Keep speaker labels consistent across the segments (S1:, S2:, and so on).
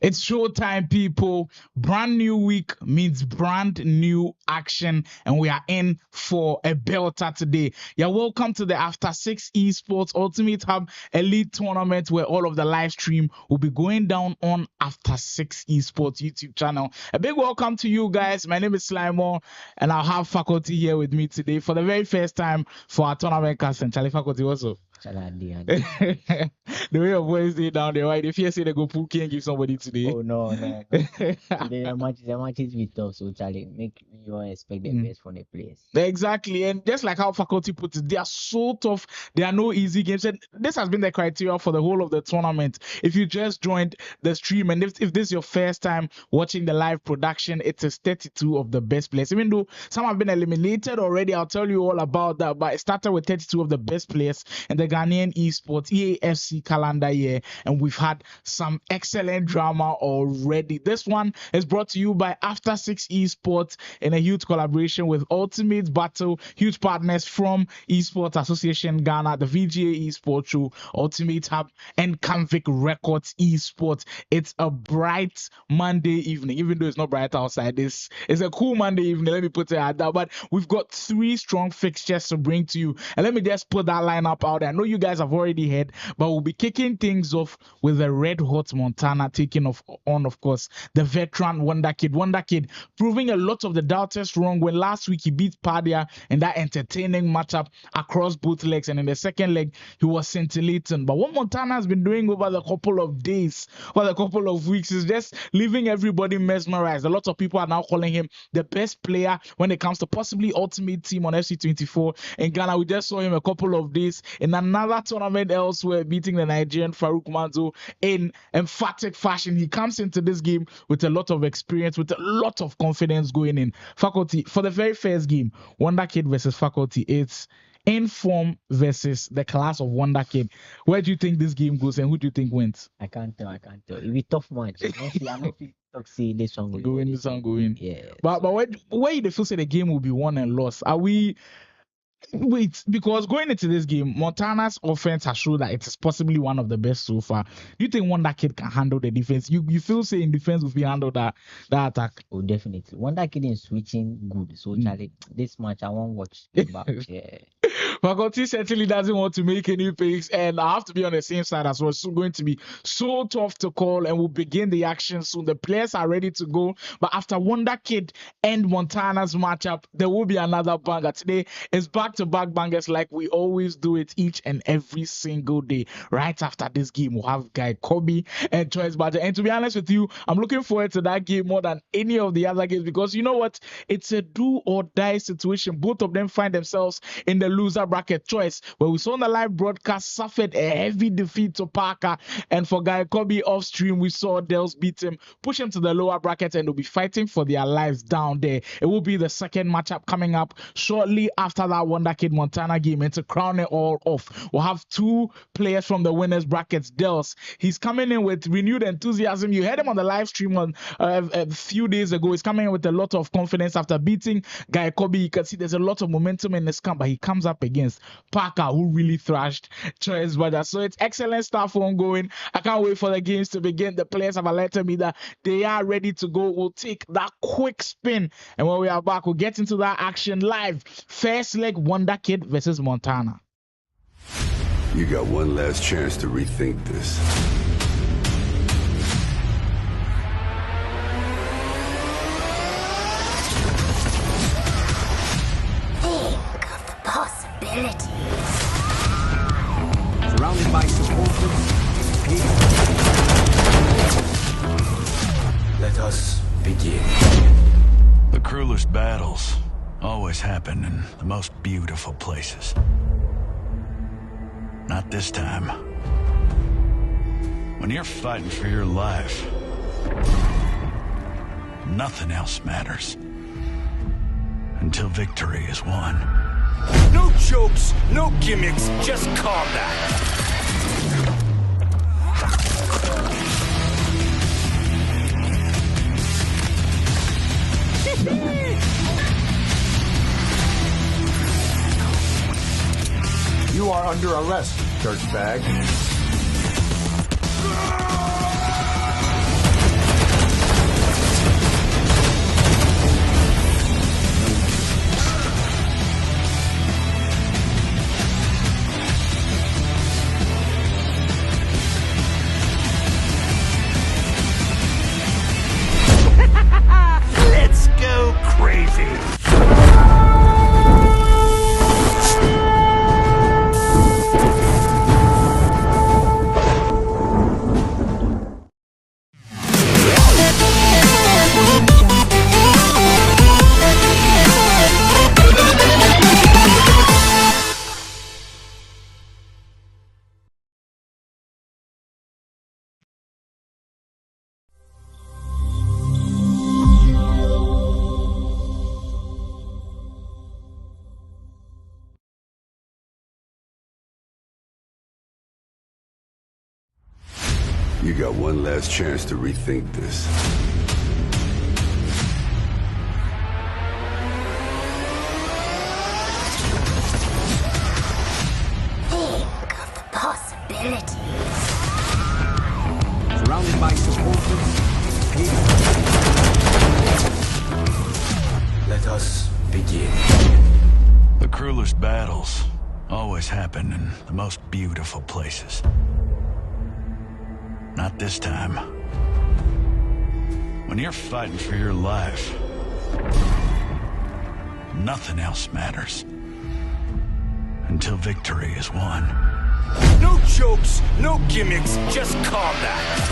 S1: It's showtime, people. Brand new week means brand new action, and we are in for a belter today. Yeah, welcome to the After Six Esports Ultimate Hub Elite Tournament, where all of the live stream will be going down on After Six Esports YouTube channel. A big welcome to you guys. My name is Slimon, and I'll have faculty here with me today for the very first time for our tournament cast. And Charlie faculty also. The way your voice is down there, right? If you say they go Pookie and give somebody today.
S2: Oh no. Today the match is with tough, so Charlie, make you expect the best from the players.
S1: Exactly, and just like how faculty put it, they are so tough. There are no easy games, and this has been the criteria for the whole of the tournament. If you just joined the stream, and if this is your first time watching the live production, it is 32 of the best players. Even though some have been eliminated already, I'll tell you all about that. But it started with 32 of the best players, and the Ghanaian esports EAFC calendar year, and we've had some excellent drama already. This one is brought to you by After 6 Esports in a huge collaboration with Ultimate Battle, huge partners from Esports Association Ghana, the VGA Esports Show, Ultimate Hub, and Canvic Records Esports. It's a bright Monday evening, even though it's not bright outside. It's a cool Monday evening, let me put it at that. But we've got 3 strong fixtures to bring to you, and let me just put that lineup out there. I know you guys have already heard, but we'll be kicking things off with the red hot Montana taking on, of course, the veteran WondhaKid. WondhaKid proving a lot of the doubters wrong when last week he beat Padia in that entertaining matchup across both legs, and in the second leg he was scintillating. But what Montana has been doing over the couple of days, over the couple of weeks, is just leaving everybody mesmerized. A lot of people are now calling him the best player when it comes to possibly ultimate team on FC24 in Ghana. We just saw him a couple of days in another tournament elsewhere, beating the Nigerian Farouk Manzo in emphatic fashion. He comes into this game with a lot of experience, with a lot of confidence going in. Faculty, for the very first game, WondhaKid versus Faculty, it's Inform versus the class of WondhaKid. Where do you think this game goes, and who do you think wins?
S2: I can't tell. It'll be a tough match. Honestly, I'm not to see this one
S1: Go in, this one go in.
S2: Yeah.
S1: But where you feel say the game will be won and lost? Are we? Wait, because going into this game, Montana's offense has shown that it is possibly one of the best so far. Do you think WondhaKid can handle the defense? You feel say in defense will be handle that attack?
S2: Oh, definitely. WondhaKid is switching good. So Charlie, this match I won't watch it back. Yeah.
S1: Faculty certainly doesn't want to make any picks, and I have to be on the same side as well. It's going to be so tough to call, and we'll begin the action soon. The players are ready to go, but after WondhaKid and Montana's matchup, there will be another banger. Today is back-to-back bangers like we always do it each and every single day. Right after this game, we'll have guy Kobby and Choice Badger. And to be honest with you, I'm looking forward to that game more than any of the other games, because you know what? It's a do-or-die situation. Both of them find themselves in the loser bracket. Choice, where we saw on the live broadcast, suffered a heavy defeat to Parker, and for guy Kobby off stream, we saw Dels beat him, push him to the lower bracket, and they'll be fighting for their lives down there. It will be the second matchup coming up shortly after that WondhaKid Montana game, and to crown it all off, we'll have 2 players from the winners brackets. Dels, he's coming in with renewed enthusiasm. You heard him on the live stream on a few days ago. He's coming in with a lot of confidence after beating guy Kobby. You can see there's a lot of momentum in this camp, but he comes up against Parker, who really thrashed Choice Badger. So it's excellent stuff ongoing. I can't wait for the games to begin. The players have alerted me that they are ready to go. We'll take that quick spin, and when we are back, we'll get into that action live. First leg, WondhaKid versus Montana.
S3: You got one last chance to rethink this.
S4: Think of the possibilities.
S5: Surrounded by supporters, let us begin.
S6: The cruelest battles always happen in the most beautiful places. Not this time. When you're fighting for your life, nothing else matters. Until victory is won.
S5: No jokes, no gimmicks, just combat.
S7: You are under arrest, dirtbag.
S5: Let's go crazy.
S3: You got one last chance to rethink this.
S4: Think of the possibilities.
S5: Surrounded by supporters, let us begin.
S6: The cruelest battles always happen in the most beautiful places. Not this time. When you're fighting for your life, nothing else matters. Until victory is won.
S5: No jokes, no gimmicks, just combat.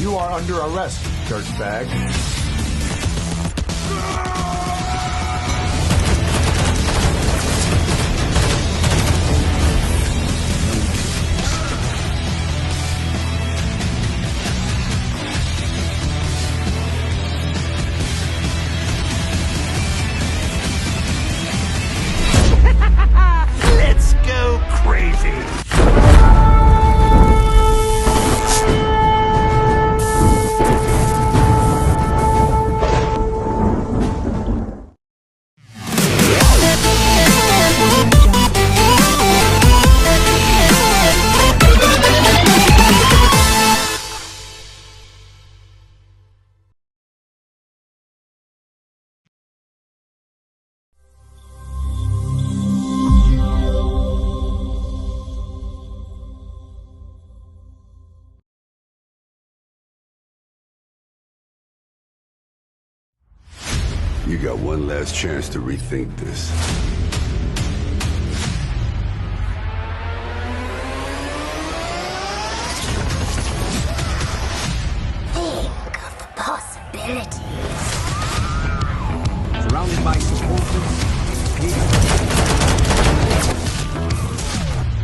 S7: You are under arrest, dirtbag.
S5: Let's go crazy.
S3: You got one last chance to rethink this.
S4: Think of the possibilities.
S5: Surrounded by supporters,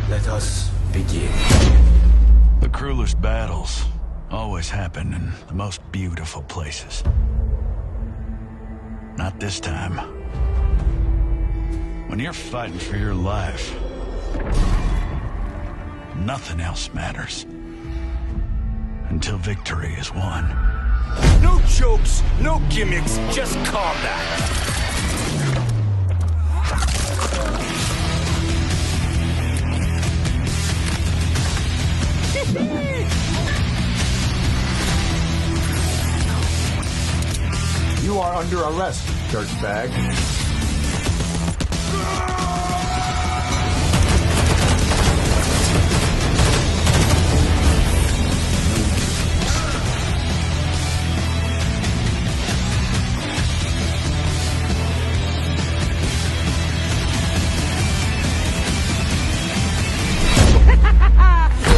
S5: let us begin.
S6: The cruelest battles always happen in the most beautiful places. Not this time. When you're fighting for your life, nothing else matters. Until victory is won.
S5: No jokes, no gimmicks, just combat.
S7: You are under arrest, dirtbag.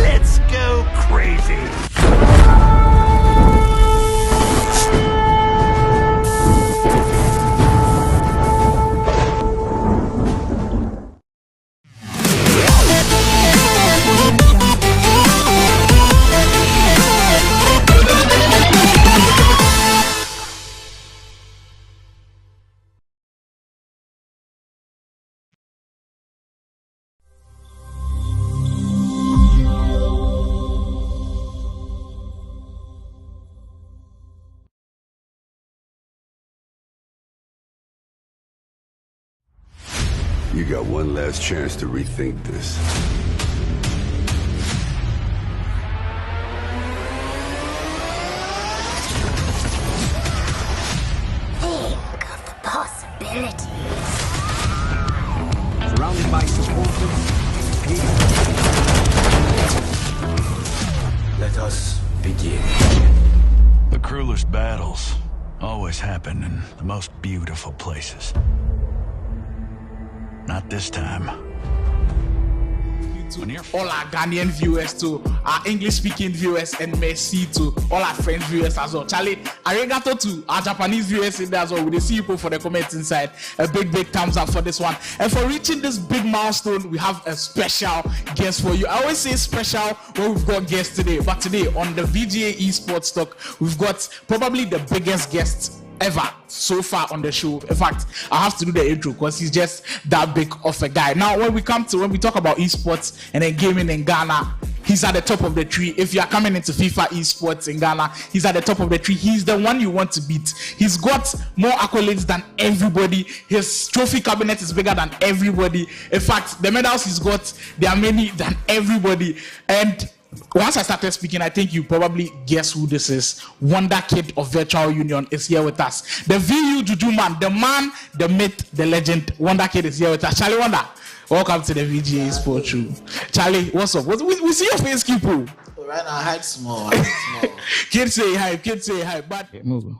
S5: Let's go crazy.
S3: You got one last chance to rethink this.
S4: Think of the possibilities.
S5: Surrounded by supporters, let us begin.
S6: The cruelest battles always happen in the most beautiful places. Not this time.
S1: to all our Ghanaian viewers, to our English-speaking viewers, and merci to all our French viewers as well. Charlie, arigato to our Japanese viewers in there as well. We see you for the comments inside. A big thumbs up for this one. And for reaching this big milestone, we have a special guest for you. I always say special when we've got guests today, but today on the VGA Esports Talk, we've got probably the biggest guest ever so far on the show. In fact, I have to do the intro because he's just that big of a guy. Now, when we talk about esports and then gaming in Ghana, he's at the top of the tree. If you are coming into FIFA esports in Ghana, he's at the top of the tree. He's the one you want to beat. He's got more accolades than everybody. His trophy cabinet is bigger than everybody. In fact, the medals he's got, they are many than everybody. And once I started speaking, I think you probably guess who this is. WondhaKid of Virtual Union is here with us. The VU Juju man, the myth, the legend. WondhaKid is here with us. Charlie Wonder, welcome to the VGA Sports Show. Charlie, what's up? We see your face, people.
S8: Right now, hype small.
S1: Kids say hype, but move.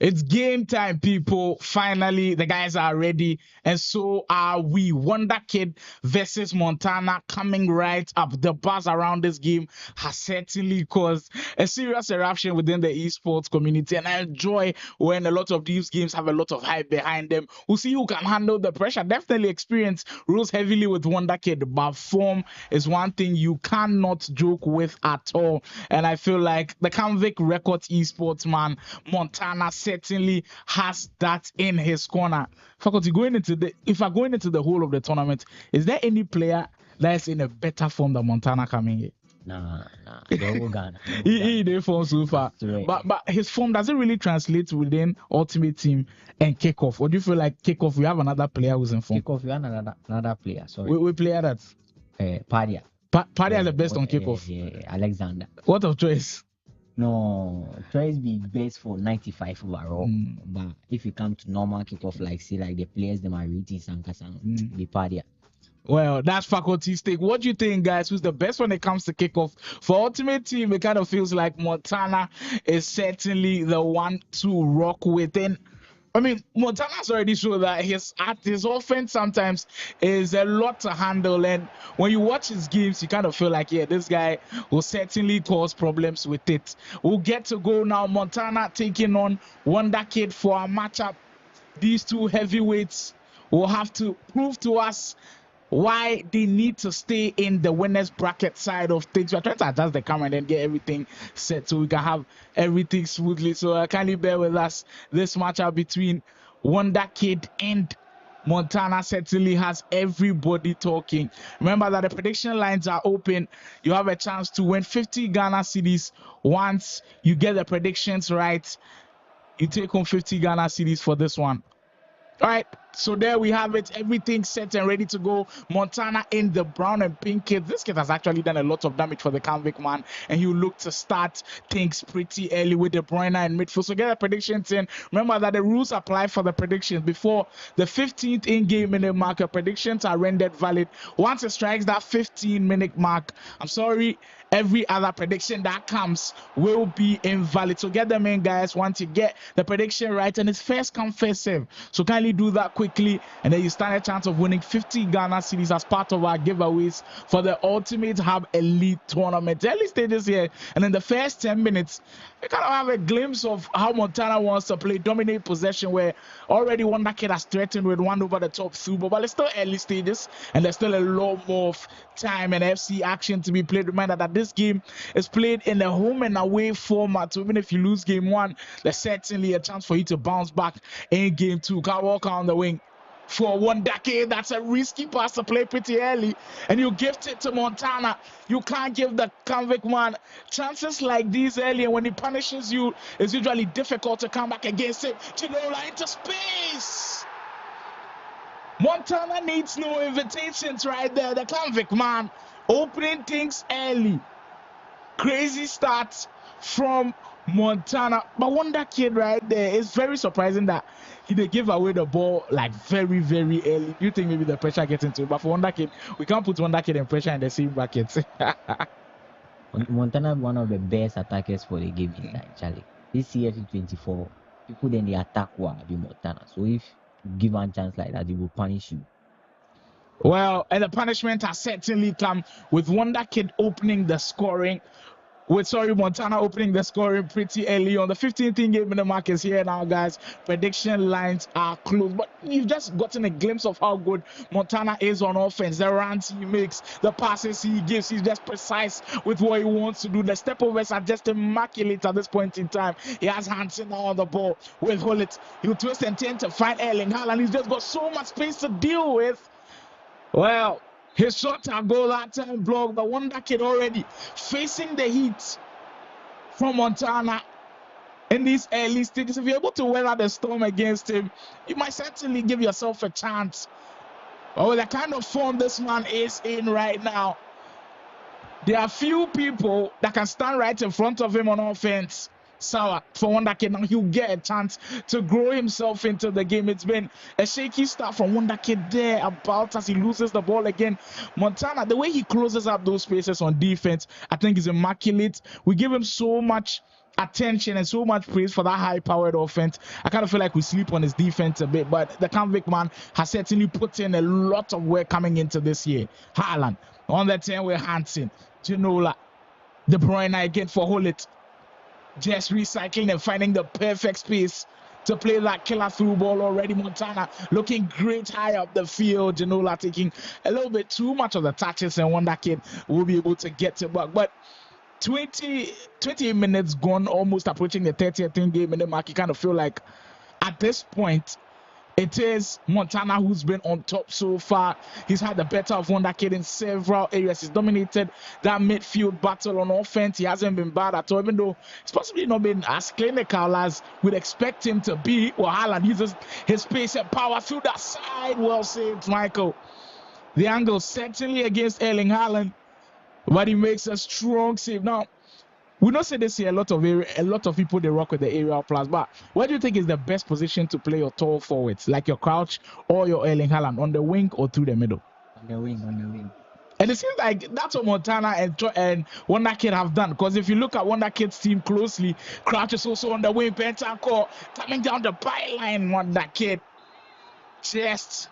S1: It's game time, people. Finally, the guys are ready, and so are we. WondhaKid versus Montana coming right up. The buzz around this game has certainly caused a serious eruption within the esports community, and I enjoy when a lot of these games have a lot of hype behind them. We'll see who can handle the pressure. Definitely experience rules heavily with WondhaKid, but form is one thing you cannot joke with at all. And I feel like the Convict Records esports man, Montana, certainly has that in his corner. Faculty, if I'm going into the whole of the tournament, is there any player that's in a better form than Montana coming here?
S2: Nah. The whole Ghana.
S1: He form so far.
S2: Right.
S1: But his form doesn't really translate within Ultimate Team and Kickoff. Or do you feel like Kickoff, we have another player who's in form?
S2: Kickoff, you have another player. Sorry.
S1: We play that.
S2: Padia.
S1: Padia is the best on Kickoff.
S2: Yeah, Alexander.
S1: What of choice?
S2: No, choice be best for 95 overall. But if you come to normal kickoff, like the players them are rating Sankasang, be Padia.
S1: Well, that's faculty's take. What do you think, guys? Who's the best when it comes to kickoff? For Ultimate Team, it kind of feels like Montana is certainly the one to rock with. And I mean, Montana's already shown that his offense sometimes is a lot to handle. And when you watch his games, you kind of feel like, yeah, this guy will certainly cause problems with it. We'll get to go now. Montana taking on WondhaKid for a matchup. These two heavyweights will have to prove to us why they need to stay in the winners bracket side of things. We're trying to adjust the camera and then get everything set so we can have everything smoothly. So kindly bear with us. This matchup between WondhaKid and Montana certainly has everybody talking. Remember that the prediction lines are open. You have a chance to win 50 Ghana cedis once you get the predictions right. You take home 50 Ghana cedis for this one. All right, so there we have it. Everything set and ready to go. Montana in the brown and pink kit. This kit has actually done a lot of damage for the Convict man, and he'll look to start things pretty early with De Bruyne and midfield. So get the predictions in. Remember that the rules apply for the predictions. Before the 15th in-game minute mark, your predictions are rendered valid. Once it strikes that 15-minute mark, I'm sorry, every other prediction that comes will be invalid. So get them in, guys, once you get the prediction right. And it's first come, first serve. So kindly do that quickly, and then you stand a chance of winning 50 Ghana cedis as part of our giveaways for the Ultimate Hub Elite Tournament. Early stages here, and in the first 10 minutes, we kind of have a glimpse of how Montana wants to play dominate possession, where already WondhaKid has threatened with one over the top through, but it's still early stages, and there's still a lot more of time and FC action to be played. Remember that this game is played in a home and away format, so even if you lose game one, there's certainly a chance for you to bounce back in game two. Can't walk on the wing for WondhaKid. That's a risky pass to play pretty early, and you gift it to Montana. You can't give the Convict man chances like these early, and when he punishes you, it's usually difficult to come back against him. Chinola into space. Montana needs no invitations right there. The Convict man opening things early. Crazy start from Montana, but WondhaKid right there is very surprising that they give away the ball like very, very early. Do you think maybe the pressure gets into it? But for WondhaKid, we can't put WondhaKid and pressure in the same brackets.
S2: Montana one of the best attackers for the game inside, Charlie. This CF24, people then they attack will be Montana. So if you give one chance like that, they will punish you.
S1: Well, and the punishment has certainly come with WondhaKid opening the scoring. Montana opening the scoring pretty early on. The 15th game in the mark is here now, guys. Prediction lines are closed, but you've just gotten a glimpse of how good Montana is on offense. The runs he makes, the passes he gives, he's just precise with what he wants to do. The stepovers are just immaculate at this point in time. He has Hansen now on the ball with Hullet. He'll twist and turn to find Erling Haaland. He's just got so much space to deal with. Well, his shot and goal that time blocked. The WondhaKid already facing the heat from Montana in these early stages. If you're able to weather the storm against him, you might certainly give yourself a chance. But with the kind of form this man is in right now, there are few people that can stand right in front of him on offense. So for WondhaKid, now he'll get a chance to grow himself into the game. It's been a shaky start from WondhaKid there about as he loses the ball again. Montana, the way he closes up those spaces on defense, I think is immaculate. We give him so much attention and so much praise for that high-powered offense. I kind of feel like we sleep on his defense a bit, but the convict man has certainly put in a lot of work coming into this year. Haaland on the 10 with Hansen, Ginola, De Bruyne again for Hullet. Just recycling and finding the perfect space to play that killer through ball already. Montana looking great high up the field. Ginola taking a little bit too much of the touches, and WondhaKid will be able to get it back. But 28 minutes gone, almost approaching the 30th game in the mark. You kind of feel like at this point, it is Montana who's been on top so far. He's had the better of WondhaKid in several areas. He's dominated that midfield battle on offense. He hasn't been bad at all, even though it's possibly not been as clinical as we'd expect him to be. Well, Haaland uses his pace and power through that side. Well saved, Michael. The angle certainly against Erling Haaland, but he makes a strong save. Now, we don't say this here, a lot of people they rock with the aerial plus, but what do you think is the best position to play your tall forwards, like your Crouch or your Erling Haaland, on the wing or through the middle?
S2: On the wing.
S1: And it seems like that's what Montana and WondhaKid have done, because if you look at WondhaKid's team closely, Crouch is also on the wing, Bentancur coming down the byline. WondhaKid just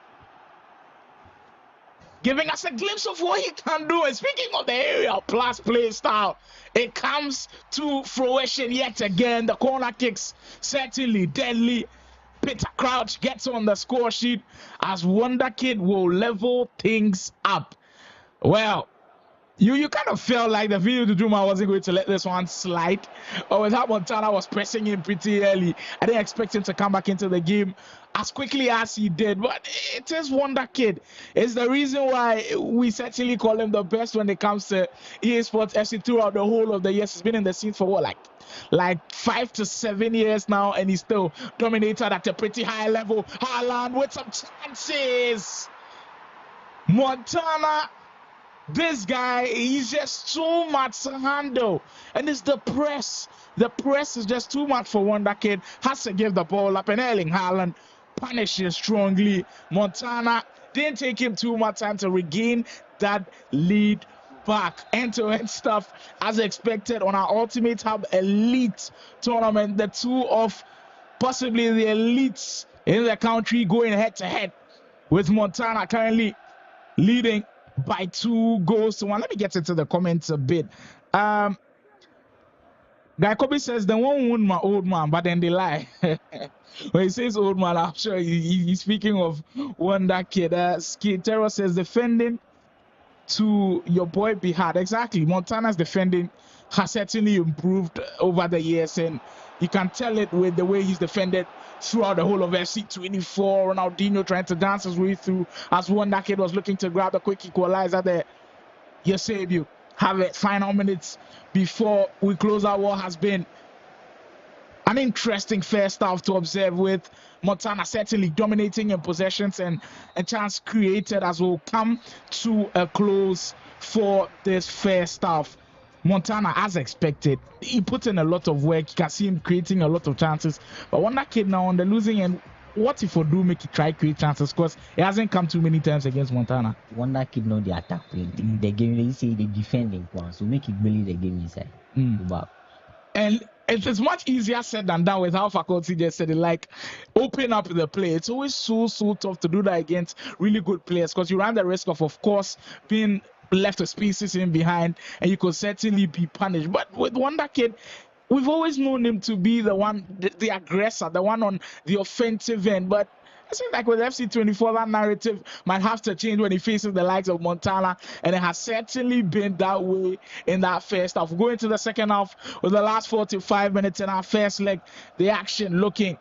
S1: giving us a glimpse of what he can do. And speaking of the aerial plus play style, it comes to fruition yet again. The corner kicks certainly deadly. Peter Crouch gets on the score sheet as WondhaKid will level things up. Well, you kind of felt like the video to Duma wasn't going to let this one slide. Or with how Montana was pressing him pretty early, I didn't expect him to come back into the game as quickly as he did. But it is WondhaKid. It's the reason why we certainly call him the best when it comes to EA Sports FC throughout the whole of the years. He's been in the scene for what, like 5 to 7 years now, and he's still dominated at a pretty high level. Haaland with some chances. Montana, this guy, he's just too much to handle. And it's the press. The press is just too much for WondhaKid. Has to give the ball up. And Erling Haaland punishes strongly. Montana didn't take him too much time to regain that lead back. End-to-end stuff as expected on our Ultimate Hub Elite tournament. The two of possibly the elites in the country going head-to-head with Montana currently leading by 2 goals to 1. Let me get into the comments a bit. Guy Kobby says they won't wound my old man, but then they lie. When he says old man, I'm sure he's speaking of WondhaKid. Skitero says defending to your boy be hard. Exactly. Montana's defending has certainly improved over the years, and you can tell it with the way he's defended throughout the whole of FC24. Ronaldinho trying to dance his way through as WondhaKid was looking to grab the quick equalizer there. You have it. Final minutes before we close out what has been an interesting first half to observe, with Montana certainly dominating in possessions and a chance created as we'll come to a close for this first half. Montana, as expected, he put in a lot of work. You can see him creating a lot of chances. But WondhaKid now on the losing end, what if we do make it try create chances? Because it hasn't come too many times against Montana.
S2: WondhaKid know the attack play. The game, they say the defending one, so make it really the game inside.
S1: it's much easier said than done with how faculty just said it. Like, open up the play. It's always so tough to do that against really good players because you run the risk of course, being left with spaces in behind, and you could certainly be punished. But with WondhaKid, we've always known him to be the one, the aggressor, the one on the offensive end. But it seems like with FC24, that narrative might have to change when he faces the likes of Montana, and it has certainly been that way in that first half. Going to the second half with the last 45 minutes in our first leg, the action looking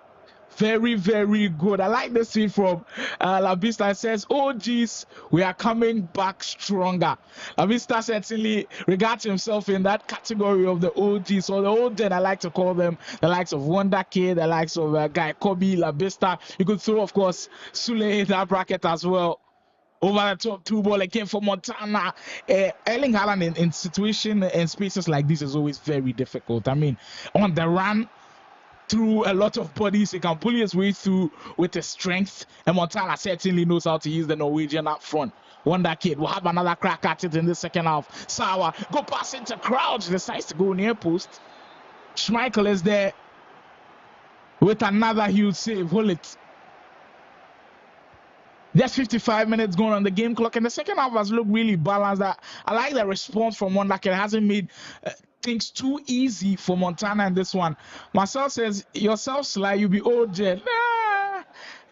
S1: very, very good. I like this tweet from La Vista. It says, "Oh geez, we are coming back stronger." La Vista certainly regards himself in that category of the OGs, or the old gen. I like to call them the likes of WondhaKid, the likes of guy Kobby, La Vista. You could throw, of course, Sule in that bracket as well. Over the top two ball again for Montana. Erling Haaland in situation and spaces like this is always very difficult. I mean, on the run, through a lot of bodies, he can pull his way through with his strength, and Montana certainly knows how to use the Norwegian up front. WondhaKid will have another crack at it in the second half. Sawa go pass into Crouch, decides to go near post. Schmeichel is there with another huge save. Hold it. Just 55 minutes going on the game clock, and the second half has looked really balanced. I like the response from WondhaKid. It hasn't made things too easy for Montana in this one. Marcel says, "Yourself, Sly, you be old gen."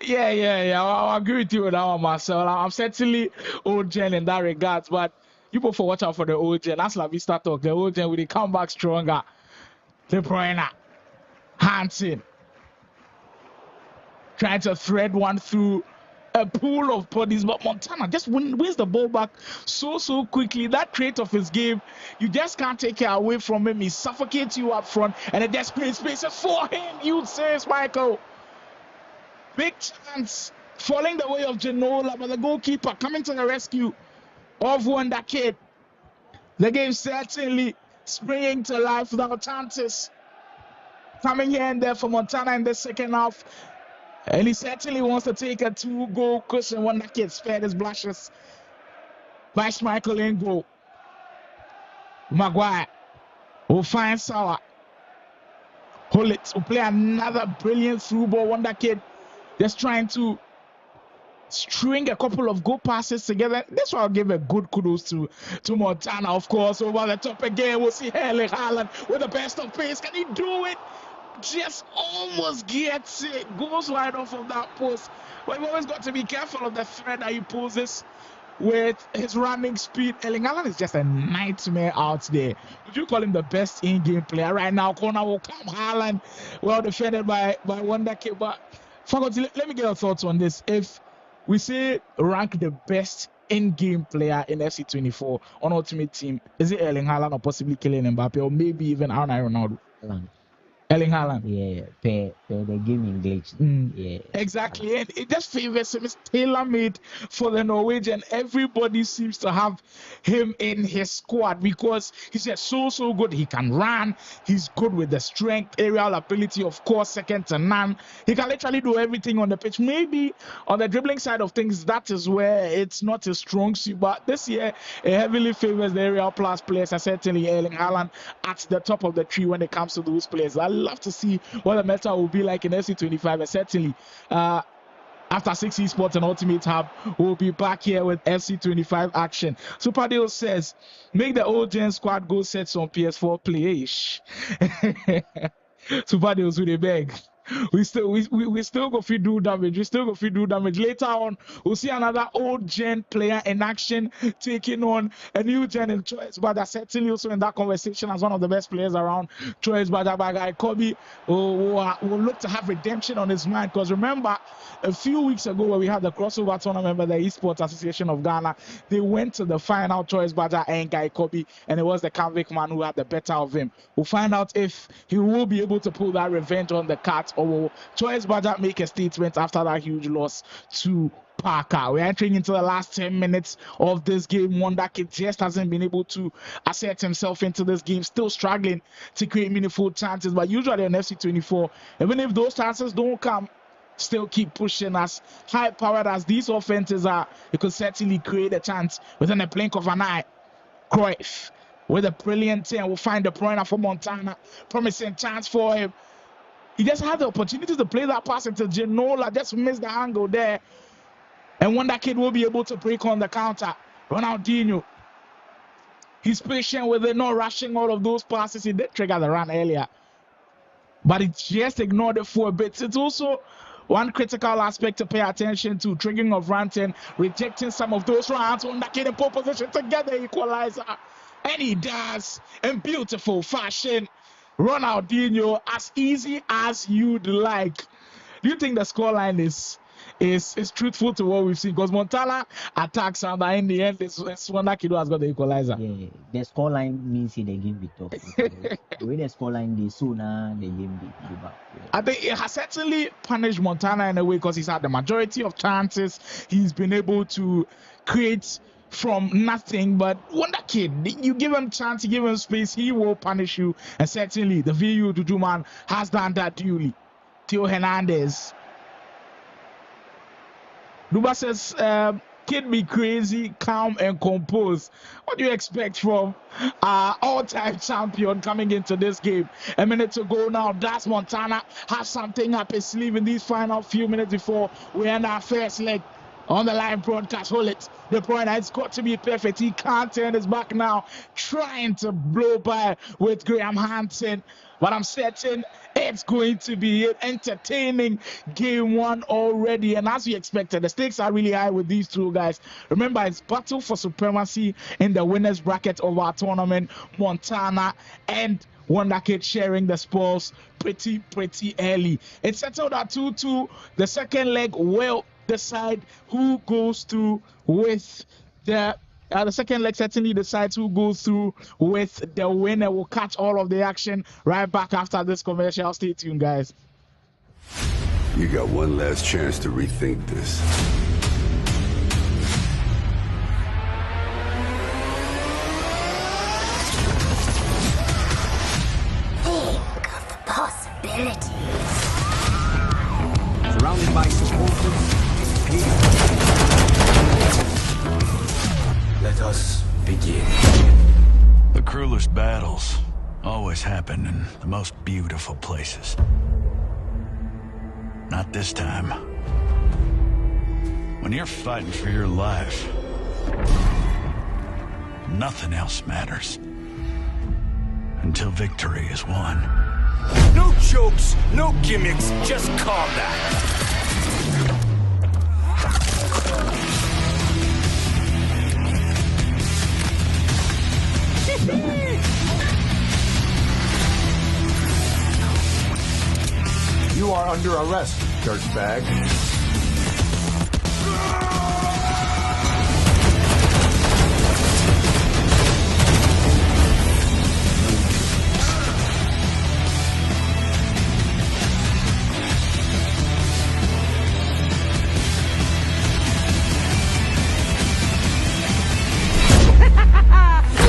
S1: Yeah. I agree with you with that one, Marcel. I'm certainly old gen in that regards, but you both watch out for the old gen. That's La Vista talk. The old gen will come back stronger. De Bruyne, Hansen, trying to thread one through a pool of bodies, but Montana just wins the ball back so quickly. That trait of his game, you just can't take it away from him. He suffocates you up front, and it just creates spaces for him. You'd say, Michael. Big chance, falling the way of Genola, but the goalkeeper coming to the rescue of WondhaKid. The game certainly springing to life without chances. Coming here and there for Montana in the second half. And he certainly wants to take a 2-goal cushion. WondhaKid spared his blushes by Schmeichel in goal. Maguire will find Sawa. Hullet will play another brilliant through ball. WondhaKid just trying to string a couple of goal passes together. That's why I'll give a good kudos to Montana, of course. Over the top again, we'll see Erling Haaland with the best of pace. Can he do it? Just almost gets it, goes right off of that post. But we've always got to be careful of the thread that he poses with his running speed. Erling Haaland is just a nightmare out there. Would you call him the best in-game player right now? Corner will come. Haaland, well defended by WondhaKid. But faculty, let me get your thoughts on this. If we say rank the best in-game player in FC24 on Ultimate Team, is it Erling Haaland or possibly Kylian Mbappe or maybe even Ronaldo? Erling Haaland.
S2: Yeah, the gaming glitch. Yeah.
S1: Exactly. And it just favors him. It's tailor-made for the Norwegian. Everybody seems to have him in his squad because he's just so good. He can run. He's good with the strength, aerial ability, of course, second to none. He can literally do everything on the pitch. Maybe on the dribbling side of things, that is where it's not his strong suit. But this year, it heavily favors the aerial plus players, and certainly Erling Haaland at the top of the tree when it comes to those players. I love to see what the meta will be like in FC25, and certainly after 6 esports and Ultimate Hub, we'll be back here with FC25 action. Super Deal says, make the old gen squad go set some PS4 play. Super Deals with a beg. We still go fit do damage. We still go fit do damage. Later on, we'll see another old gen player in action taking on a new gen in Choice, but that's certainly also in that conversation as one of the best players around. Choice, but that guy Kobby will look to have redemption on his mind, because remember a few weeks ago when we had the crossover tournament by the Esports Association of Ghana, they went to the final. Choice Badger and Guy Kobby, and it was the convict man who had the better of him. We'll find out if he will be able to pull that revenge on the cat, or will Choice Badger make a statement after that huge loss to Parker. We're entering into the last 10 minutes of this game. WondhaKid just hasn't been able to assert himself into this game, still struggling to create meaningful chances, but usually on FC24, even if those chances don't come, still keep pushing. As high powered as these offenses are, you could certainly create a chance within a blink of an eye. Cruyff with a brilliant turn. We'll find the pointer for Montana. Promising chance for him. He just had the opportunity to play that pass into Genola. Just missed the angle there. And WondhaKid will be able to break on the counter. Ronaldinho. He's patient with it, not rushing all of those passes. He did trigger the run earlier, but he just ignored it for a bit. It's also one critical aspect to pay attention to: triggering of runs and rejecting some of those runs. WondhaKid in pole position to get the equalizer. And he does in beautiful fashion. Ronaldinho, as easy as you'd like. Do you think the scoreline is truthful to what we've seen? Because Montana attacks, and in the end, it's WondhaKid who has got the equalizer.
S2: Yeah, the scoreline means the game be tough. The way the scoreline they so now the game be back.
S1: I think it has certainly punished Montana in a way, because he's had the majority of chances. He's been able to create from nothing. But WondhaKid, you give him chance, you give him space, he will punish you. And certainly the VU Dudu man has done that duly. Theo Hernandez. Duba says, Kid be crazy, calm, and composed. What do you expect from our all-time champion coming into this game? A minute to go now. Does Montana have something up his sleeve in these final few minutes before we end our first leg? On the line broadcast, hold it. The point has got to be perfect. He can't turn his back now. Trying to blow by with Graham Hansen. But I'm certain it's going to be an entertaining game one already. And as we expected, the stakes are really high with these two guys. Remember, it's battle for supremacy in the winners bracket of our tournament. Montana and WondhaKid sharing the spoils pretty early. It's settled at 2-2. The second leg will decide who goes through with the second leg. Certainly decides who goes through with the winner. We'll catch all of the action right back after this commercial. Stay tuned, guys.
S3: You got one last chance to rethink this.
S4: Think of the possibilities.
S5: Surrounded by supporters. Let us begin.
S6: The cruelest battles always happen in the most beautiful places. Not this time. When you're fighting for your life, nothing else matters. Until victory is won.
S5: No jokes, no gimmicks, just combat.
S7: You are under arrest, dirtbag.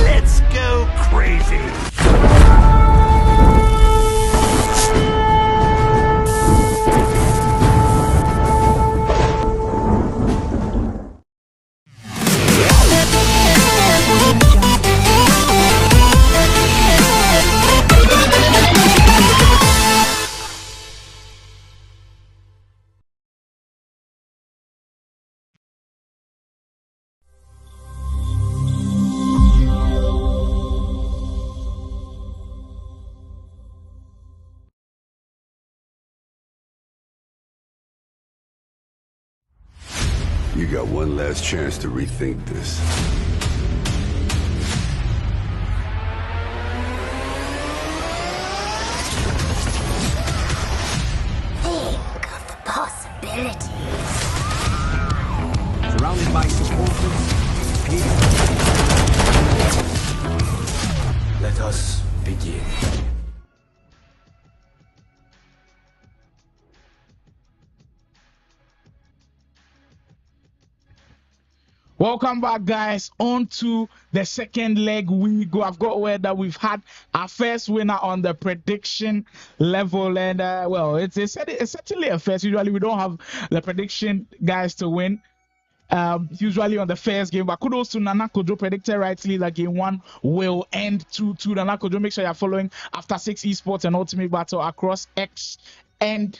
S5: Let's go crazy.
S3: You got one last chance to rethink this.
S4: Think of the possibilities.
S5: Surrounded by supporters. Let us begin.
S1: Welcome back, guys. On to the second leg we go. I've got word that we've had our first winner on the prediction level, and well, it's certainly a first. Usually we don't have the prediction guys to win. usually on the first game. But kudos to Nana Kojo, predicted rightly that game 1 will end 2-2. Nana Kojo, make sure you're following After 6 Esports and Ultimate Battle across X and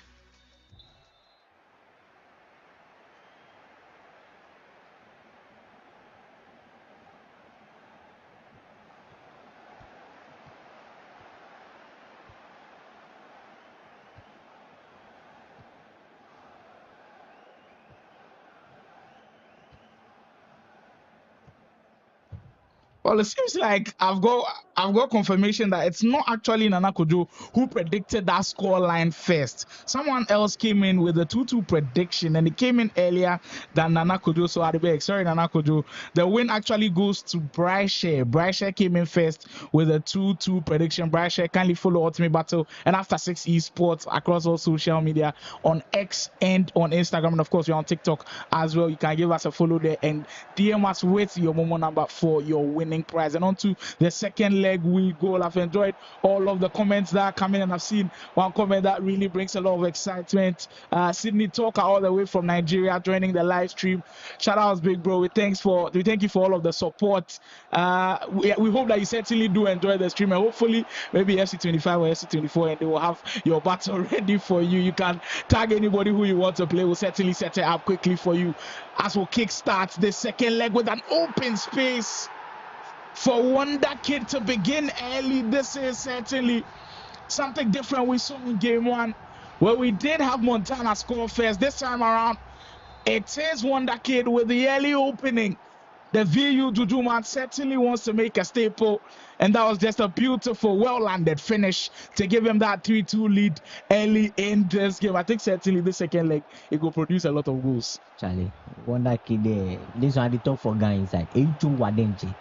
S1: well, it seems like I've got confirmation that it's not actually Nana Kojo who predicted that score line first. Someone else came in with a 2-2 prediction, and it came in earlier than Nana Kojo. So Adibek, sorry, Nana Kojo. The win actually goes to Bryshe. Bryshe came in first with a 2-2 prediction. Bryshe, kindly follow Ultimate Battle and After 6 Esports across all social media on X and on Instagram, and of course we're on TikTok as well. You can give us a follow there and DM us with your Momo number for your winning prize. And on to the second leg we go. I've enjoyed all of the comments that are coming, and I've seen one comment that really brings a lot of excitement. Sydney Talker all the way from Nigeria joining the live stream. Shout out, big bro. We thank you for all of the support. We hope that you certainly do enjoy the stream, and hopefully maybe FC25 or FC24 and they will have your battle ready for you. You can tag anybody who you want to play. We'll certainly set it up quickly for you as we'll kickstart the second leg with an open space for WondhaKid to begin early. This is certainly something different we saw in game 1, where we did have Montana score first. This time around, it is WondhaKid with the early opening. The VU Juju man certainly wants to make a staple, and that was just a beautiful, well-landed finish to give him that 3-2 lead early in this game. I think certainly the second leg, it will produce a lot of goals.
S2: Charlie, WondhaKid, this one the top for guy inside. 8-2 Wademji.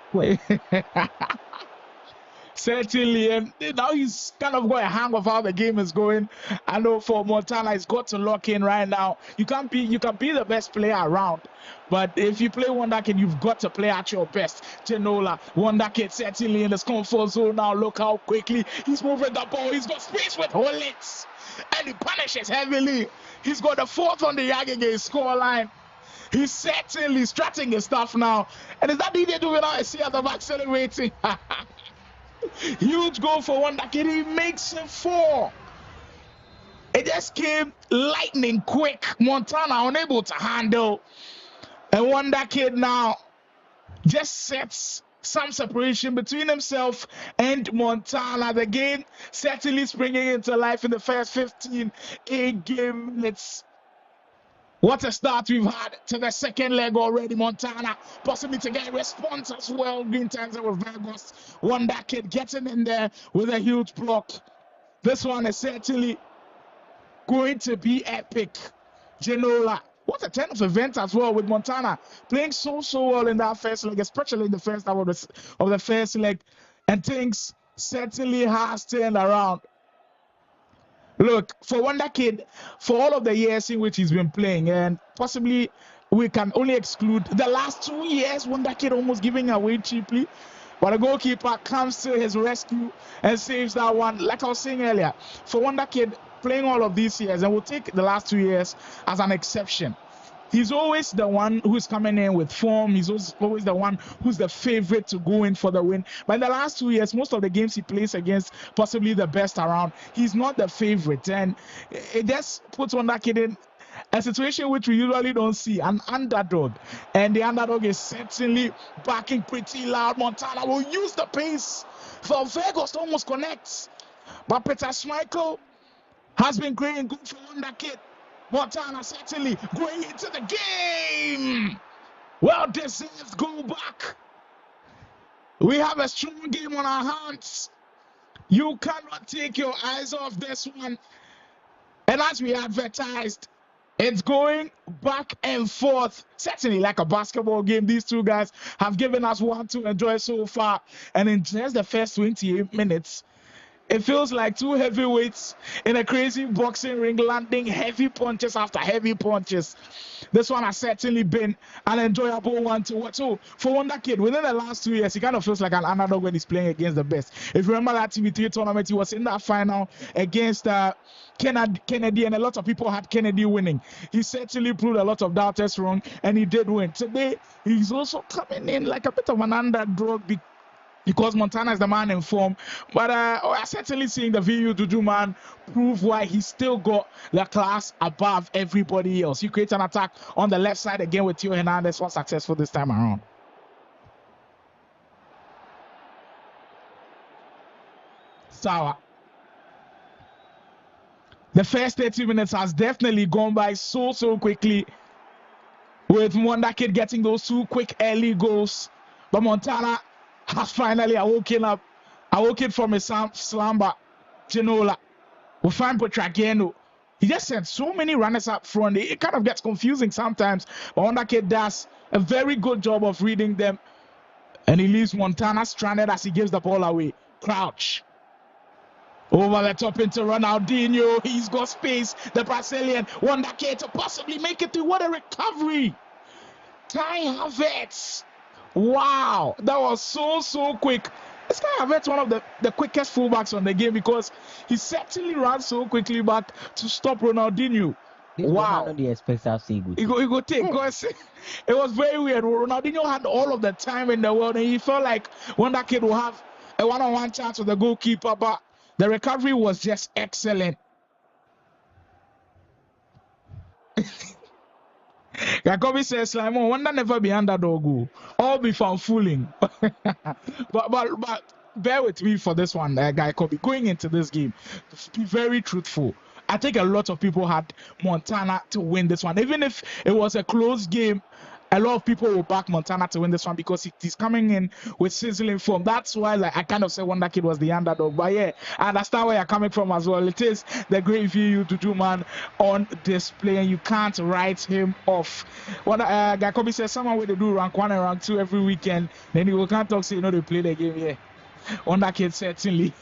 S1: Certainly, and now he's kind of got a hang of how the game is going. I know for Montana, he's got to lock in right now. You can be the best player around, but if you play WondhaKid, you've got to play at your best. Genola, WondhaKid certainly in his comfort zone now. Look how quickly he's moving the ball. He's got space with Hollits, and he punishes heavily. He's got the 4th on the Yagege scoreline. He's certainly stretching his stuff now. And is that DJ doing out? I see at the back celebrating. Huge goal for WondhaKid. He makes it 4. It just came lightning quick. Montana unable to handle. And WondhaKid now just sets some separation between himself and Montana. The game certainly springing into life in the first 15 game minutes. What a start we've had to the second leg already. Montana possibly to get a response as well in terms of Virgos. WondhaKid getting in there with a huge block. This one is certainly going to be epic. Genola, what a turn of events as well with Montana playing so well in that first leg, especially in the first half of the first leg, and things certainly has turned around. Look, for WondhaKid, for all of the years in which he's been playing, and possibly we can only exclude the last 2 years, WondhaKid almost giving away cheaply, but the goalkeeper comes to his rescue and saves that one. Like I was saying earlier, for WondhaKid playing all of these years, and we'll take the last 2 years as an exception, he's always the one who's coming in with form. He's always the one who's the favorite to go in for the win. But in the last 2 years, most of the games he plays against possibly the best around, he's not the favorite. And it just puts WondhaKid in a situation which we usually don't see, an underdog. And the underdog is certainly backing pretty loud. Montana will use the pace for Virgos to almost connect. But Peter Schmeichel has been great good for WondhaKid. Montana certainly going into the game. Well deserved goal back. We have a strong game on our hands. You cannot take your eyes off this one. And as we advertised, it's going back and forth. Certainly like a basketball game. These two guys have given us one to enjoy so far. And in just the first 28 minutes, It feels like two heavyweights in a crazy boxing ring landing heavy punches after heavy punches. This one has certainly been an enjoyable one to watch. So for WondhaKid, within the last 2 years, he kind of feels like an underdog when he's playing against the best. If you remember that TV3 tournament, he was in that final against Kennedy, and a lot of people had Kennedy winning. He certainly proved a lot of doubters wrong, and he did win. Today, he's also coming in like a bit of an underdog because Montana is the man in form. But I'm certainly seeing the VU Juju man prove why he's still got the class above everybody else. He creates an attack on the left side again with Theo Hernandez. Was successful this time around. Sour. The first 30 minutes has definitely gone by so quickly, with WondhaKid getting those 2 quick early goals. But Montana has finally awoken from his slumber. Ginola will find Petrageno. He just sent so many runners up front. It kind of gets confusing sometimes. But WondhaKid does a very good job of reading them. And he leaves Montana stranded as he gives the ball away. Crouch. Over the top into Ronaldinho. He's got space. The Brazilian WondhaKid to possibly make it through. What a recovery. Kai Havertz. Wow, that was so quick. This guy Havertz, one of the quickest fullbacks on the game, because he certainly ran so quickly back to stop Ronaldinho. Wow.
S2: He
S1: go take, because it was very weird. Ronaldinho had all of the time in the world, and he felt like WondhaKid will have a one-on-one chance with the goalkeeper, but the recovery was just excellent. Kobby says, Simon, Wonder never be underdog. All be found fooling. but bear with me for this one, guy Kobby. Going into this game, to be very truthful, I think a lot of people had Montana to win this one. Even if it was a close game, a lot of people will back Montana to win this one because he's coming in with sizzling form. That's why I kind of say WondhaKid was the underdog. But yeah, I understand where you're coming from as well. It is the great VU Juju man on display, and you can't write him off. What Kobby says, someone will do rank 1 and rank 2 every weekend. Then you can't talk, say, they play the game. Yeah. WondhaKid certainly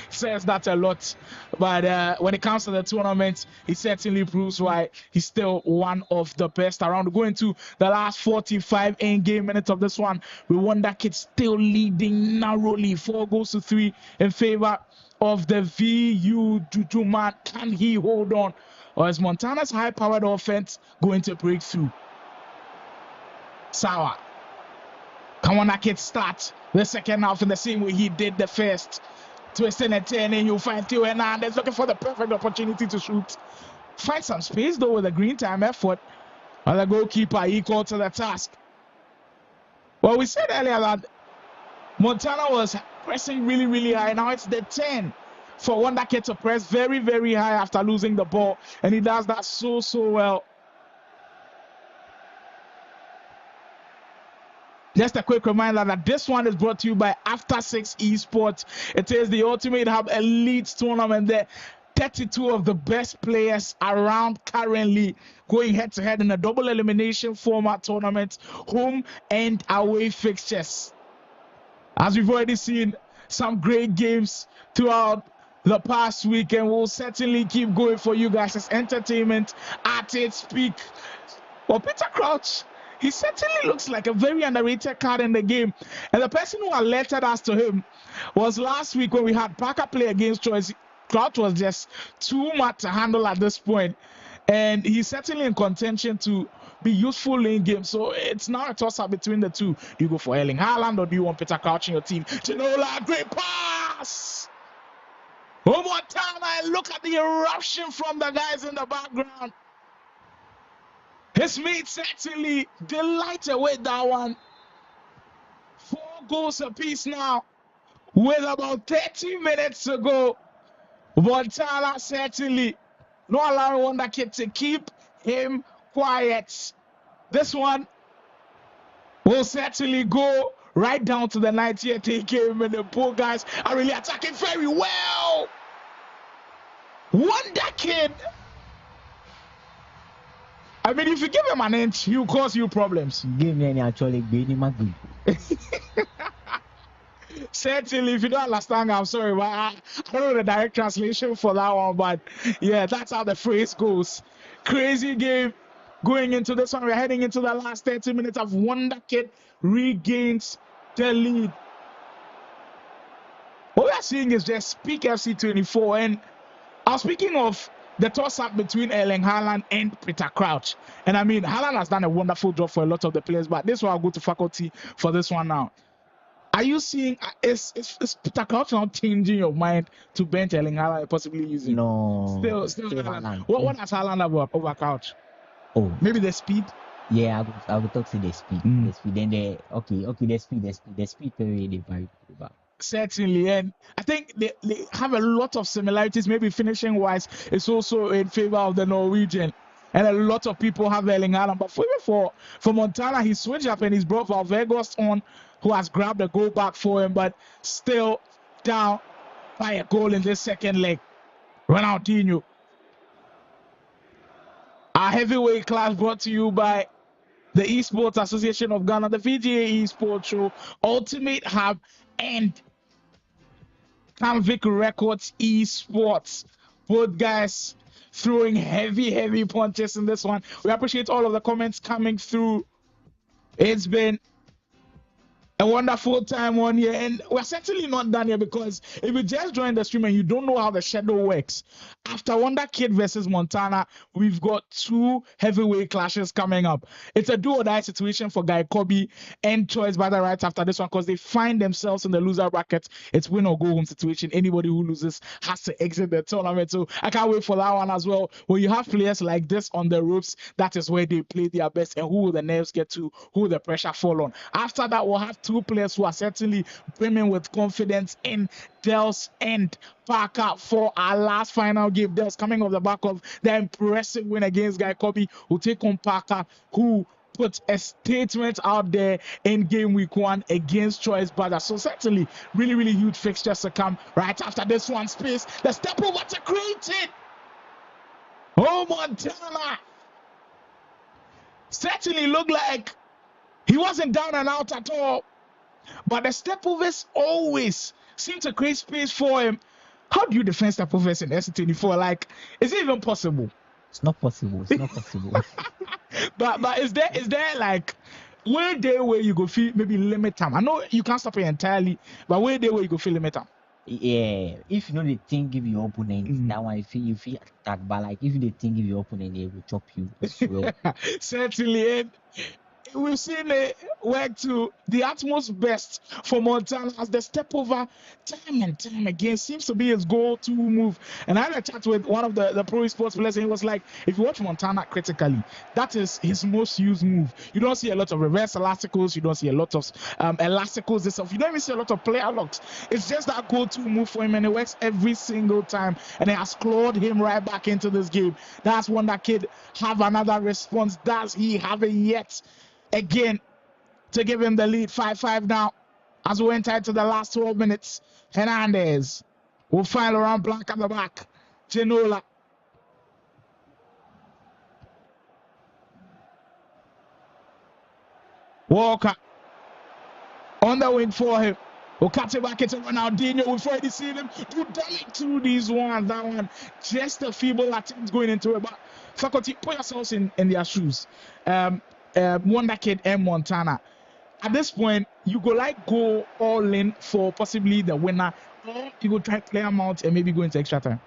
S1: says that a lot, but when it comes to the tournament, he certainly proves why he's still one of the best around. Going to the last 45 in-game minutes of this one, with WondhaKid still leading narrowly, 4-3 in favor of the VU Juju man. Can he hold on, or is Montana's high-powered offense going to break through? Sour. Can WondhaKid start the second half in the same way he did the first? Twisting and turning, you'll find Theo Hernandez looking for the perfect opportunity to shoot. Find some space though with a green time effort. And the goalkeeper equal to the task. Well, we said earlier that Montana was pressing really high. Now it's the 10 for WondhaKid to press very high after losing the ball. And he does that so well. Just a quick reminder that this one is brought to you by After 6 Esports. It is the Ultimate Hub Elite Tournament there. 32 of the best players around currently going head-to-head in a double elimination format tournament, home and away fixtures. As we've already seen some great games throughout the past week, and we'll certainly keep going for you guys. It's entertainment at its peak. Well, Peter Crouch, he certainly looks like a very underrated card in the game. And the person who alerted us to him was last week when we had Parker play against Choice. Crouch was just too much to handle at this point. And he's certainly in contention to be useful in game. So it's now a toss-up between the two. Do you go for Erling Haaland or do you want Peter Crouch in your team? Ginola, great pass! One more time, and look at the eruption from the guys in the background. His mates certainly delighted with that one. 4 goals apiece now, with about 30 minutes to go. Montana certainly not allowing WondhaKid to keep him quiet. This one will certainly go right down to the 90th game, and the poor guys are really attacking very well. WondhaKid. I mean, if you give him an inch, he'll cause you problems.
S2: Give me any actually baby magui.
S1: Certainly, if you don't understand, I'm sorry, but I don't know the direct translation for that one. But yeah, that's how the phrase goes. Crazy game going into this one. We're heading into the last 30 minutes of WondhaKid regains the lead. What we are seeing is just Peak FC 24. And I was speaking of the toss-up between Erling Haaland and Peter Crouch. And I mean, Haaland has done a wonderful job for a lot of the players, but this one I'll go to faculty for this one now. Are you seeing, is Peter Crouch now changing your mind to bench Erling Haaland and possibly using?
S2: No.
S1: Still Haaland. What has Haaland about over Crouch?
S2: Oh,
S1: maybe the speed?
S2: Yeah, I would talk to the speed. The speed. Then the speed period is very good.
S1: Certainly, and I think they have a lot of similarities. Maybe finishing wise, it's also in favor of the Norwegian, and a lot of people have Erling Haaland. But for Montana, he switched up and he's brought Valvegost on, who has grabbed a goal back for him, but still down by a goal in this second leg. Ronaldinho. Our heavyweight class brought to you by the Esports Association of Ghana, the VGA Esports Show, Ultimate Hub, and Convict Records Esports. Both guys throwing heavy punches in this one. We appreciate all of the comments coming through. It's been a wonderful time on here, and we're certainly not done here, because if you just joined the stream and you don't know how the schedule works, after WondhaKid versus Montana, we've got 2 heavyweight clashes coming up. It's a do-or-die situation for Guy Kobby and Choice Brother right after this one, because they find themselves in the loser bracket. It's win or go home situation. Anybody who loses has to exit the tournament. So I can't wait for that one as well. When you have players like this on the ropes, that is where they play their best, and who will the nerves get to, who will the pressure fall on. After that, we'll have 2 players who are certainly brimming with confidence in Dels and Parker for our last final game. Dels coming off the back of the impressive win against Guy Kobby, who take on Parker, who put a statement out there in game week 1 against Choice Brothers. So certainly really huge fixtures to come right after this one. Space, the step over to create it. Oh, Montana certainly looked like he wasn't down and out at all, but the stepovers always seem to create space for him. How do you defend stepovers in SC24? Like, is it even possible?
S2: It's not possible.
S1: But is there like where you go feel maybe limit time? I know you can't stop it entirely, but where you go feel limit time?
S2: Yeah, if you know the thing give your opponent, that one you feel attacked, but like if the thing give your opponent, they will chop you.
S1: Certainly, and we've seen it work to the utmost best for Montana, as the step over time and time again seems to be his go-to move. And I had a chat with one of the pro sports players, and he was like, if you watch Montana critically, that is his most used move. You don't see a lot of reverse elasticals, you don't see a lot of elasticals and stuff. You don't even see a lot of player locks. It's just that go-to move for him, and it works every single time, and it has clawed him right back into this game. That's WondhaKid have another response. Does he have it yet? Again, to give him the lead, 5-5 now, as we enter into the last 12 minutes. Hernandez will find Laurent Blanc at the back. Genola. Walker on the wing for him. We'll cut it back into Ronaldinho. We've already seen him do damage to these ones. That one, just a feeble attempt going into it. But faculty, put yourselves in their shoes. WondhaKid and Montana. At this point, you go all in for possibly the winner, or you go try to play them out and maybe go into extra time.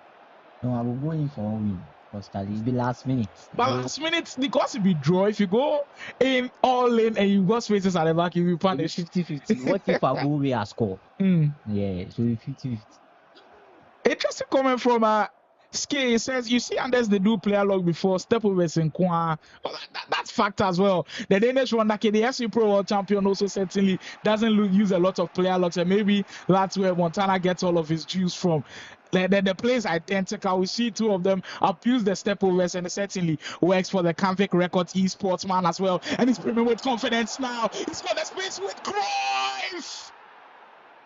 S2: No, I will go in for a win, because it's the last minute.
S1: But last minute, because it be draw. If you go in all in and you got spaces at the back, you will be punished.
S2: 50-50. What if I go away and score? Yeah, so 50-50.
S1: Interesting comment from Skay. Says, you see, Anders they do player log before stepovers in Kwa. Well, that's fact as well. The Danish WondhaKid, the SC Pro World Champion, also certainly doesn't use a lot of player logs, and maybe that's where Montana gets all of his juice from. The play is identical. We see 2 of them abuse the stepovers, and it certainly works for the Convict Records Esports man as well. And he's brimming with confidence now. He's got the space with Cruyff.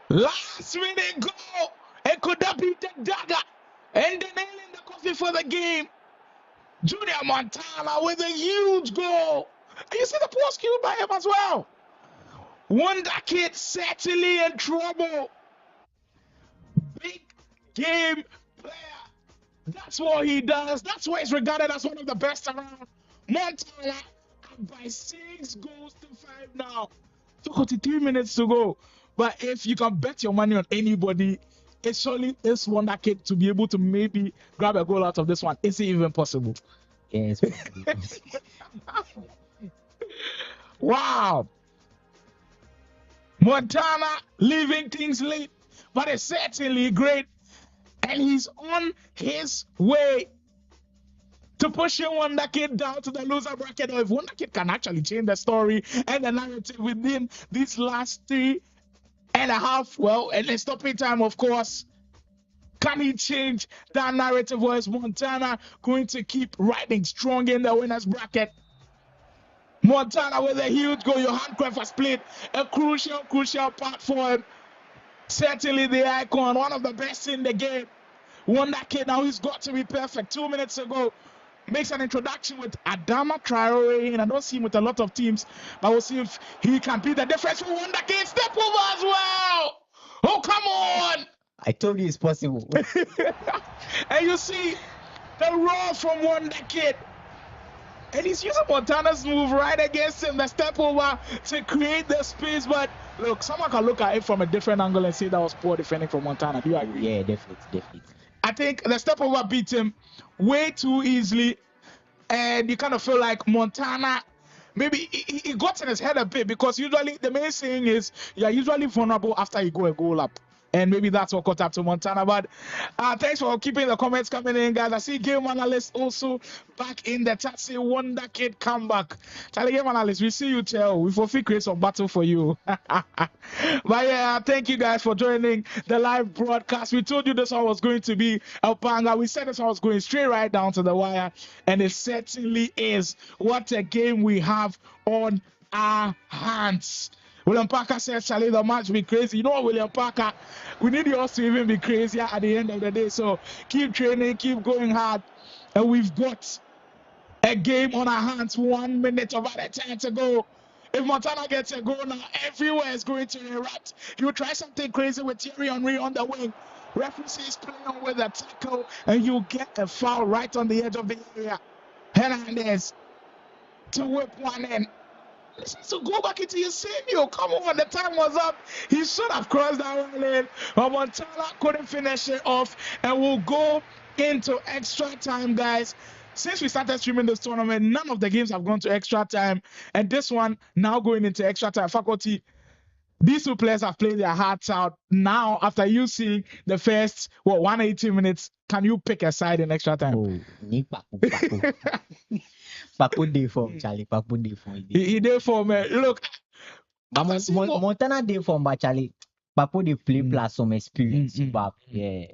S1: Last minute goal. And could that be the dagger? And the nail in the coffee for the game. Junior Montana with a huge goal. And you see the post cue by him as well. WondhaKid certainly in trouble. Big game player. That's what he does. That's why he's regarded as one of the best around. Montana up by 6 goals to 5 now. 43 minutes to go. But if you can bet your money on anybody, it's surely this WondhaKid to be able to maybe grab a goal out of this one. Is it even possible?
S2: Yes.
S1: Wow. Montana leaving things late, but it's certainly great. And he's on his way to pushing WondhaKid down to the loser bracket. Or if WondhaKid can actually change the story and the narrative within these last 3.5, well, and the stopping time, of course, can he change that narrative, or is Montana going to keep riding strong in the winners bracket? Montana with a huge goal. Johan Cruyff has played a crucial part for him. Certainly the icon, one of the best in the game. WondhaKid, now he's got to be perfect. 2 minutes ago, makes an introduction with Adama Traore, and I don't see him with a lot of teams, but we'll see if he can be the difference for WondhaKid. Step over as well. Oh, come on.
S2: I told you it's possible.
S1: And you see the roar from WondhaKid. And he's using Montana's move right against him, the step over to create the space. But look, someone can look at it from a different angle and say that was poor defending from Montana. Do you agree?
S2: Yeah, definitely.
S1: I think the step over beat him way too easily. And you kind of feel like Montana, maybe he got in his head a bit, because usually the main saying is you're usually vulnerable after you go a goal up. And maybe that's what caught up to Montana. But thanks for keeping the comments coming in, guys. I see game analyst also back in the chat. Say WondhaKid comeback. Charlie, game analyst, we see you, tell. We for free create some battle for you. But yeah, thank you guys for joining the live broadcast. We told you this one was going to be a banger. We said this one was going straight right down to the wire, and it certainly is. What a game we have on our hands. William Parker says, Charlie, the match be crazy. You know what, William Parker? We need yours to even be crazier at the end of the day. So keep training, keep going hard. And we've got a game on our hands. 1 minute of added time to go. If Montana gets a goal now, everywhere is going to erupt. You try something crazy with Thierry Henry on the wing. Referee says play on with a tackle, and you get a foul right on the edge of the area. Hernandez to whip one in. Listen, so go back into your senior. Come on, the time was up. He should have crossed that one lane, but Montana couldn't finish it off, and we'll go into extra time, guys. Since we started streaming this tournament, none of the games have gone to extra time, and this one now going into extra time. Faculty, these two players have played their hearts out. Now, after you seeing the first 180 minutes, can you pick a side in extra time?
S2: Oh, Papu. Papu day form, Charlie. Papu day form.
S1: He did for me. Look,
S2: Montana day form, but Charlie. Papu they play plus some experience. But yeah.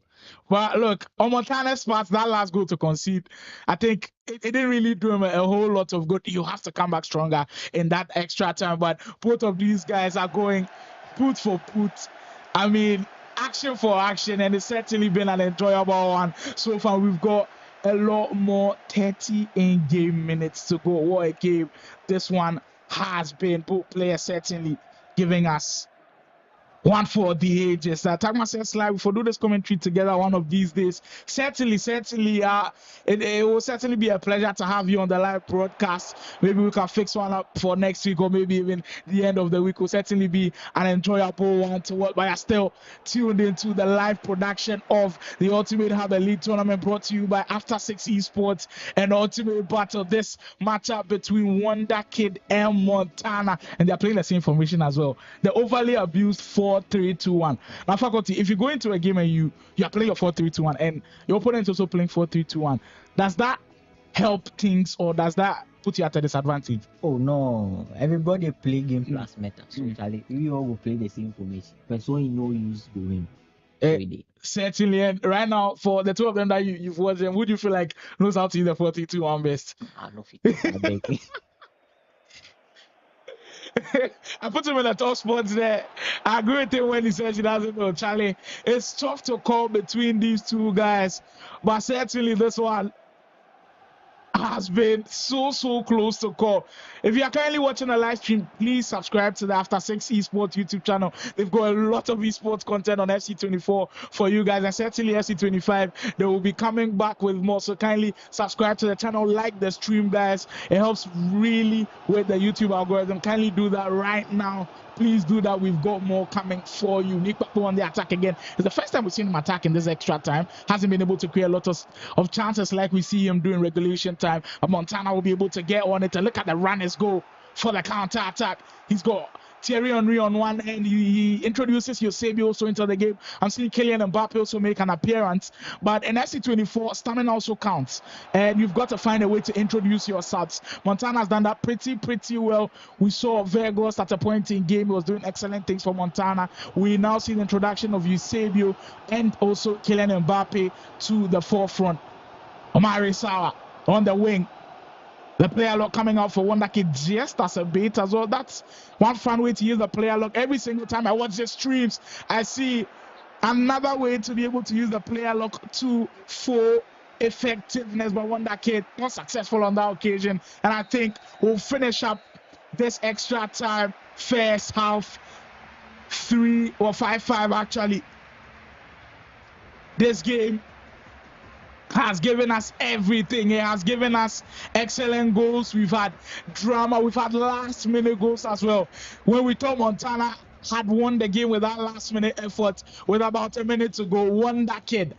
S1: But look, on Montana's part, that last goal to concede, I think it didn't really do him a whole lot of good. You have to come back stronger in that extra time. But both of these guys are going put for put. I mean, action for action, and it's certainly been an enjoyable one so far. We've got a lot more 30 in-game minutes to go. What a game this one has been. Both players certainly giving us one for the ages. Tagma says live, if we do this commentary together one of these days, certainly, it will certainly be a pleasure to have you on the live broadcast. Maybe we can fix one up for next week, or maybe even the end of the week. Will certainly be an enjoyable one to watch. But you're still tuned into the live production of the Ultimate Hub Elite Tournament, brought to you by After 6 Esports and Ultimate Battle. This matchup between WondhaKid and Montana, and they're playing the same formation as well. The overly abused 4-3-2-1. Now, faculty, if you go into a game and you are playing your 4-3-2-1 and your opponent is also playing 4-3-2-1, does that help things, or does that put you at a disadvantage?
S2: Oh no, everybody play game plus meta. So Charlie, we all will play the same formation. But so you know use the win every day.
S1: Certainly, and right now for the two of them that you've watched them, would you feel like knows how to use the 4-3-2-1 best?
S2: I know fit.
S1: I put him in the top spots there. I agree with him when he says he doesn't know. Charlie, it's tough to call between these two guys, but certainly this one, has been so close to call. If you are currently watching a live stream, please subscribe to the After 6 Esports YouTube channel. They've got a lot of esports content on FC24 for you guys, and certainly FC25. They will be coming back with more, so kindly subscribe to the channel, like the stream, guys. It helps really with the YouTube algorithm. Kindly do that right now. Please do that. We've got more coming for you. Nick Papo on the attack again. It's the first time we've seen him attack in this extra time. Hasn't been able to create a lot of chances like we see him doing regulation time. But Montana will be able to get on it. And look at the runners go for the counter attack. He's got Thierry Henry on one end. He introduces Eusebio also into the game. I'm seeing Kylian Mbappe also make an appearance. But in FC24, stamina also counts. And you've got to find a way to introduce your subs. Montana has done that pretty well. We saw Vergos at a point in game. He was doing excellent things for Montana. We now see the introduction of Eusebio and also Kylian Mbappe to the forefront. Omari Sawa on the wing. The player lock coming out for WondhaKid just as a bait as well. That's one fun way to use the player lock. Every single time I watch the streams, I see another way to be able to use the player lock to full effectiveness. But WondhaKid not successful on that occasion. And I think we'll finish up this extra time first half 3 or 5-5 actually. This game has given us everything. It has given us excellent goals. We've had drama. We've had last minute goals as well. When we thought Montana had won the game with that last minute effort with about a minute to go, WondhaKid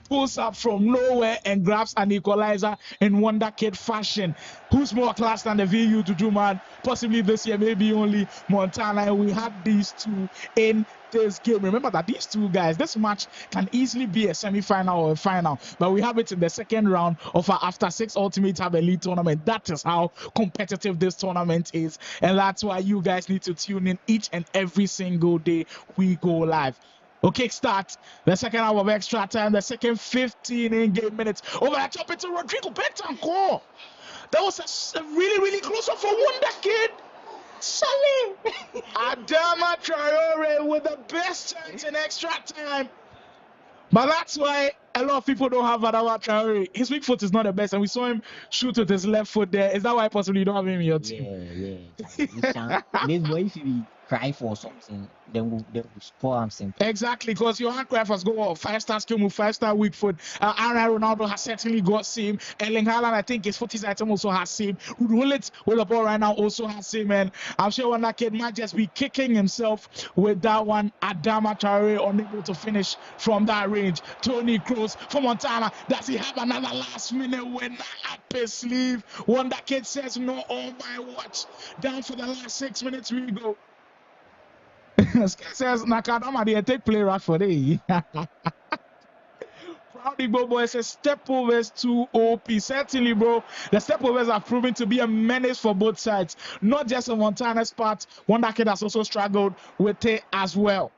S1: pulls up from nowhere and grabs an equalizer in WondhaKid fashion. Who's more class than the VU to do, man? Possibly this year, maybe only Montana. And we had these two in this game. Remember that these two guys, this match can easily be a semi-final or a final, but we have it in the second round of our After 6 Ultimate Hub Elite tournament. That is how competitive this tournament is, and that's why you guys need to tune in each and every single day we go live. Okay, start the second hour of extra time, the second 15 in-game minutes. Over the top into Rodrigo Bentancur. That was a really close one for WondhaKid. Salim. Adama Traore with the best chance in extra time. But that's why a lot of people don't have Adama Traore. His weak foot is not the best, and we saw him shoot with his left foot there. Is that why possibly you don't have him in your team?
S2: Yeah. This boy, if you cry for something, then we'll score him.
S1: Exactly, because Johan Cruyff has got 5-star skill move, 5-star weak foot. Aaron Ronaldo has certainly got same. Erling Haaland, I think his footies item also has same. Rullet with the ball right now also has same. And I'm sure WondhaKid might just be kicking himself with that one. Adama Traore unable to finish from that range. Tony Kroos for Montana. Does he have another last minute winner up his sleeve? WondhaKid says no on my watch. Down for the last 6 minutes we go. Says Nakadama, they take play right for day. Proudy Boy says step overs to OP. Certainly, bro. The step overs have proven to be a menace for both sides. Not just on Montana's part. WondhaKid has also struggled with it as well.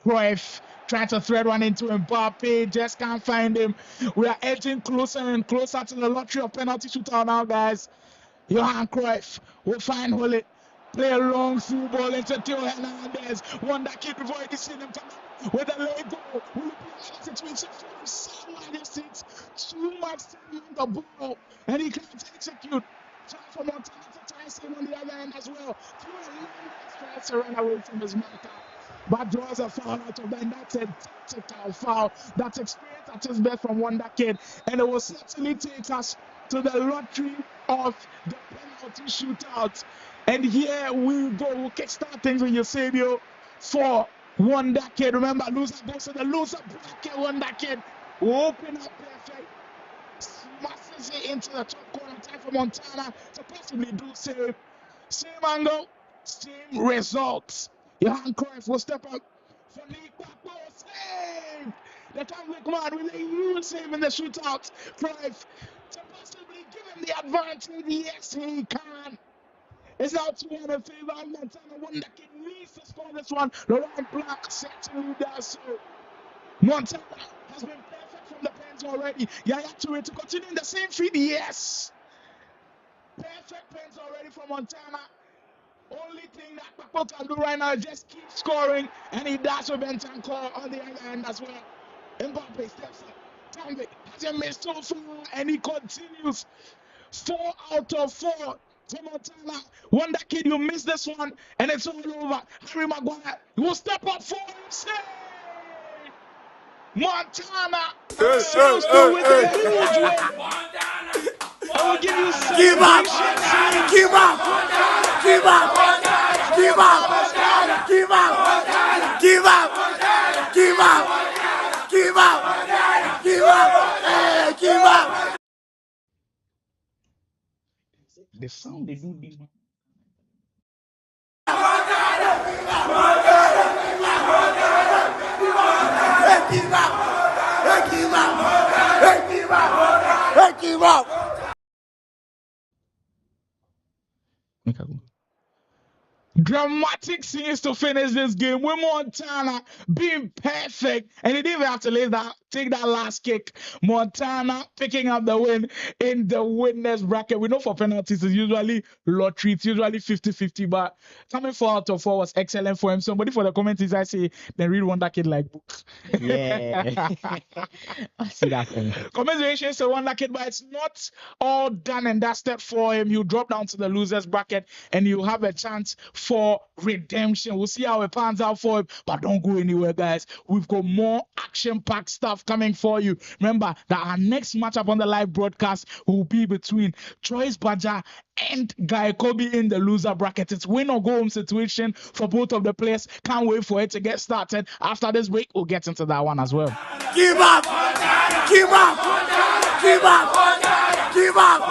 S1: Cruyff trying to thread one into Mbappe, just can't find him. We are edging closer and closer to the lottery of penalty shootout now, guys. Johan Cruyff will find Hullet. Play a long through ball into Theo Hernandez. WondhaKid, we've already seen him come with a late goal. Will be a situation for him? Too much time on the ball, and he can't execute. Time for Montana to try and save on the other end as well. Tries to run away from his marker, but draws a foul out of that. And that's a tactical foul. That's experience at his best from WondhaKid, and it will certainly take us to the lottery of the penalty shootout. And here we go. We'll kickstart things with Eusebio for WondhaKid. Remember, loser goes to the loser bracket. WondhaKid open up perfect. Smashes it into the top corner. Time for Montana to possibly do save. Same angle, same results. Johan Cruyff will step up for Nick Papo. Save! The Convict man with a huge save in the shootout. Cruyff to possibly give him the advantage. Yes, he can. It's now 2 in favor of Montana. WondhaKid needs to score this one. Laurent Blanc certainly does so. Montana has been perfect from the pens already. Yaya Toure to continue in the same feed. Yes. Perfect pens already for Montana. Only thing that Papo can do right now is just keep scoring. And he does with Bentancur on the other end as well. Mbappe steps up time hasn't missed so far, and he continues. 4 out of 4. To Montana. WondhaKid, you missed this one, and it's all over. Harry Maguire, he will step up for him. Montana seals to with a huge win. I will give you
S5: Give up!
S1: celebrations.
S5: Give up! Give up! Give up! Give up! Give up! Give up! Give up! Give up! Give up!
S1: The sound they do this one.
S5: Give up! Give up! Give up! Give up!
S1: Dramatic scenes to finish this game with Montana being perfect, and he didn't even have to take that last kick. Montana picking up the win in the winners bracket. We know for penalties it's usually lottery, it's usually 50-50, but coming 4 out of 4 was excellent for him. Somebody for the comments I say then read WondhaKid like books.
S2: Yeah. I see that thing.
S1: Commiserations to WondhaKid, but it's not all done and dusted for him. He'll drop down to the losers bracket and you'll have a chance for redemption. We'll see how it pans out for him, but don't go anywhere, guys. We've got more action-packed stuff coming for you. Remember that our next matchup on the live broadcast will be between Choice Badger and Guy Kobby in the loser bracket. It's win or go home situation for both of the players. Can't wait for it to get started. After this break, we'll get into that one as well.
S5: Give up! Give up! Give up! Give up!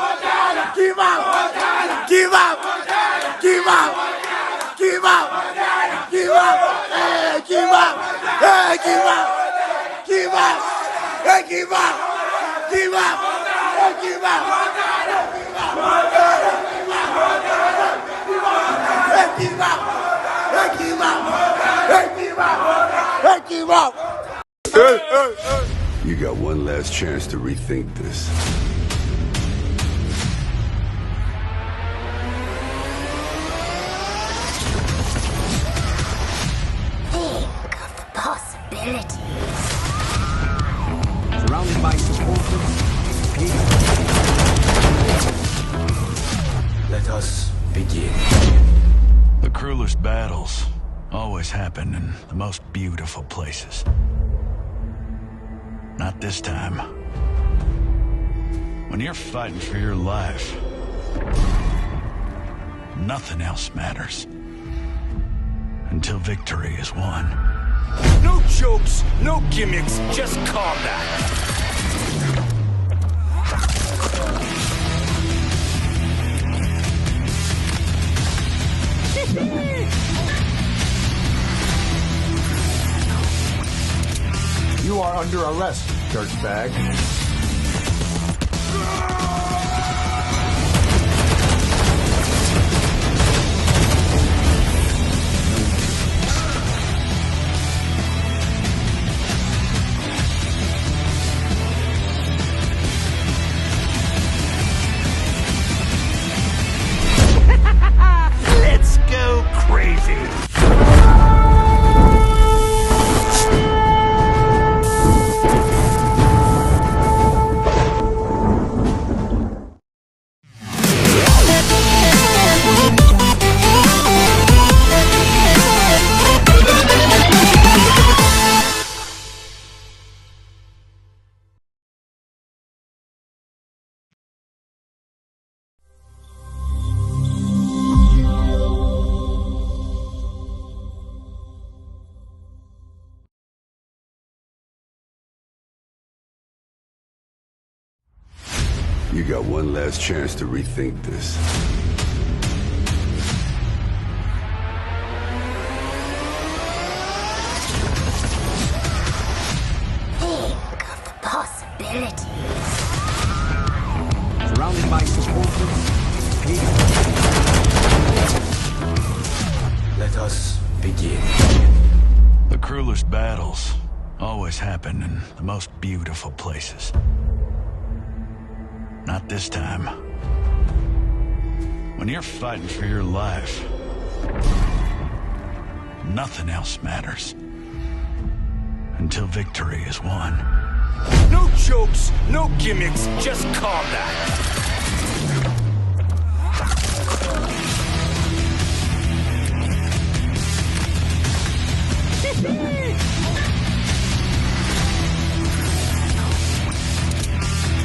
S5: Give up! Give up! Give up! Give up! Give up! Give up! Give up! Give up! Give up! Give up! Give up! Give up!
S3: You got one last chance to rethink this.
S4: Think of the possibilities.
S9: Surrounded by supporters.
S5: Let us begin.
S6: The cruelest battles always happen in the most beautiful places. Not this time. When you're fighting for your life, nothing else matters. Until victory is won.
S5: No jokes, no gimmicks, just combat.
S7: You are under arrest, dirtbag.
S5: Let's go crazy.
S3: You got one last chance to rethink this.
S4: Think of the possibilities.
S9: Surrounded by supporters.
S5: Let us begin.
S6: The cruelest battles always happen in the most beautiful places. Not this time. When you're fighting for your life, nothing else matters. Until victory is won.
S10: No jokes, no gimmicks, just combat.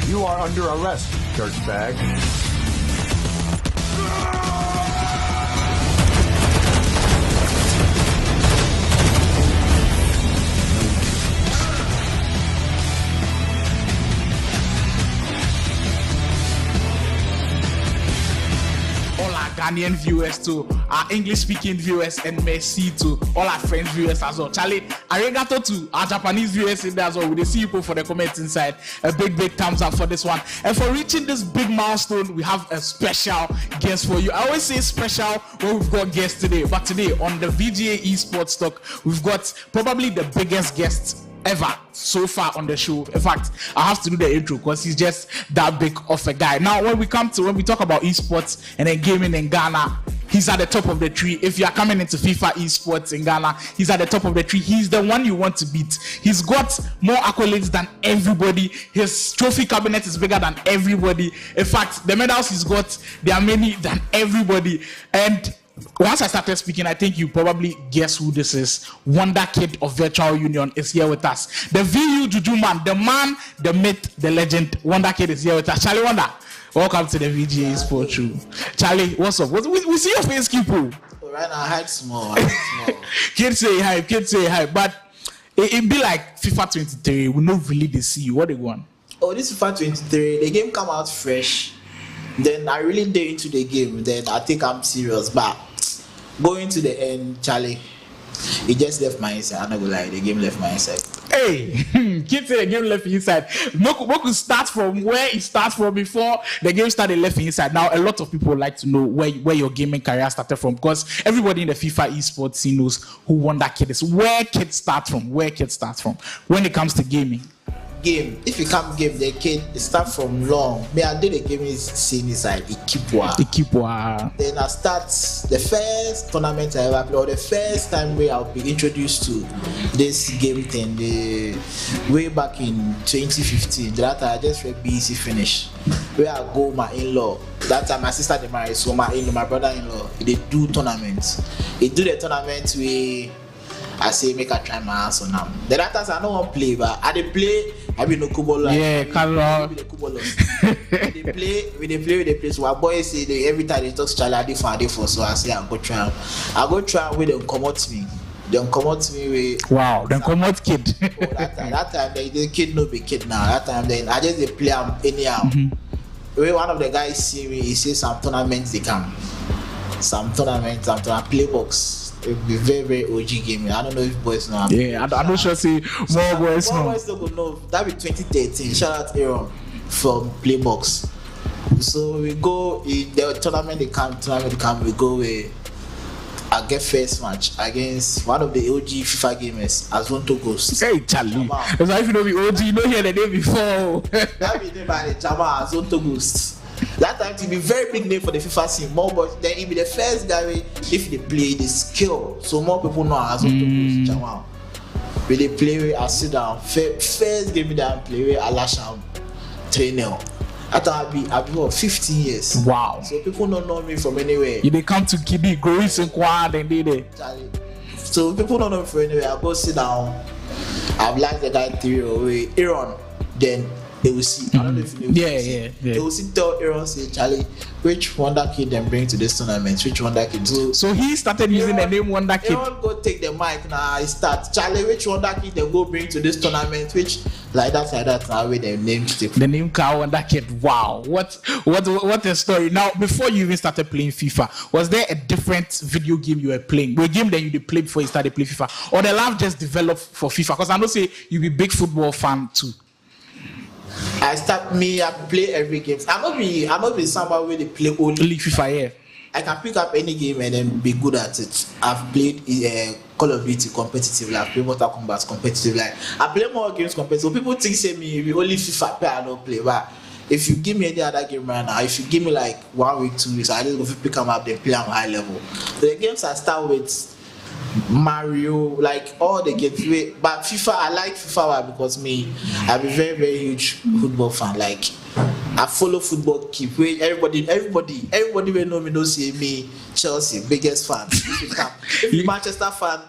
S7: You are under arrest, dirtbag.
S1: All our Ghanaian viewers to our English-speaking viewers, and merci to all our French viewers as well. Charlie, arigato to our Japanese viewers in there as well. We see you for the comments inside. A big thumbs up for this one. And for reaching this big milestone, we have a special guest for you. I always say special when we've got guests today, but today on the VGA Esports Talk, we've got probably the biggest guest ever so far on the show. In fact, I have to do the intro because he's just that big of a guy. Now, when we talk about esports and then gaming in Ghana, he's at the top of the tree. If you are coming into FIFA esports in Ghana, he's at the top of the tree. He's the one you want to beat. He's got more accolades than everybody. His trophy cabinet is bigger than everybody. In fact, the medals he's got, they are many than everybody. And once I started speaking, I think you probably guess who this is. WondhaKid of Virtual Union is here with us. The VU Juju man, the man, the myth, the legend. WondhaKid is here with us. Charlie Wonder, welcome to the VGA Sports Show. Charlie, what's up? We see your face, people.
S8: Right now, I had small.
S1: Kids say hi. But it be like FIFA 23. We not really they see you. What they want?
S8: Oh, this FIFA 23. The game come out fresh. Then I really did into the game. Then I think I'm serious. But going to the end, Charlie, it just left my inside. I'm not gonna lie, the game left my inside.
S1: Hey, kids say the game left inside. Moku start from where it starts from before the game started left inside. Now, a lot of people like to know where your gaming career started from, because everybody in the FIFA esports scene knows who WondhaKid is. Where kids start from when it comes to gaming.
S8: Game. If you come game, the kid start from long. Me, I did the gaming scene inside Ikipwa. Then I start the first tournament I ever played, or the first time where I'll be introduced to this game thing. The way back in 2015. That time I just read BEC finish. Where I go my in-law. That time my sister they married, so my brother-in-law they do tournaments. They do the tournament where I say make I try my hands on them. The others I don't want to play, but I they play. I be no Kubolo.
S1: Yeah, Carlo.
S8: We they play. So our boys say every time they talk Charlie for. So I say I go try with them come out me. Them come out me with.
S1: Wow, them come out kid.
S8: that time the kid no be kid now. That time then I just they play them anyhow. When one of the guys see me, he says some tournaments they come. Some tournaments, play box. It will be very OG gaming. I don't know if boys know.
S1: Yeah, I'm not sure. See more boys know.
S8: More boys don't know. That be 2013. Shout out Aaron from Playbox. So we go in the tournament. They come. We go with. I get first match against one of the OG FIFA gamers, Azonto Ghost.
S1: Hey Charlie, that's why if you know the OG, you know here the day before.
S8: That be named by the Jama Azonto Ghost. That time to be very big name for the FIFA scene. More but then he be the first guy if they play the skill. So more people know Azonto Ghost. Jama. When they play, I sit down. First game down play with Alasha 3-0. I'll be what, 15 years.
S1: Wow.
S8: So people don't know me from anywhere.
S1: You they come to Kobby, go in Quad and did it.
S8: So people don't know me from anywhere. I go sit down. I've liked the guy 3 away. Aaron, then they will see. I don't know if you know.
S1: Yeah.
S8: They will see tell Aaron say, Charlie, which WondhaKid them bring to this tournament? Which WondhaKid?
S1: So he started using the name WondhaKid.
S8: Aaron go take the mic now. He start Charlie, which WondhaKid they go bring to this tournament? Which like that now with the name stick.
S1: The name car WondhaKid. Wow, what a story. Now, before you even started playing FIFA, was there a different video game you were playing? A game that you played before you started playing FIFA, or the love just developed for FIFA? Because I know say you be big football fan too.
S8: I play every game. I'm not be somebody where they play only
S1: FIFA. Yeah.
S8: I can pick up any game and then be good at it. I've played Call of Duty competitively. I've played Mortal Kombat competitively. I play more games competitively. So people think say me we only FIFA play, I don't play. But if you give me any other game right now, if you give me like 1 week, 2 weeks, I just go pick them up, they play on high level. So the games I start with Mario, like all the games. But FIFA, I like FIFA because I'm a very very huge football fan. Like I follow football keep. Where everybody will know me. Don't see me Chelsea biggest fan. If you Manchester fan,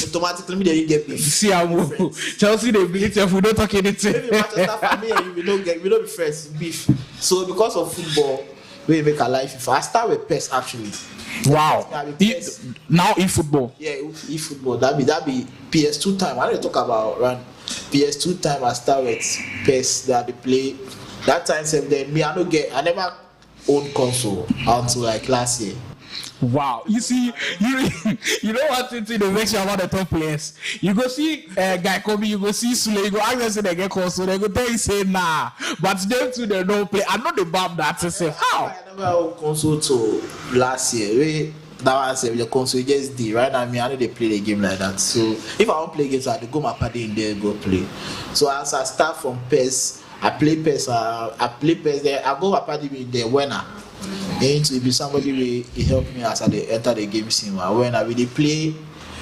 S8: automatically me they get beef.
S1: See how Chelsea they beat if we don't talk anything.
S8: If you Manchester fan, me and you we don't be friends. Beef. So because of football, we make a life. FIFA. I start with PES actually.
S1: Wow. Now in football.
S8: Yeah, in football. That be PS2 time. I don't talk about run PS2 time. I start with PES that they play. That time then me I never owned console until like last year.
S1: Wow, you see, you know what thing that makes you about the top players. You go see guy Kobby, you go see Sule, you go ask them they get console, they go tell you say nah, but them too they don't play. I know the bomb that to say how.
S8: I never owned console till last year. That was the console just did right now. I know they play the game like that. So if I don't play games, I go my party in there go play. So as I start from PES, I play PES. I play PES there. I go my party with the winner. Then to be somebody will help me as I enter the game scene. When I really play.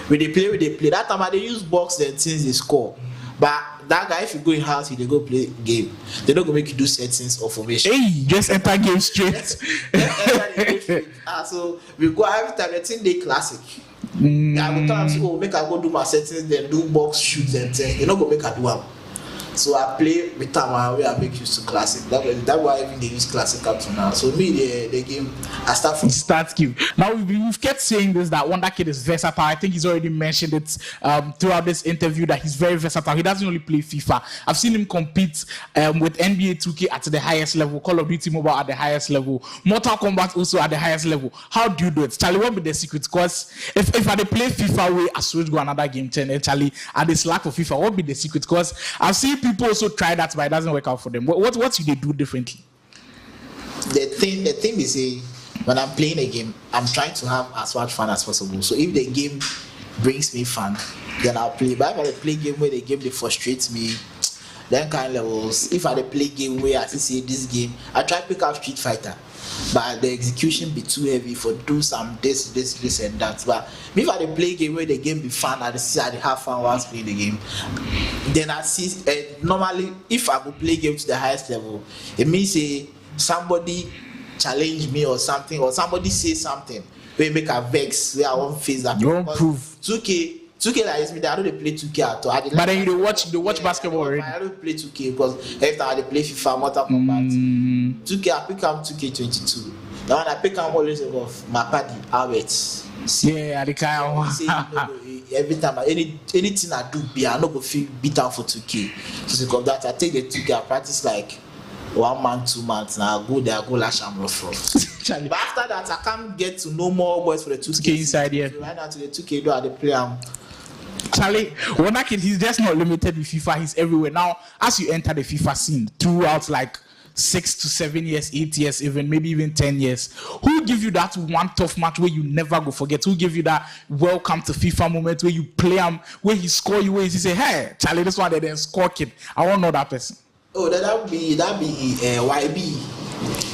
S8: That time I they use box then things they score. But that guy, if you go in house, they go play game. They don't go make you do settings or formation.
S1: Hey, just enter game straight.
S8: So we go every time the thing they classic. I go tell them say, make I go do my settings, then do box shoots and things. They not go make I do them. So I play with time where I make use to classic. That's why even they use classic up to now. So me the game I start from
S1: start game. Now we've kept saying this that WondhaKid is versatile. I think he's already mentioned it throughout this interview that he's very versatile. He doesn't only play FIFA. I've seen him compete with NBA 2K at the highest level, Call of Duty Mobile at the highest level, Mortal Kombat also at the highest level. How do you do it, Charlie? What be the secret? Because if I play FIFA way, I switch go another game 10 and Charlie and this lack of FIFA, what be the secret? Because I've seen people also try that, but it doesn't work out for them. What do they do differently?
S8: The thing is, when I'm playing a game, I'm trying to have as much fun as possible. So if the game brings me fun, then I'll play. But if I play game where the game they frustrates me, then kind of levels. If I play game where I see this game, I try to pick up Street Fighter, but the execution be too heavy for do some this and that. But if I play game where the game be fun, I have fun whilst playing the game. Then I see normally if I go play game to the highest level, it means somebody challenge me or something, or somebody say something where make a vex where I won't face that.
S1: You won't prove.
S8: 2K like me, I don't play 2K at all.
S1: But then you watch basketball already.
S8: I don't play 2K because every time I play FIFA, Mortal Kombat. 2K, I pick up 2K22. Now when I pick up always of my party, Albert.
S1: Yeah, the kind
S8: every time anything I do, I no go feel beat down for 2K. So because that I take the 2K, I practice like 1 month, 2 months. Now I go there, I go lash and rough. But after that, I can't get to know more boys for the 2K
S1: inside here.
S8: So right now to the 2K, do I the play
S1: Charlie, WondhaKid, he's just not limited with FIFA, he's everywhere. Now, as you enter the FIFA scene throughout like 6 to 7 years, 8 years, even maybe even 10 years, who give you that one tough match where you never go forget? Who give you that welcome to FIFA moment where you play him, where he score you, where he say, hey, Charlie, this one they then score kid. I want to know that person.
S8: Oh, that be YB.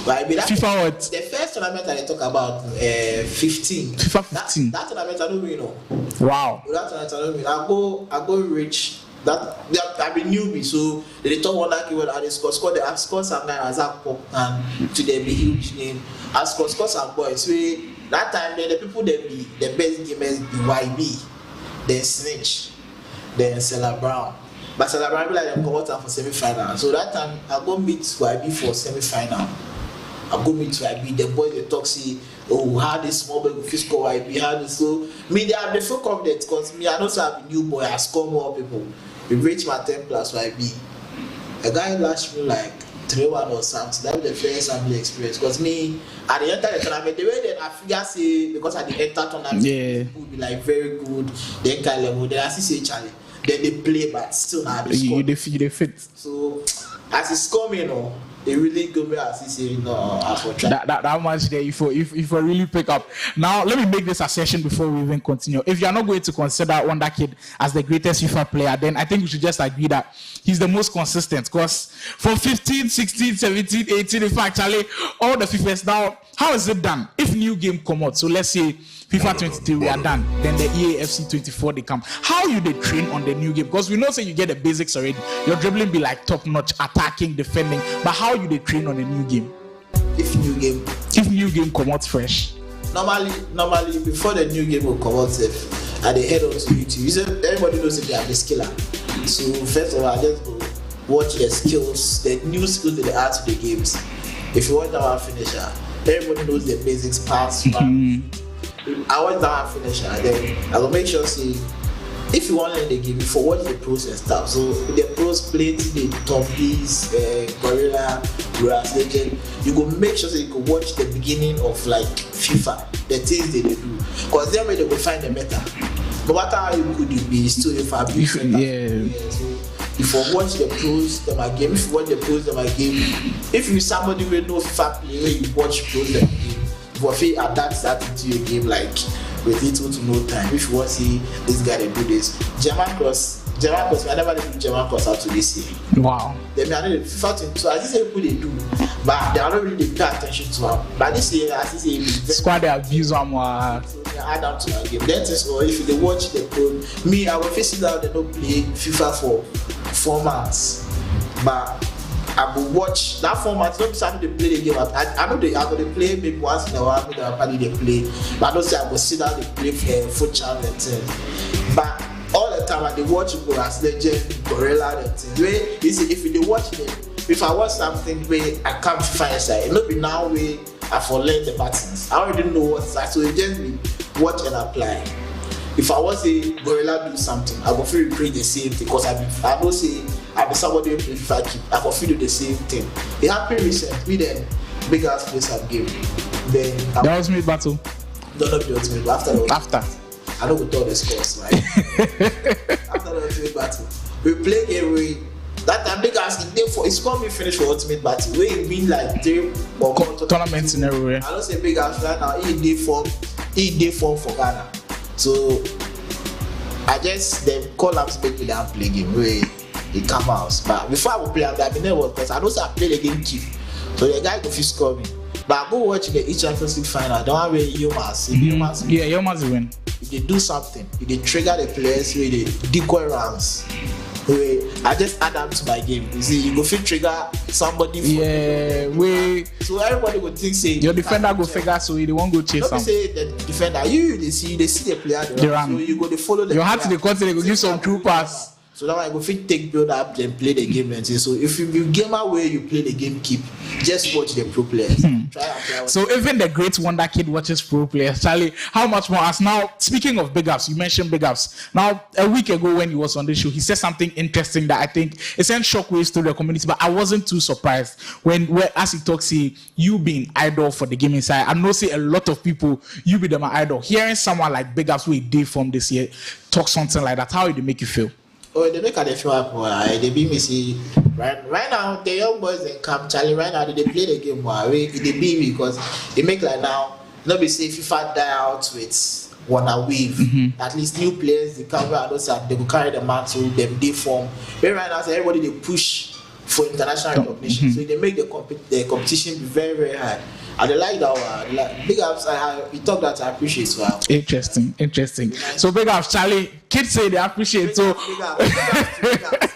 S1: FIFA what?
S8: The first tournament I talk about 15.
S1: FIFA 15.
S8: That tournament I don't really know.
S1: Wow.
S8: That tournament I don't really. I go reach. I've been newbie, so they talk WondhaKid when I score some guys as a pop and to them be huge name. I score some boys. So that time the people that be the best gamers be YB, then Snitch, then Stella Brown. But Stella Brown be like them come out for semi-final. So that time I go meet YB for semi-final. I go meet YB. The boys they talk say, oh, how this small boy go score YB, how this so me they have the full confidence because me I know so I be new boy, I score more people. We reach my 10 plus YB. A guy lashed me like 3-1 or something. That was the first family experience. Because me, at the enter the tournament, the way that I figure say because at the enter tournament, people will be like very good, then kind of level. Then I see say Charlie. Then they play, but still not the score.
S1: They fit.
S8: So as it's coming, they really go me as he say I for try.
S1: That much there if I really pick up. Now let me make this assertion before we even continue. If you are not going to consider WondhaKid as the greatest FIFA player, then I think we should just agree that he's the most consistent. Because from 15, 16, 17, 18, in fact, Charlie, all the FIFAs now, how is it done? If new game come out, so let's say FIFA 23 we are done. Then the EAFC 24 they come. How you they train on the new game? Because we know say you get the basics already. Your dribbling be like top notch, attacking, defending. But how you they train on the new game?
S8: If new game
S1: come out fresh.
S8: Normally before the new game will come out, I they head on to YouTube. You say everybody knows that they are the skiller. So first of all, I just go watch the skills, the new skills that they add to the games. If you want that finisher, everybody knows the basics pass. I want that finisher, then I will make sure see if you want to learn the game, before watch the pros and stuff. So the pros play the Tombies, Gorilla, Brass Legend. You go make sure that you go watch the beginning of like FIFA, the things they do, because then when they go find the meta. No matter how you good you be, still if I be So if you watch the pros, them a game. If you watch the pros, them a game. If you somebody will know FIFA play, when you watch pros, them game. If you adapt that into your game like with little to no time. If you want to see this guy they do this, German cross, I never did German cross out to this year.
S1: Wow.
S8: Then I know the FIFA 22, as this people they do, but they are not really pay attention to them. But this year, as this year,
S1: squad they abuse them.
S8: So they add on to my game. That is all. If they watch the pro, me I will face it out. They don't play FIFA for 4 months, but I will watch that format. Not something they play the game. I know they are going to play maybe once in a while. Maybe they play, but I don't say I will sit down and play foot challenge and things. But all the time I they watch Brass Legend, Gorilla and things. Where you see if they watch them, if I watch something where I can't find inside, it not be now where I for learn the patterns. I already know what's that, so it just be watch and apply. If I want to say Gorilla do something, I go feel repeat the same thing because I don't say I be somebody who play FIFA keep. I go feel do the same thing. It happened recently. Then big ass play some game. Then
S1: the ultimate battle.
S8: Don't know the ultimate after. I don't go tell the scores, right? After the ultimate battle, we play game way. That time big ass it's called me finish for ultimate battle. Where it been like 3 or
S1: tournaments in everywhere.
S8: I don't say big ass right now. He did form for Ghana. So I just then call up make me down play game where it come out. But before I will play that, I never because I know say I play the game keep. So the guy go fit score me. But I go watch the each Champions League final. Don't worry, you must
S1: win.
S8: If they do something, if they trigger the players with the decoy rounds. I just add them to my game. You see, you go fit trigger somebody. So everybody would think say
S1: your defender go figure so you won't go chase some.
S8: Say the defender, they see the player they run. So you go to follow the.
S1: You have to the content. They go give some true pass.
S8: So now I go fit take build up and play the game and say. So if you gamer where you play the game keep, just watch the pro players. Try apply.
S1: So even the great WondhaKid watches pro players. Charlie, how much more? As now speaking of big ups, you mentioned big ups. Now a week ago when he was on the show, he said something interesting that I think it sent shockwaves to the community. But I wasn't too surprised when as he talks, you being idol for the gaming side. I know say a lot of people you be them idol. Hearing someone like big ups who did from this year talk something like that, how did it make you feel?
S8: Oh, they make a feel happy. They be me see right now. The young boys they come, Charlie. Right now they play the game. They be me because they make like now. Not be say FIFA die out with wanna wave. At least new players they come out. They will carry the mantle. Them they form. But right now, so everybody they push for international recognition. So they make the competition be very very hard. And they like that one. Like, big ups. You talk that I appreciate. So
S1: interesting. So big ups, Charlie. Kids say they appreciate. So
S8: big ups.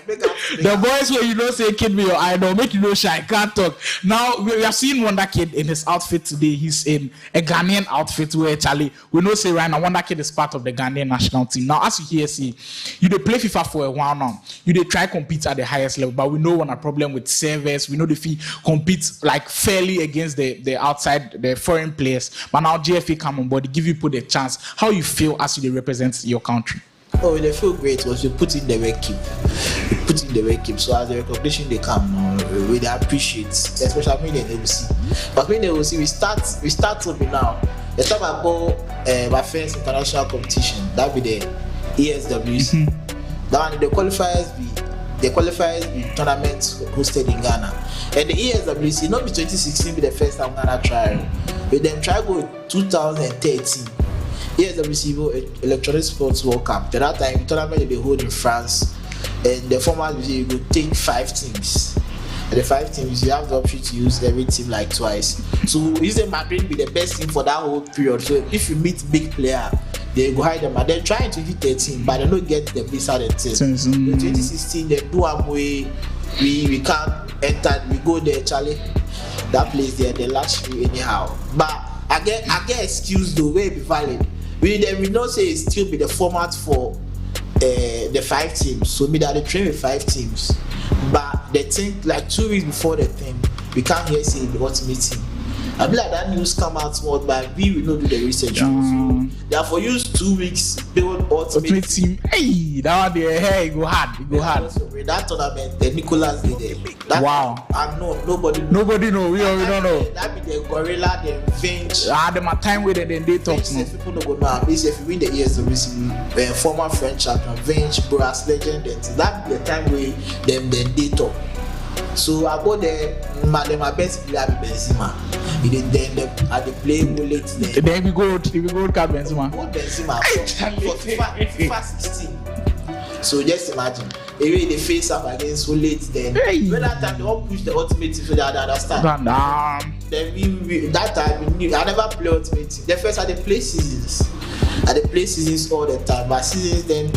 S1: The boys where you don't say kid be your idol, make you know shy, can't talk. Now we have seen WondhaKid in his outfit today. He's in a Ghanaian outfit where Charlie, we know say right now WondhaKid is part of the Ghanaian national team. Now as you hear see, you dey play FIFA for a while now. You dey try compete at the highest level, but we know one a problem with servers. We know the fee compete like fairly against the outside the foreign players. But now GFA come on board, they give you put a chance. How you feel as you represent your country?
S8: Oh, they feel great was you put in the work keep. So as the recognition they come, we appreciate, especially me in the LC. But when they will see we start something now. The time I go my first international competition, that be the ESWC. That one the qualifiers be tournaments hosted in Ghana. And the ESWC not be 2016 be the first time Ghana trial. We then try go 2013. ESWC Electronic Sports World Cup. At that time, the tournament they hold in France, and the format you go take 5 teams. And the 5 teams, you have the option to use every team like twice. So using Madrid be the best team for that whole period. So if you meet big player, they go hide them and they're trying to hit their team, but they don't get the visa the team. In 2016, they do a way we can't enter, we go there, Charlie. That place there, they latch you anyhow. But I get excuse the way be valid. We don't say it still be the format for the 5 teams. So me that they train with 5 teams. But they think like 2 weeks before the thing, we can't hear say the ultimate team. I be like that news come out more, but we will not do the research. So therefore use 2 weeks build ultimate team.
S1: Hey, that one there, hey, go hard.
S8: With that tournament, the Nicholas did it.
S1: Wow.
S8: And no, nobody
S1: know. We don't know.
S8: That be the Gorilla, the Vinch.
S1: Them a time with it, then they talk.
S8: People don't go now. If you win the ESWC, former French champion, Vinch, Brass Legend, that be the time where them then they talk. So I go there, my best player be Benzema. Then they play late there.
S1: Then we go card Benzema.
S8: Go Benzema for FIFA 16. So just imagine, maybe they face up against so late then. When that time they all push the ultimate team so they understand. Then we that time we knew I never play ultimate team. The first I they play seasons. I they play seasons all the time, but seasons then.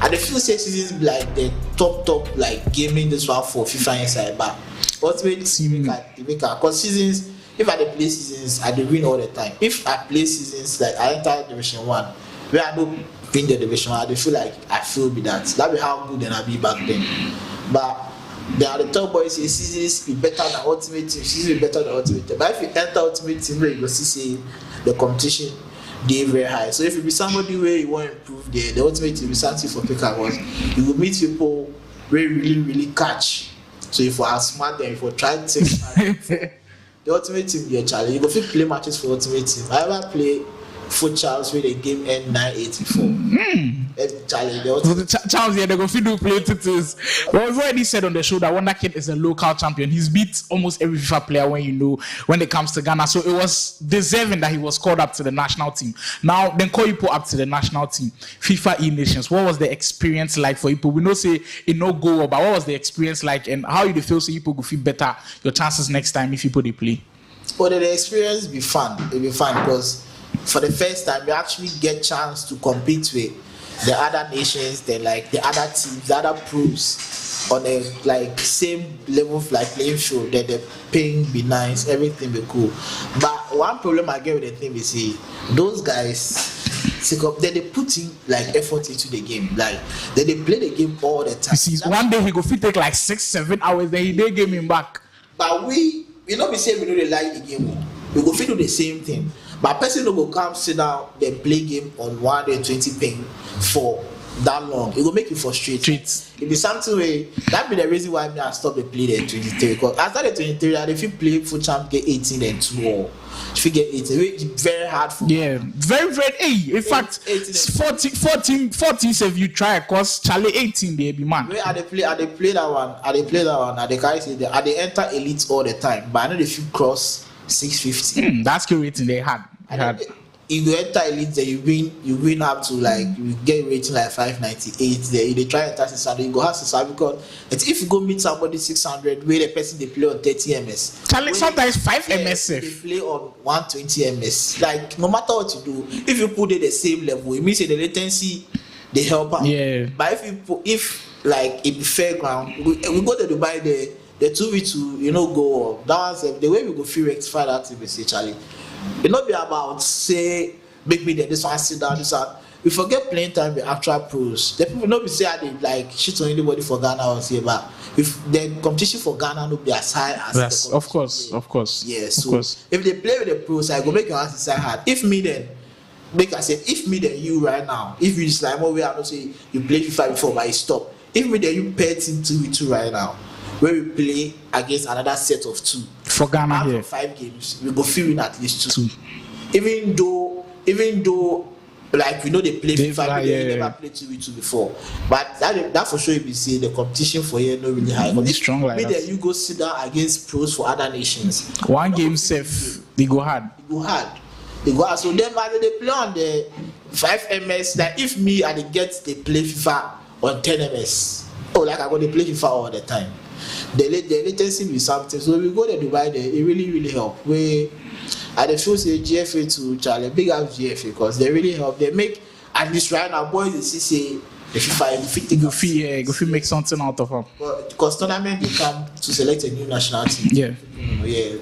S8: And the few seasons like the top like gaming this one for FIFA inside, but ultimate team because seasons. If I play seasons, I win all the time. If I play seasons like I enter Division 1, where I don't win the Division 1, I feel like I feel be that. That be how good then I be back then. But the top boys say seasons be better than ultimate team. Seasons be better than ultimate team. But if you enter ultimate team, you go see the competition. They very high. So if you be somebody where you want to improve the ultimate team is something for picker was you will meet people where you really catch. So if you are smart then if you try to take the ultimate team be a challenge. You go fit play matches for ultimate team. I ever play futsal where the game end 9-84. Challenge the
S1: Charles, yeah, they go fit do play tutus. Well, we've already said on the show that WondhaKid is a local champion. He's beat almost every FIFA player when it comes to Ghana. So it was deserving that he was called up to the national team. Now, then call Ipo up to the national team. FIFA E-Nations. What was the experience like for Ipo? We know say it no go, but what was the experience like and how you feel so Ipo go feel better your chances next time if Ipo they play?
S8: Well, the experience be fun. It'll be fun because for the first time you actually get chance to compete with the other nations, the other teams, the other pros on a like same level of like playing field. That the paying be nice, everything be cool. But one problem I get with the thing is those guys they put in like effort into the game. Like they play the game all the time.
S1: You see, one day he go fit take like 6-7 hours, then he they game him back.
S8: But we not be saying we don't like the game. We go fit do the same thing. But person who will come sit down then play game on 120 ping for that long, it will make you frustrated. It be something where that be the reason why I stop the play the 23 because after the 23 if you play full champ get 18 then 2 or if you get 18 it's very hard for
S1: very in fact 14 if you try cause Charlie 18 they be man.
S8: Where I play that one and the guys say they enter elite all the time but I know if you cross 650
S1: that's the rating they had.
S8: If you enter elite then you win up to like you get rating like 598 there. If they try and enter 600 you go have 600 because if you go meet somebody 600 where the person they play on 30 ms
S1: Charlie sometimes 5 ms
S8: they play on 120 ms like no matter what you do if you put it the same level it means the latency they help out. But if like it be fair ground we go to Dubai the 2v2 go up. That was the way we go feel rectify that thing we say Charlie. It not be about say make me this one sit down this one. We forget playing time with actual pros. The people not be say they like shit on anybody for Ghana or say but if the competition for Ghana not be as high as
S1: yes, of course.
S8: Yeah, so if they play with the pros, I go make your answer hard. If me then you right now, if you just like more way I don't say you play FIFA before but you stop. If me then you pair team 2v2 right now. Where we play against another set of 2
S1: for Ghana here.
S8: 5 games, we go win at least 2. Even though like we know they play FIFA, they never played 2v2 before. But that for sure you see the competition for here not really high.
S1: It's strong like that.
S8: You go sit down against pros for other nations.
S1: One game safe, they go hard.
S8: So then they play on the 5 ms. Like if me and they play FIFA on 10 ms. Oh, like I go to play FIFA all the time. the latency be something. So we go there Dubai there, it really help. We I feel say GFA to Charlie, big up GFA because they really help. They make at least right now boys they see say the FIFA
S1: go fee make something out of them.
S8: Because tournament they come to select a new national team.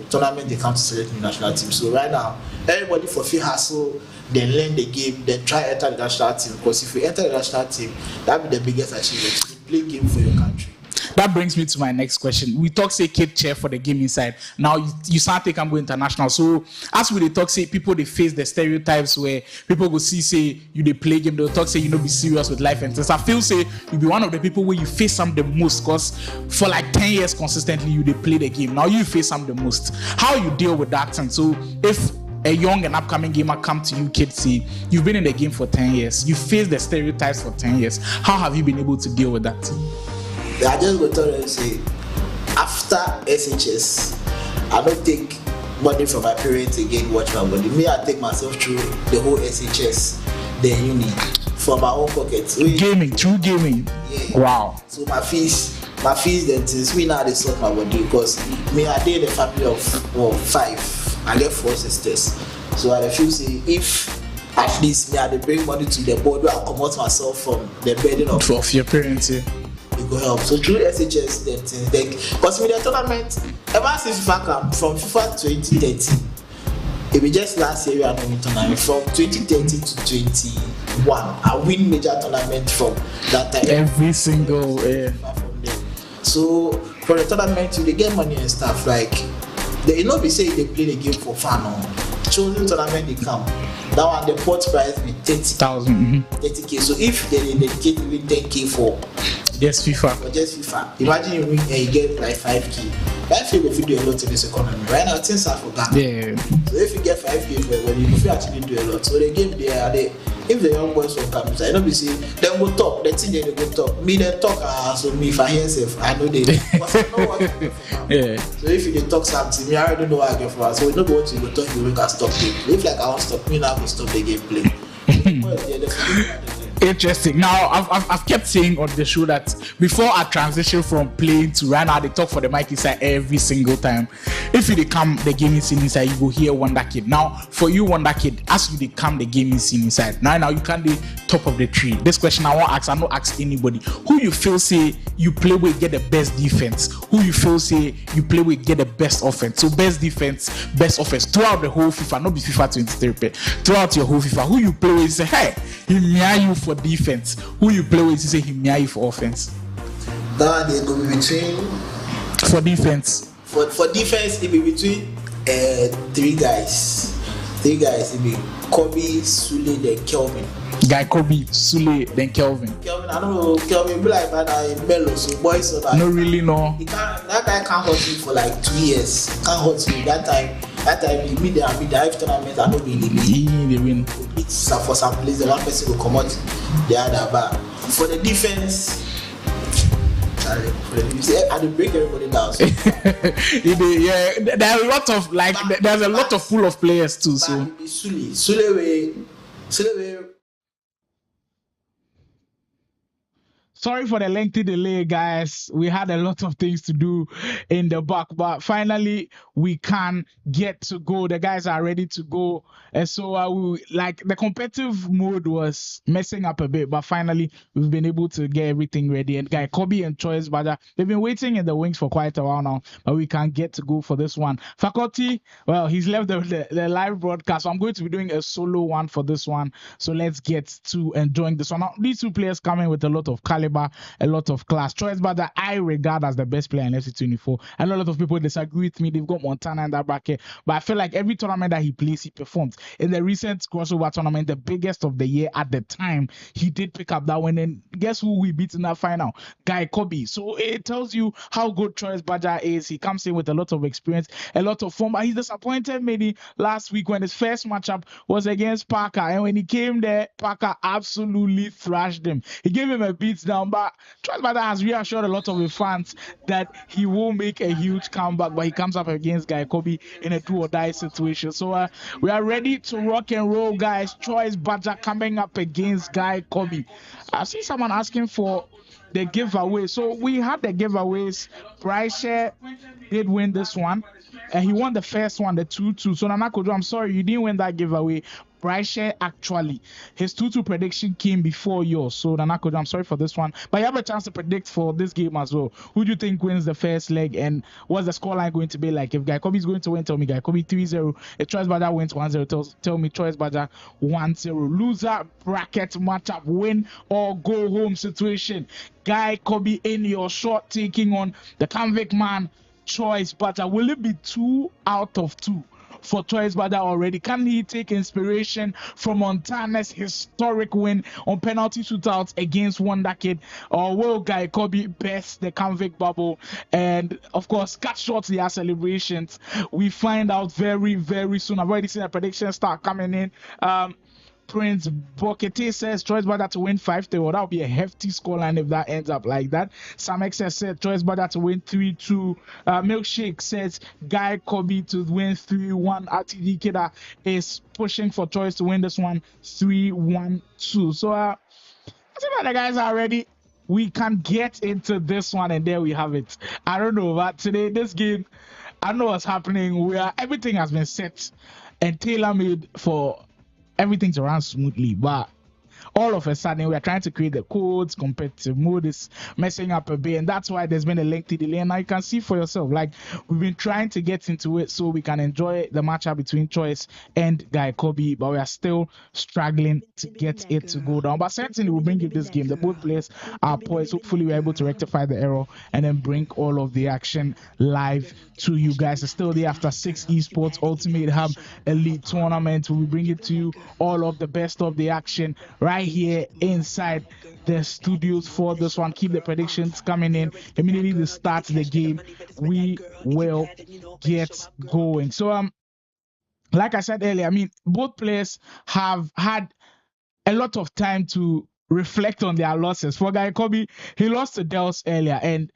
S8: Tournament they come to select a new national team. So right now everybody for free hustle, then learn the game, then try enter the national team. Because if you enter the national team, that be the biggest achievement. You play game for your country.
S1: That brings me to my next question. We talk say kid chair for the game inside. Now you start take and go international. So as we talk say people they face the stereotypes where people go see say you they play game, they'll talk say you know be serious with life and things. I feel say you be one of the people where you face some the most because for like 10 years consistently you they play the game. Now you face some the most. How you deal with that thing? So if a young and upcoming gamer come to you, kids, see you've been in the game for 10 years, you face the stereotypes for 10 years. How have you been able to deal with that?
S8: I just go tell them say after SHS I don't take money from my parents again watch my body. Me I take myself through the whole SHS then uni from my own pocket.
S1: True gaming.
S8: Yeah.
S1: Wow.
S8: So my fees then since we now they sort my body because me I did a family of 5. I get 4 sisters. So I feel say if at least me I they bring money to the board where I promote myself from the burden of
S1: your parents. Yeah.
S8: It go help. So through SHS then things like because with the tournament ever since FIFA come from FIFA 2013 it be just last year we are doing tournament from 2013 to 21 I win major tournament from that time
S1: every single
S8: so for the tournament you they get money and stuff like they not be say they play the game for fun or chosen tournament they come that one the pot price be 30,000 30k so if they dedicate even 10k for
S1: just FIFA.
S8: Imagine you win and you get like 5k. 5k will do a lot in this economy. Right now, things are for Ghana.
S1: Yeah.
S8: So if you get 5k for when you actually do a lot. So the game if the young boys will come inside, I know we see them go talk. The thing they go talk. Me they talk. So me if I hear self, I know they. Because I know what to do for
S1: yeah.
S8: So if you talk something, me I already know what I get for us. So we know what you go talk. You can stop it. If like I want stop, me now go stop the gameplay.
S1: Interesting. Now, I've kept saying on the show that before I transition from playing to right now, they talk for the mic inside every single time. If you come the gaming scene inside, you go hear WondhaKid. Now, for you, WondhaKid, as you come the gaming scene inside, now you can't be top of the tree. This question I won't ask, I don't ask anybody. Who you feel say you play with get the best defense? Who you feel say you play with get the best offense? So best defense, best offense throughout the whole FIFA, not be FIFA 23, throughout your whole FIFA. Who you play with say, hey, he near you for defense. Who you play with say he near you for offense?
S8: That they go between
S1: for defense.
S8: For defense, it be between 3 guys. 3 guys, it be Kobby, Sule, then Kelvin.
S1: Guy Kobby, Sule, then Kelvin.
S8: Kelvin, I don't know. Kelvin be like that mellow, so boys so that.
S1: No, really, no.
S8: That guy can't hurt me for like 2 years. Can't hurt me that time. He made the dive tournament. I don't really
S1: they win.
S8: It's for some place the one person will come out the other. But for the defense. I do break everybody down. So.
S1: Yeah, there are a lot of there's a lot of pool of players too. So
S8: Sule.
S1: Sorry for the lengthy delay, guys. We had a lot of things to do in the back, but finally we can get to go. The guys are ready to go. And so the competitive mode was messing up a bit, but finally we've been able to get everything ready. And guy Kobby and Choice Badger, they've been waiting in the wings for quite a while now, but we can get to go for this one. Faculty, well, he's left the live broadcast, so I'm going to be doing a solo one for this one. So let's get to enjoying this one. Now, these 2 players coming with a lot of caliber, a lot of class. Choice Badger, I regard as the best player in FC24. I know a lot of people disagree with me. They've got Montana in that bracket, but I feel like every tournament that he plays, he performs. In the recent crossover tournament, the biggest of the year at the time, he did pick up that win. And guess who we beat in that final? Guy Kobby. So it tells you how good Choice Badger is. He comes in with a lot of experience, a lot of form, but he disappointed me last week when his first matchup was against Parker. And when he came there, Parker absolutely thrashed him. He gave him a beat down, but Choice Badger has reassured a lot of the fans that he will make a huge comeback, but he comes up against Guy Kobby in a do or die situation. So we are ready to rock and roll, guys. Choice Badger coming up against Guy Kobby. I see someone asking for the giveaway. So we had the giveaways. Bryce did win this one. He won the first one, the 2-2. So Nana Kojo, I'm sorry, you didn't win that giveaway. Bryce actually, his 2-2 prediction came before yours. So Nana Kojo, I'm sorry for this one. But you have a chance to predict for this game as well. Who do you think wins the first leg, and what's the scoreline going to be like? If Guy Kobby is going to win, tell me Guy Kobby 3-0. If Choice Badger wins 1-0, tell me Choice Badger 1-0. Loser bracket matchup, win or go home situation. Guy Kobby in your shot taking on the convict man Choice Badger. Will it be 2 out of 2 for Choice Badger already? Can he take inspiration from Montana's historic win on penalty shootouts against WondhaKid, or will Guy Kobby best the convict bubble and of course cut short their celebrations? We find out very, very soon. I've already seen a prediction start coming in. Prince Bokete says Choice Badger to win 5-3. Well, that would be a hefty scoreline if that ends up like that. Sam XS said Choice Badger to win 3-2. Milkshake says Guy Kobby to win 3-1. RTD Kida is pushing for Choice to win this one 3-1-2. So I think that the guys are ready. We can get into this one, and there we have it. I don't know, but today this game, I don't know what's happening. Everything has been set and tailor-made for everything to run smoothly, but all of a sudden we are trying to create the codes. Competitive mode is messing up a bit, and that's why there's been a lengthy delay. And now you can see for yourself, like, we've been trying to get into it so we can enjoy the matchup between Choice and Guy Kobby, but we are still struggling to get it to go down. But certainly we'll bring you this game. The both players are poised. Hopefully we're able to rectify the error and then bring all of the action live to you guys. It's still the After 6 Esports Ultimate Hub Elite Tournament. We'll bring it to you all of the best of the action right here inside the studios for this one. Keep the predictions coming in. Immediately to start the game, we will get going. So like I said earlier, I mean, both players have had a lot of time to reflect on their losses. For Guy Kobby, he lost to Dels earlier, and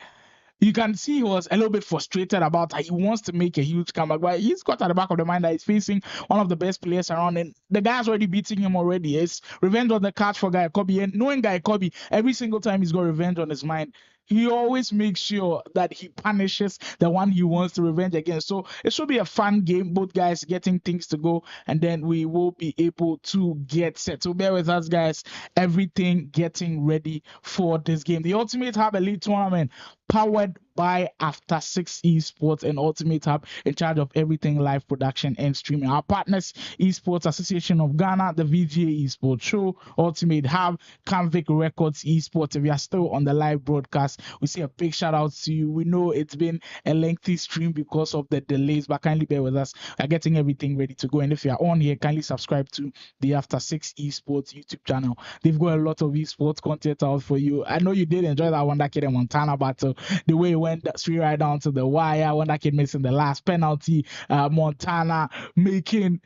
S1: you can see he was a little bit frustrated about how he wants to make a huge comeback, but he's got at the back of the mind that he's facing one of the best players around, and the guy's already beating him already. It's revenge on the cards for Guy Kobby, and knowing Guy Kobby, every single time he's got revenge on his mind, he always makes sure that he punishes the one he wants to revenge against. So it should be a fun game, both guys getting things to go, and then we will be able to get set. So bear with us, guys. Everything getting ready for this game. The Ultimate Hub Elite Tournament, powered by After 6 Esports and Ultimate Hub, in charge of everything live production and streaming. Our partners, Esports Association of Ghana, the VGA Esports Show, Ultimate Hub, Convict Records Esports. If you are still on the live broadcast, we say a big shout out to you. We know it's been a lengthy stream because of the delays, but kindly bear with us. We're getting everything ready to go. And if you are on here, kindly subscribe to the After 6 Esports YouTube channel. They've got a lot of esports content out for you. I know you did enjoy that WondhaKid and Montana battle, the way it went straight right down to the wire. WondhaKid missing the last penalty, Montana making,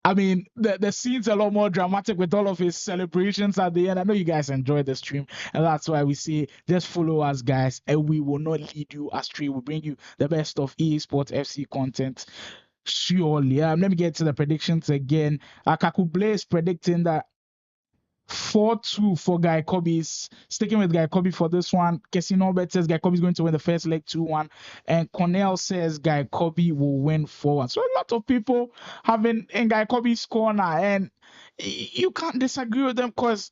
S1: I mean, the scene's a lot more dramatic with all of his celebrations at the end. I know you guys enjoyed the stream, and that's why we say just follow us, guys, and we will not lead you astray. We'll bring you the best of eSports FC content surely. Let me get to the predictions again. Kaku Blaze predicting that 4-2 for Guy Kobby. Sticking with Guy Kobby for this one. Casino Bet says Guy Kobby is going to win the first leg 2-1. And Cornell says Guy Kobby will win 4-1. So a lot of people having in Guy Kobby's corner, and you can't disagree with them, because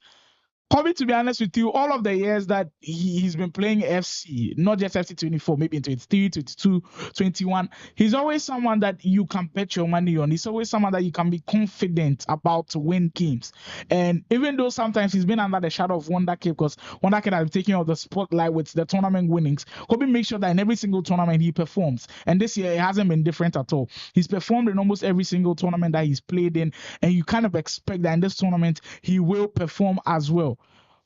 S1: Khobby, to be honest with you, all of the years that he's been playing FC, not just FC 24, maybe in 23, 22, 21, he's always someone that you can bet your money on. He's always someone that you can be confident about to win games. And even though sometimes he's been under the shadow of WondhaKid, because WondhaKid has taken out the spotlight with the tournament winnings, Khobby makes sure that in every single tournament he performs. And this year it hasn't been different at all. He's performed in almost every single tournament that he's played in, and you kind of expect that in this tournament he will perform as well.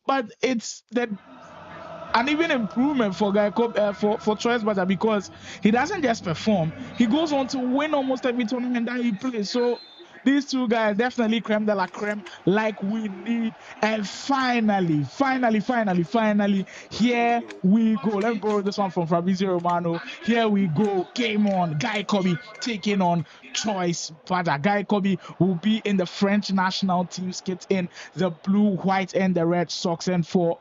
S1: But it's an even improvement for Guy Kobby, for Choice Badger, because he doesn't just perform, he goes on to win almost every tournament that he plays. So these two guys definitely creme de la creme, like we need. And finally, here we go. Let's borrow this one from Fabrizio Romano. Here we go. Game on. Guy Kobby taking on Choice Badger. Guy Kobby will be in the French national team kit in the blue, white, and the red socks. And for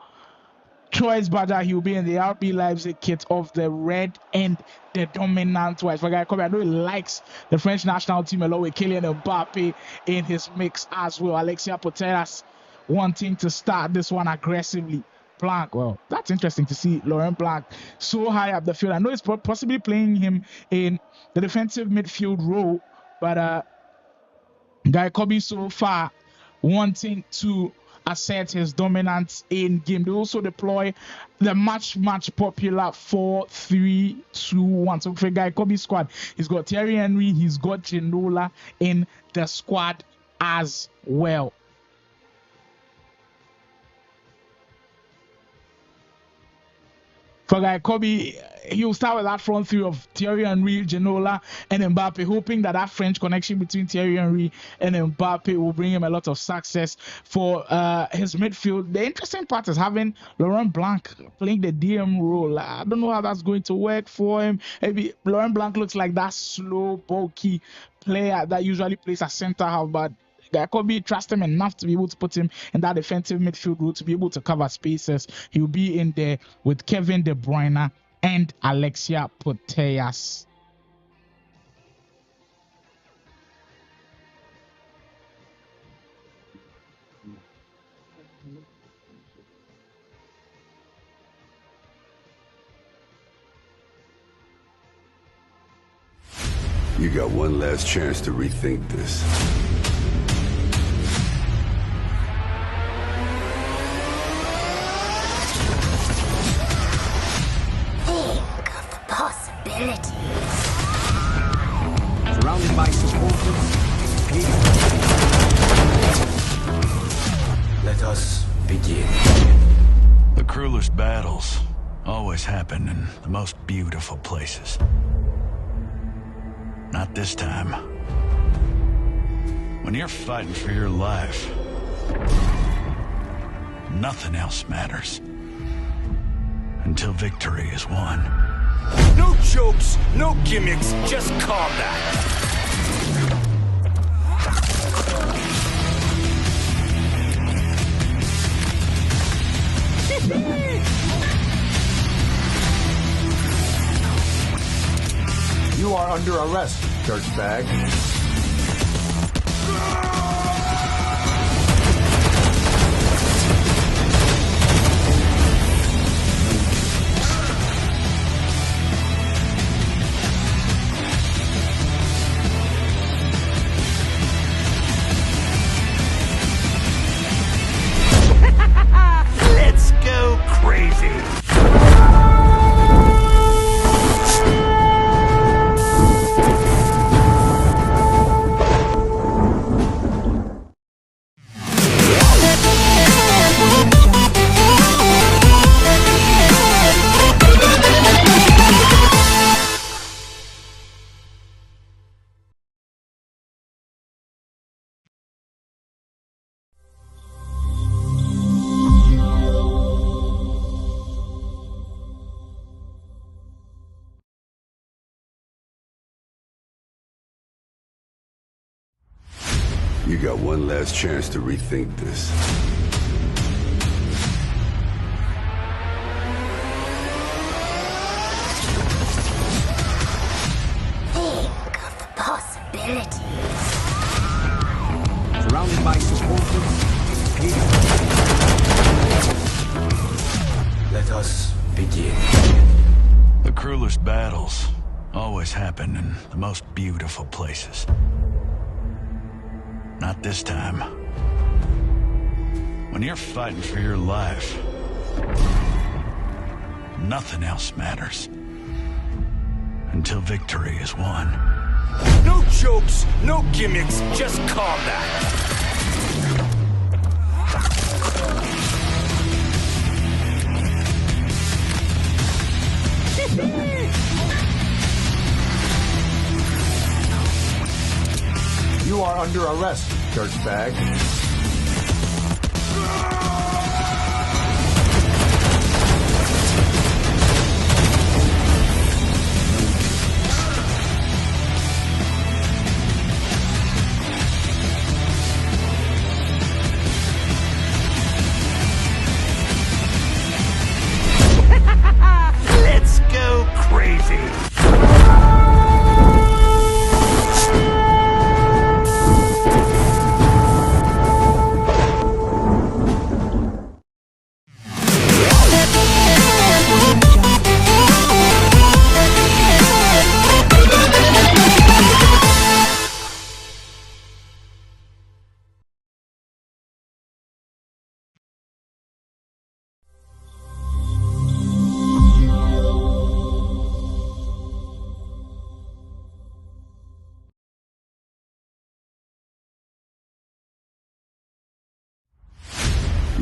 S1: Choice Badger, he'll be in the RB Leipzig kit of the red and the dominant white. For guy Kobby, I know he likes the French national team along with Kylian Mbappe in his mix as well. Alexia Putellas wanting to start this one aggressively. Blanc, well, that's interesting to see Laurent Blanc so high up the field. I know it's possibly playing him in the defensive midfield role, but guy Kobby so far wanting to assert his dominance in game. They also deploy the much popular 4-3-2-1. So for guy Kobby squad, he's got Thierry Henry, he's got Ginola in the squad as well. For guy Kobby, he'll start with that front three of Thierry Henry, Ginola, and Mbappe, hoping that French connection between Thierry Henry and Mbappe will bring him a lot of success for his midfield. The interesting part is having Laurent Blanc playing the DM role. I don't know how that's going to work for him. Maybe Laurent Blanc looks like that slow, bulky player that usually plays a center half, but Kobby trust him enough to be able to put him in that defensive midfield role to be able to cover spaces. He'll be in there with Kevin De Bruyne and Alexia Putellas.
S3: You got one last chance to rethink this.
S4: Possibilities.
S9: Surrounded by supporters.
S10: Let us begin.
S6: The cruelest battles always happen in the most beautiful places. Not this time. When you're fighting for your life, nothing else matters. Until victory is won.
S10: No jokes, no gimmicks, just combat.
S7: You are under arrest, dirtbag.
S10: Let's go crazy.
S3: You got one last chance to rethink this.
S4: Think of the possibilities.
S9: Surrounded by supporters.
S10: Let us begin.
S6: The cruelest battles always happen in the most beautiful places. Not this time. When you're fighting for your life, nothing else matters. Until victory is won.
S10: No jokes, no gimmicks, just combat.
S7: You are under arrest, dirtbag.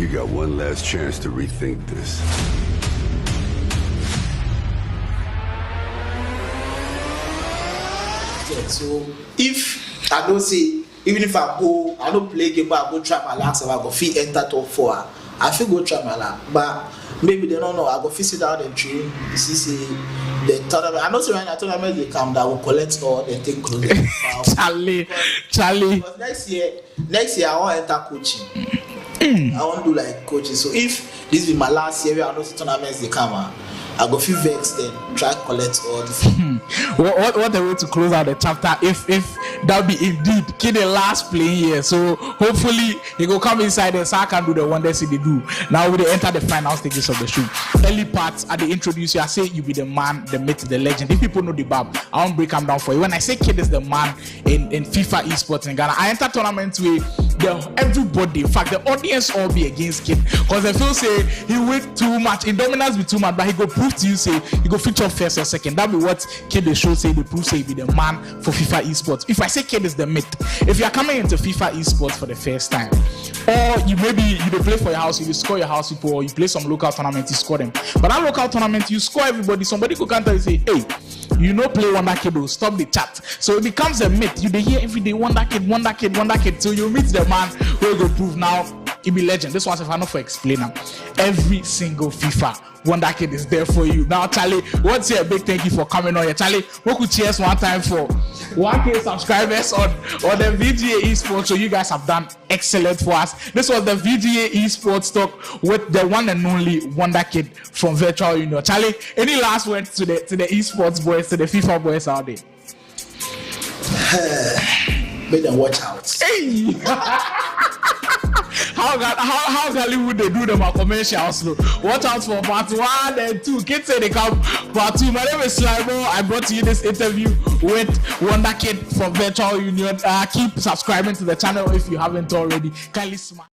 S3: You got one last chance to rethink this.
S8: So if I don't see, even if I don't play game, but I go try my last, I go fit enter top 4. I feel go try my last, but maybe they don't know. I go fit sit down and train. You see, the tournament. I know say when the tournament they come, that will collect all the thing close.
S1: Charlie.
S8: But next year I want to enter coaching. I want to do like coaching. So if this be my last year, I know the tournaments they come. I go feel vexed then try to collect all the
S1: what a way to close out the chapter if that be indeed Kid the last playing year. So hopefully he go come inside and so I can do the wonders they do. Now we enter the final stages of the show. Early parts at the introduce you, I say you be the man, the myth, the legend. If people know the bab, I won't break them down for you. When I say Kid is the man in FIFA esports in Ghana, I enter tournaments with everybody, in fact the audience all be against Kid because they feel say he wait too much, in dominance be too much, but he go prove to you say you go feature first or second. That be what Kid they show say they prove say be the man for FIFA esports. If I say Kid is the myth, if you are coming into FIFA esports for the first time, or you play for your house, you score your house people, or you play some local tournament, you score them. But that local tournament, you score everybody. Somebody could come and say, hey, you know play WondhaKid, stop the chat. So it becomes a myth. You dey hear every day WondhaKid. So you meet the man who will prove now. It be legend. This one's if I know for explainer. Every single FIFA WondhaKid is there for you. Now, Charlie, what's your big thank you for coming on here? Charlie, we could cheers one time for 1K subscribers on the VGA Esports. So you guys have done excellent for us. This was the VGA Esports talk with the one and only WondhaKid from Virtual Union. Charlie, any last words to the esports boys, to the FIFA boys out there?
S8: Make them watch out.
S1: Hey! How Hollywood they do them a commercials? Watch out for part 1 and 2. Kids say they come part 2. My name is Slimo. I brought to you this interview with WondhaKid from Virtual Union. Keep subscribing to the channel if you haven't already. Kindly smash.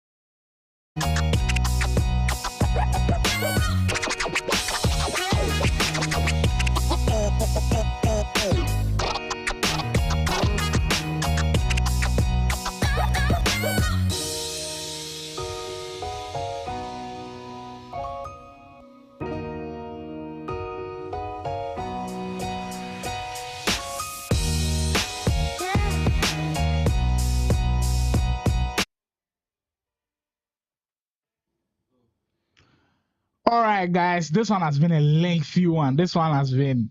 S1: All right, guys, this one has been a lengthy one. This one has been,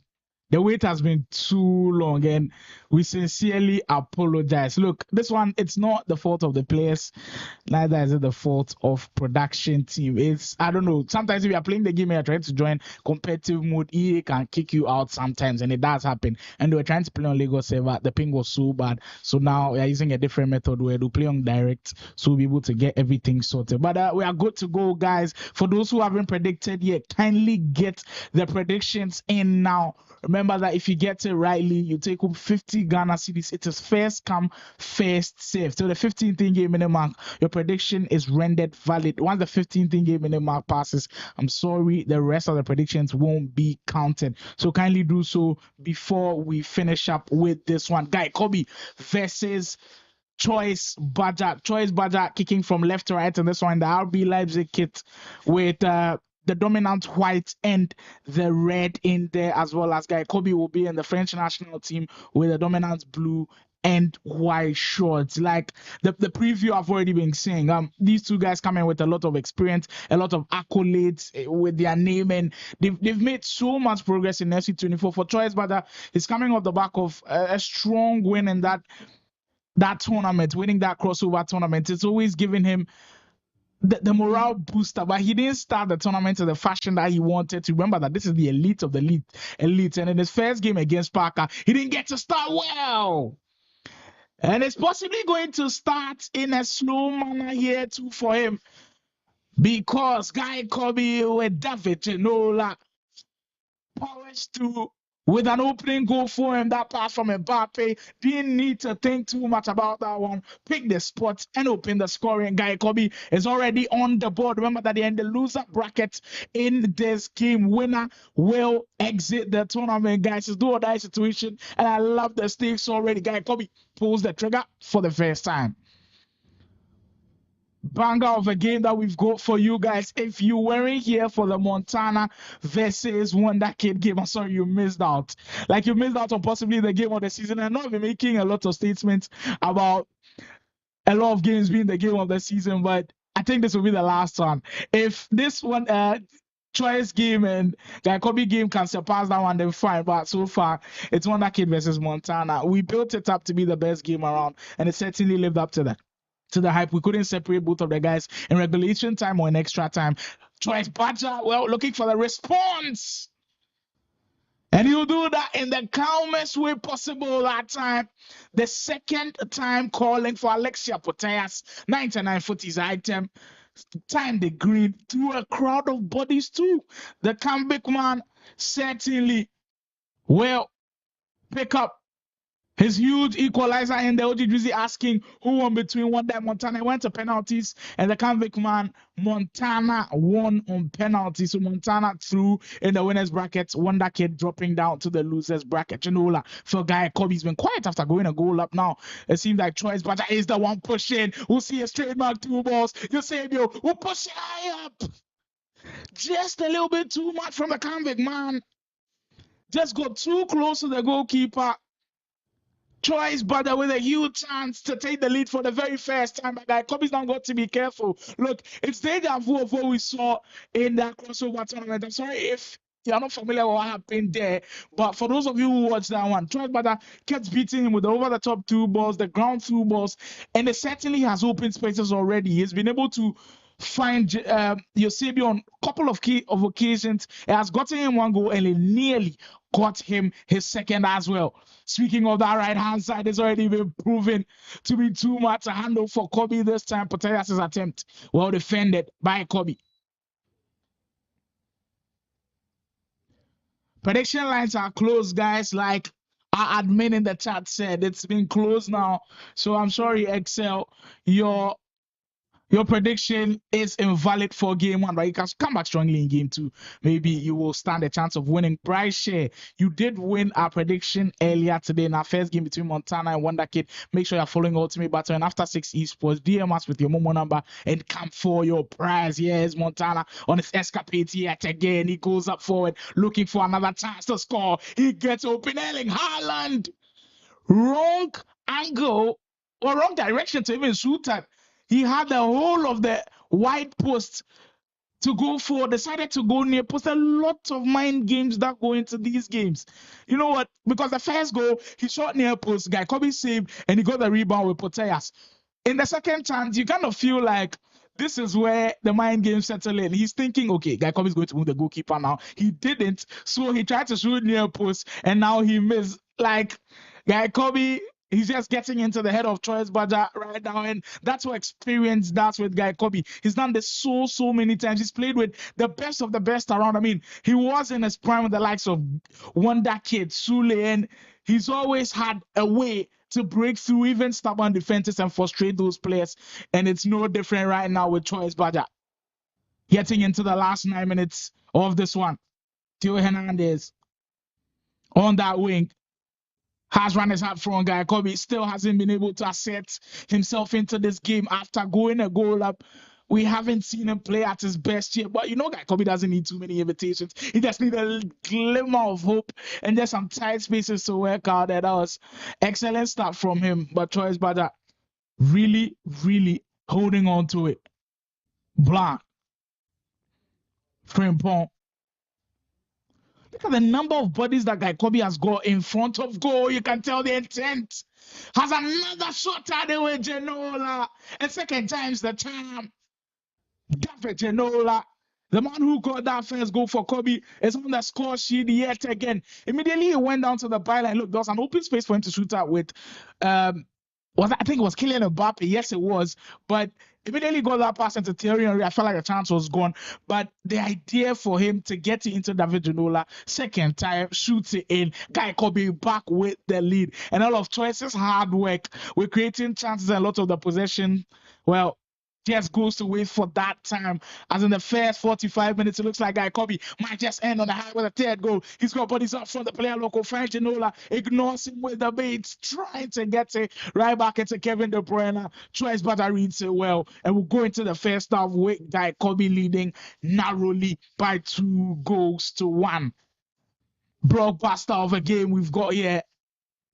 S1: the wait has been too long, and we sincerely apologize. Look, this one, it's not the fault of the players, neither is it the fault of production team. It's, I don't know, sometimes if you are playing the game and you're trying to join competitive mode, EA can kick you out sometimes, and it does happen. And they were trying to play on Lagos server, the ping was so bad, so now we are using a different method where we play on direct, so we'll be able to get everything sorted. But we are good to go, guys. For those who haven't predicted yet, kindly get the predictions in now. Remember that if you get it rightly, you take home 50 Ghana cedis. It is first come, first serve. So the 15th game in the mark, your prediction is rendered valid. Once the 15th game in the mark passes, I'm sorry, the rest of the predictions won't be counted. So kindly do so before we finish up with this one. Guy, Kobby versus Choice Badger kicking from left to right, and this one, the RB Leipzig kit with the dominant white and the red in there, as well as Guy Kobby will be in the French national team with the dominant blue and white shorts. Like the preview I've already been saying, these two guys come in with a lot of experience, a lot of accolades with their name, and they've made so much progress in FC24. For Choice Badger, he's coming off the back of a strong win in that tournament, winning that crossover tournament. It's always giving him the morale booster, but he didn't start the tournament in the fashion that he wanted to. Remember that this is the elite of the elite, and in his first game against Parker, he didn't get to start well, and it's possibly going to start in a slow manner here too for him, because Guy Kobby with David Genola powers through with an opening goal for him. That pass from Mbappe, didn't need to think too much about that one. Pick the spot and open the scoring. Guy Kobby is already on the board. Remember that they're in the loser bracket in this game. Winner will exit the tournament, guys. It's do or die situation, and I love the stakes already. Guy Kobby pulls the trigger for the first time. banger of a game that we've got for you guys. If you weren't here for the Montana versus WondhaKid game, I'm sorry you missed out. Like you missed out on possibly the game of the season, and not be making a lot of statements about a lot of games being the game of the season, but I think this will be the last one. If this one choice game and the Kobby game can surpass that one, then fine. But so far, it's WondhaKid versus Montana. We built it up to be the best game around, and it certainly lived up to that. To the hype. We couldn't separate both of the guys in regulation time or in extra time. Choice Badger, well, looking for the response. And he'll do that in the calmest way possible that time. The second time calling for Alexia Putellas, 99 footies item. Time the green through a crowd of bodies too. The comeback man certainly will pick up his huge equalizer, and the OG Drizzy asking who won between Wonder and Montana. Went to penalties, and the convict man, Montana, won on penalties. So Montana through in the winners bracket, WondhaKid dropping down to the losers bracket. You know, for guy Kobby's been quiet after going a goal up now. It seems like Choice Badger is the one pushing. We'll see a straight mark 2 balls. Eusebio will push it high up. Just a little bit too much from the convict man. Just got too close to the goalkeeper. Choice Badger with a huge chance to take the lead for the very first time. But guy Kobby's now got to be careful. Look, it's deja vu of what we saw in that crossover tournament. I'm sorry if you're not familiar with what happened there, but for those of you who watched that one, Choice Badger kept beating him with the over the top 2 balls, the ground 2 balls, and it certainly has open spaces already. He's been able to find Eusebio on a couple of occasions. It has gotten him 1 goal, and it nearly got him his second as well. Speaking of that right hand side, it's already been proven to be too much a handle for Kobby this time. Putellas' attempt well defended by Kobby. Prediction lines are closed, guys. Like our admin in the chat said, it's been closed now. So I'm sorry, Excel, your prediction is invalid for game 1, but you can come back strongly in game 2. Maybe you will stand a chance of winning. Price share, you did win our prediction earlier today in our first game between Montana and WondhaKid. Make sure you're following Ultimate Battle and After 6 Esports. DM us with your Momo number and come for your prize. Yes, Montana on his escapade yet again. He goes up forward looking for another chance to score. He gets open. Erling Haaland. Wrong angle or wrong direction to even shoot at. He had the whole of the wide post to go for, decided to go near post. A lot of mind games that go into these games. You know what? Because the first goal, he shot near post, guy Kobby saved, and he got the rebound with Putellas. In the second chance, you kind of feel like this is where the mind game settle in. He's thinking, okay, guy Kobby's going to move the goalkeeper now. He didn't, so he tried to shoot near post, and now he missed. Like, guy Kobby, he's just getting into the head of Choice Badger right now, and that's what experience does with guy Kobby. He's done this so many times. He's played with the best of the best around. I mean, he was in his prime with the likes of WondhaKid, Sule, and he's always had a way to break through even stubborn defenses and frustrate those players. And it's no different right now with Choice Badger. Getting into the last 9 minutes of this one. Theo Hernandez on that wing. Has run his hat front, guy Kobby still hasn't been able to assert himself into this game after going a goal up. We haven't seen him play at his best yet, but you know, guy Kobby doesn't need too many invitations. He just needs a glimmer of hope and there's some tight spaces to work out. That was excellent start from him, but Choice Badger really holding on to it. Blanc, Frimpong. Look at the number of bodies that guy Kobby has got in front of goal. You can tell the intent. Has another shot at the way, Genola. And second time's the charm. David Genola, the man who got that first goal for Kobby, is on the score sheet yet again. Immediately he went down to the byline. Look, there was an open space for him to shoot out with. I think it was Kylian Mbappe. Yes, it was. But immediately got that pass into Thierry Henry. I felt like the chance was gone. But the idea for him to get it into David Ginola, second time, shoots it in. Guy Kobby back with the lead. And all of Choice's hard work. We're creating chances and a lot of the possession. Well, just goes to wait for that time. As in the first 45 minutes, it looks like Kobby might just end on the high with a third goal. He's got bodies up from the player local. Frank Ginola ignores him with the baits, trying to get it right back into Kevin De Bruyne. Choice, but I reads it well. And we'll go into the first half with Kobby leading narrowly by 2-1. Blockbuster of a game we've got here.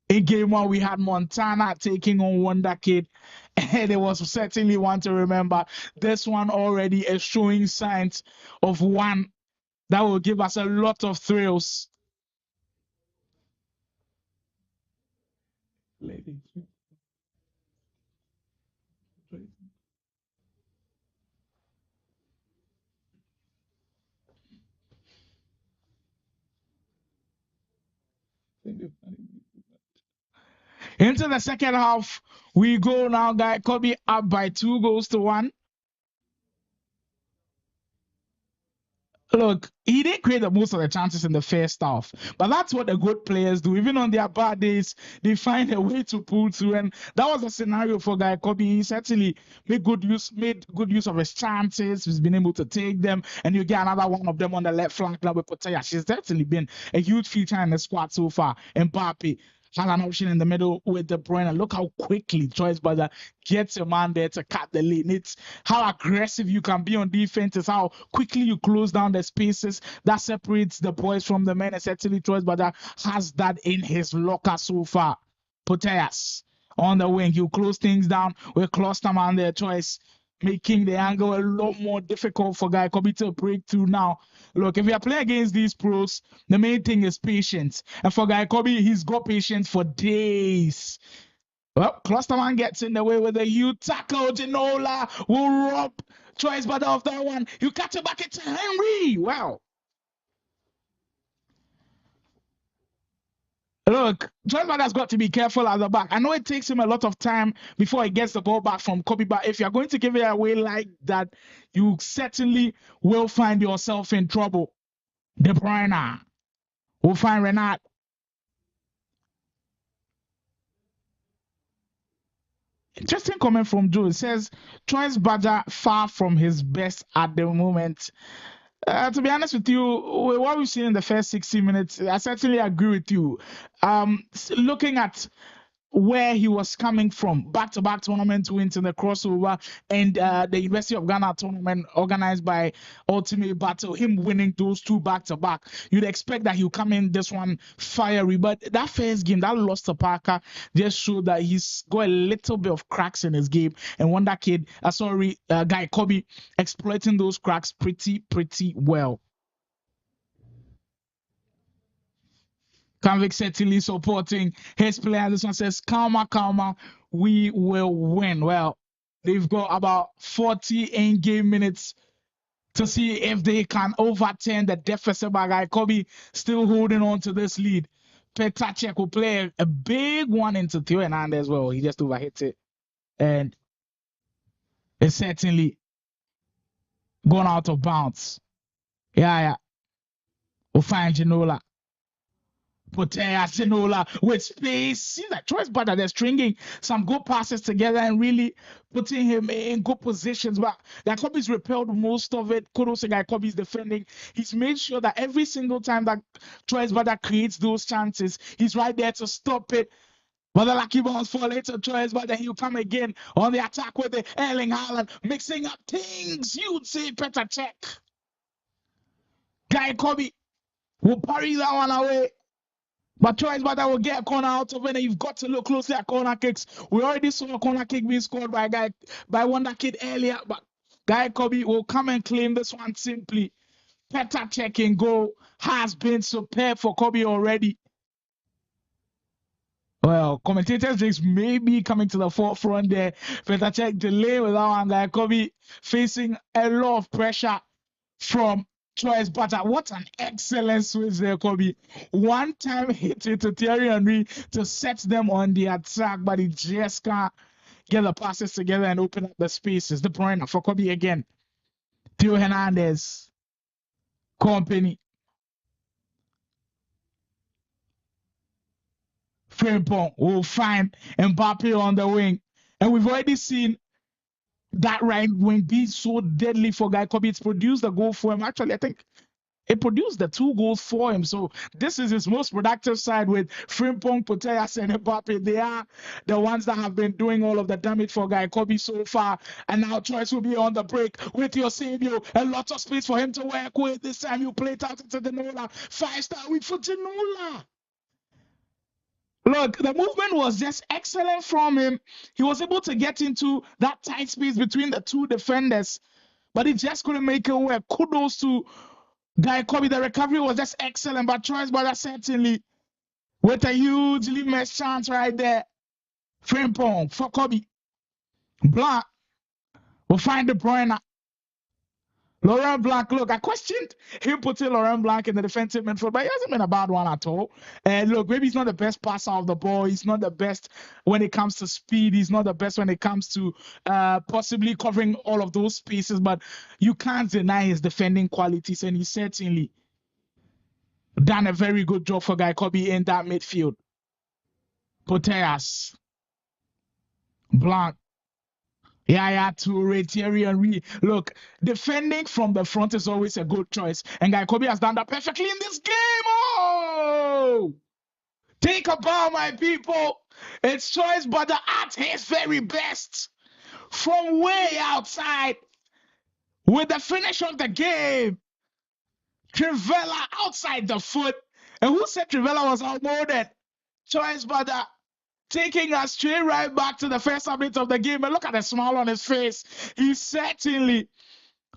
S1: In game 1, we had Montana taking on WondhaKid, and it was certainly one to remember. This one already is showing signs of one that will give us a lot of thrills. Ladies. Into the second half, we go now, Kobby up by 2-1. Look, he didn't create the most of the chances in the first half, but that's what the good players do. Even on their bad days, they find a way to pull through, and that was a scenario for Kobby. He certainly made good use of his chances. He's been able to take them, and you get another one of them on the left flank now with Potaya. She's certainly been a huge feature in the squad so far. Mbappe has an option in the middle with De Bruyne. Look how quickly Choice Brother gets a man there to cut the lane. It's how aggressive you can be on defense. It's how quickly you close down the spaces that separates the boys from the men. And certainly Choice Brother has that in his locker so far. Poteas on the wing. You close things down with Klosterman there, Choice, making the angle a lot more difficult for Kobby to break through now. Look, if you are playing against these pros, the main thing is patience. And for Kobby, he's got patience for days. Well, Klosterman gets in the way with a huge tackle. Ginola will rob Choice Brother off that one. You catch it back into Henry. Wow. Look, Choice Brother's got to be careful at the back. I know it takes him a lot of time before he gets the ball back from Kobby, but if you're going to give it away like that, you certainly will find yourself in trouble. De Bruyne will find Renat. Interesting comment from Joe. It says, Choice Brother far from his best at the moment. To be honest with you, what we've seen in the first 60 minutes, I certainly agree with you. Looking at where he was coming from, back-to-back tournament wins in the crossover, and the University of Ghana tournament organized by Ultimate Battle, him winning those two back-to-back, you'd expect that he'll come in this one fiery, but that first game, that loss to Parker, just showed that he's got a little bit of cracks in his game, and WondhaKid, Kobby, exploiting those cracks pretty well. Convict certainly supporting his player. This one says, calma, we will win. Well, they've got about 40 in-game minutes to see if they can overturn the deficit by Kobby, still holding on to this lead. Petacek will play a big one into Theo Hernandez as well. He just overhits it. And it's certainly gone out of bounds. Yeah. We'll find Ginola. Ginola with space. See that Choice Brother, they're stringing some good passes together and really putting him in good positions. But Kobby's repelled most of it. Kudos to Kobby's defending. He's made sure that every single time that Choice Brother creates those chances, he's right there to stop it. But the lucky balls fall into Choice Brother. He'll come again on the attack with the Erling Haaland, mixing up things. You'd say Petacek. Kobby will parry that one away. But Choice Brother will get a corner out of it, and you've got to look closely at corner kicks. We already saw a corner kick being scored by WondhaKid earlier, but Kobby will come and claim this one simply. Petacek in goal has been superb for Kobby already. Well, commentators just may be coming to the forefront there. Petacek delay with that one. Kobby facing a lot of pressure from Choice Brother. What an excellent switch there, Kobby. One time hit it to Thierry Henry to set them on the attack, but he just can't get the passes together and open up the spaces. De Bruyne for Kobby again. Theo Hernandez. Company. Frimpong will find Mbappe on the wing. And we've already seen that right wing be so deadly for Guy Kobby. It's produced a goal for him. Actually, I think it produced the 2 goals for him. So this is his most productive side with Frimpong, Putellas, and Mbappe. They are the ones that have been doing all of the damage for Guy Kobby so far. And now Choice will be on the break with your Savior. A lot of space for him to work with. This time you play it out into Ginola. 5-star week for Ginola. Look, the movement was just excellent from him. He was able to get into that tight space between the 2 defenders, but he just couldn't make it work. Kudos to Guy Kobby. The recovery was just excellent, but Choice Brother certainly with a hugely missed chance right there. Frimpong for Kobby. Blanc will find De Bruyne. Laurent Blanc, look, I questioned him putting Laurent Blanc in the defensive midfield, but he hasn't been a bad one at all. And look, maybe he's not the best passer of the ball. He's not the best when it comes to speed. He's not the best when it comes to possibly covering all of those spaces, but you can't deny his defending qualities, and he's certainly done a very good job for Guy Kobby in that midfield. Putellas. Blanc. Yeah, Toure, Thierry Henry. Look, defending from the front is always a good choice. And Guy Kobby has done that perfectly in this game. Oh! Take a bow, my people. It's Choice, but at his very best. From way outside. With the finish of the game. Trivela outside the foot. And who said Trivela was outmoded? Choice, but taking us straight right back to the first update of the game. And look at the smile on his face. He's certainly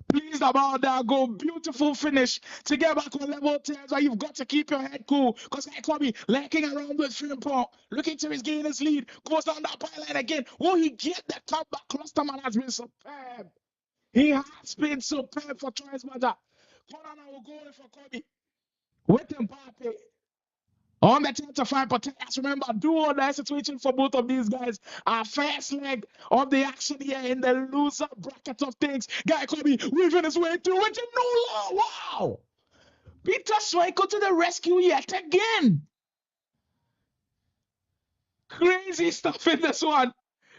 S1: pleased about that goal. Beautiful finish to get back on level terms. But you've got to keep your head cool because Kobby lurking around with Frimpong, looking to regain his lead, goes down that byline again. Will he get the comeback? Klosterman has been superb. He has been superb for Choice Brother. Konana will go in for Kobby. With Mbappe. On the 10 to 5 Putellas, remember, do all that situation for both of these guys. Our first leg of the action here in the loser bracket of things. Guy Kobby weaving his way through with Ginola. Wow! Peter Schmeichel to the rescue yet again. Crazy stuff in this one.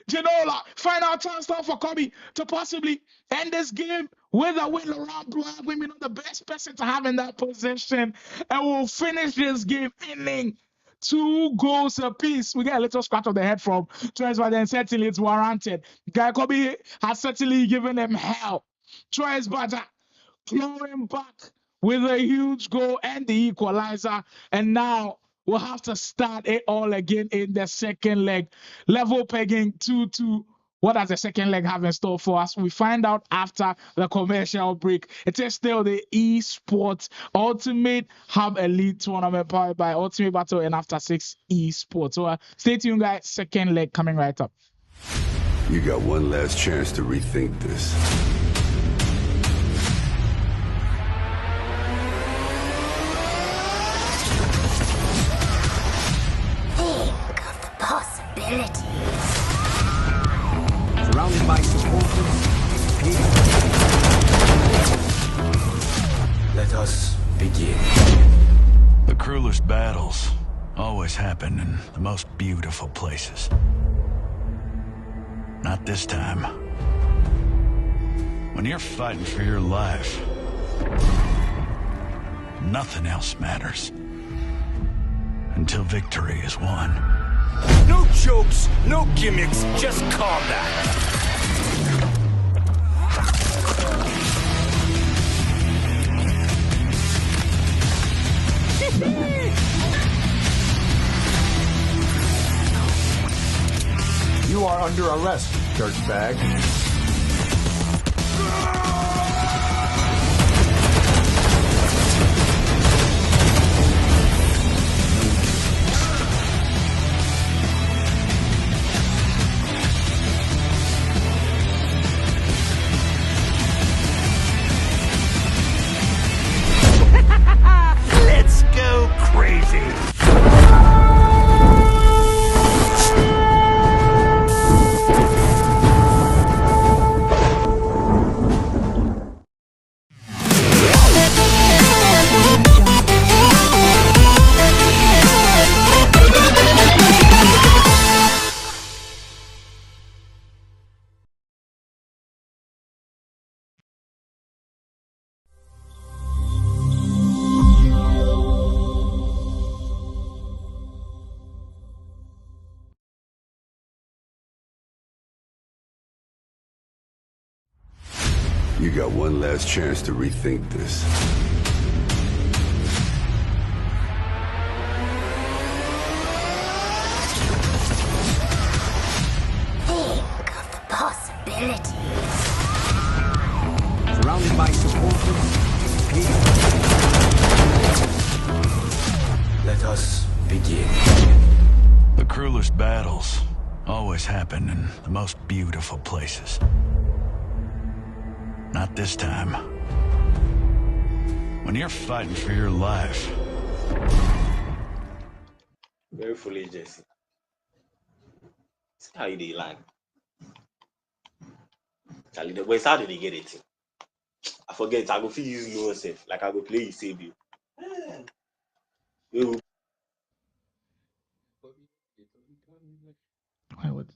S1: Ginola, final chance now for Kobby to possibly end this game with a win. Laurent Blanc, maybe not the best person to have in that position. And we'll finish this game ending 2 goals apiece. We get a little scratch of the head from Choice, but then certainly it's warranted. Guy Kobby has certainly given them hell. Choice, but clawing back with a huge goal and the equalizer. And now we'll have to start it all again in the second leg. Level pegging 2-2. What does the second leg have in store for us? We find out after the commercial break. It is still the eSports Ultimate Hub Elite Tournament powered by Ultimate Battle and After 6 eSports. So stay tuned, guys. Second leg coming right up.
S3: You got one last chance to rethink this.
S4: Think of the possibilities.
S9: Surrounded by supporters.
S10: Let us begin.
S6: The cruelest battles always happen in the most beautiful places. Not this time. When you're fighting for your life, nothing else matters. Until victory is won.
S10: No jokes, no gimmicks, just combat.
S7: You are under arrest, dirtbag.
S10: Let's go crazy.
S3: You got one last chance to rethink this.
S4: Think of the possibilities.
S9: Surrounded by supporters.
S10: Let us begin.
S6: The cruelest battles always happen in the most beautiful places. Not this time. When you're fighting for your life.
S11: Very fully, Jesse. See how you did like. Charlie, the boys, how did they get it? I forget. I go feel use yourself. Like I go play you save you. You
S1: Why would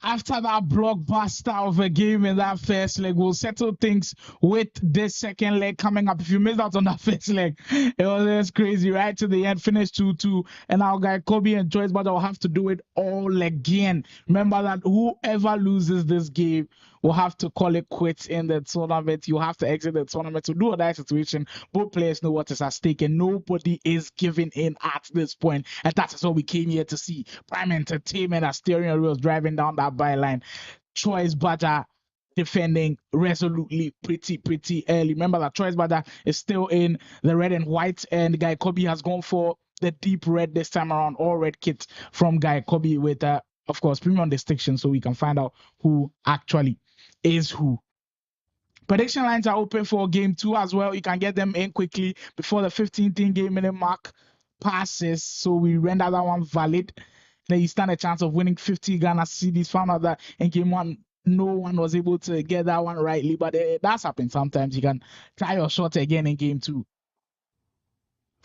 S1: after that blockbuster of a game in that first leg, we'll settle things with this second leg coming up. If you missed out on that first leg, it was just crazy right to the end, finished 2-2. And our guy Kobby and Choice, but I'll have to do it all again. Remember that whoever loses this game will have to call it quits in the tournament. You have to exit the tournament to do or die situation. Both players know what is at stake, and nobody is giving in at this point. And that is what we came here to see. Prime entertainment as steering wheels driving down that byline. Choice Badger defending resolutely pretty early. Remember that Choice Badger is still in the red and white, and Guy Kobby has gone for the deep red this time around. All red kit from Guy Kobby with, of course, premium distinction, so we can find out who actually is who. Prediction lines are open for game 2 as well. You can get them in quickly before the 15th game minute mark passes, so we render that one valid. Then you stand a chance of winning 50 Ghana cedis. Found out that in game 1 no one was able to get that one rightly, but that's happened sometimes. You can try your shot again in game 2.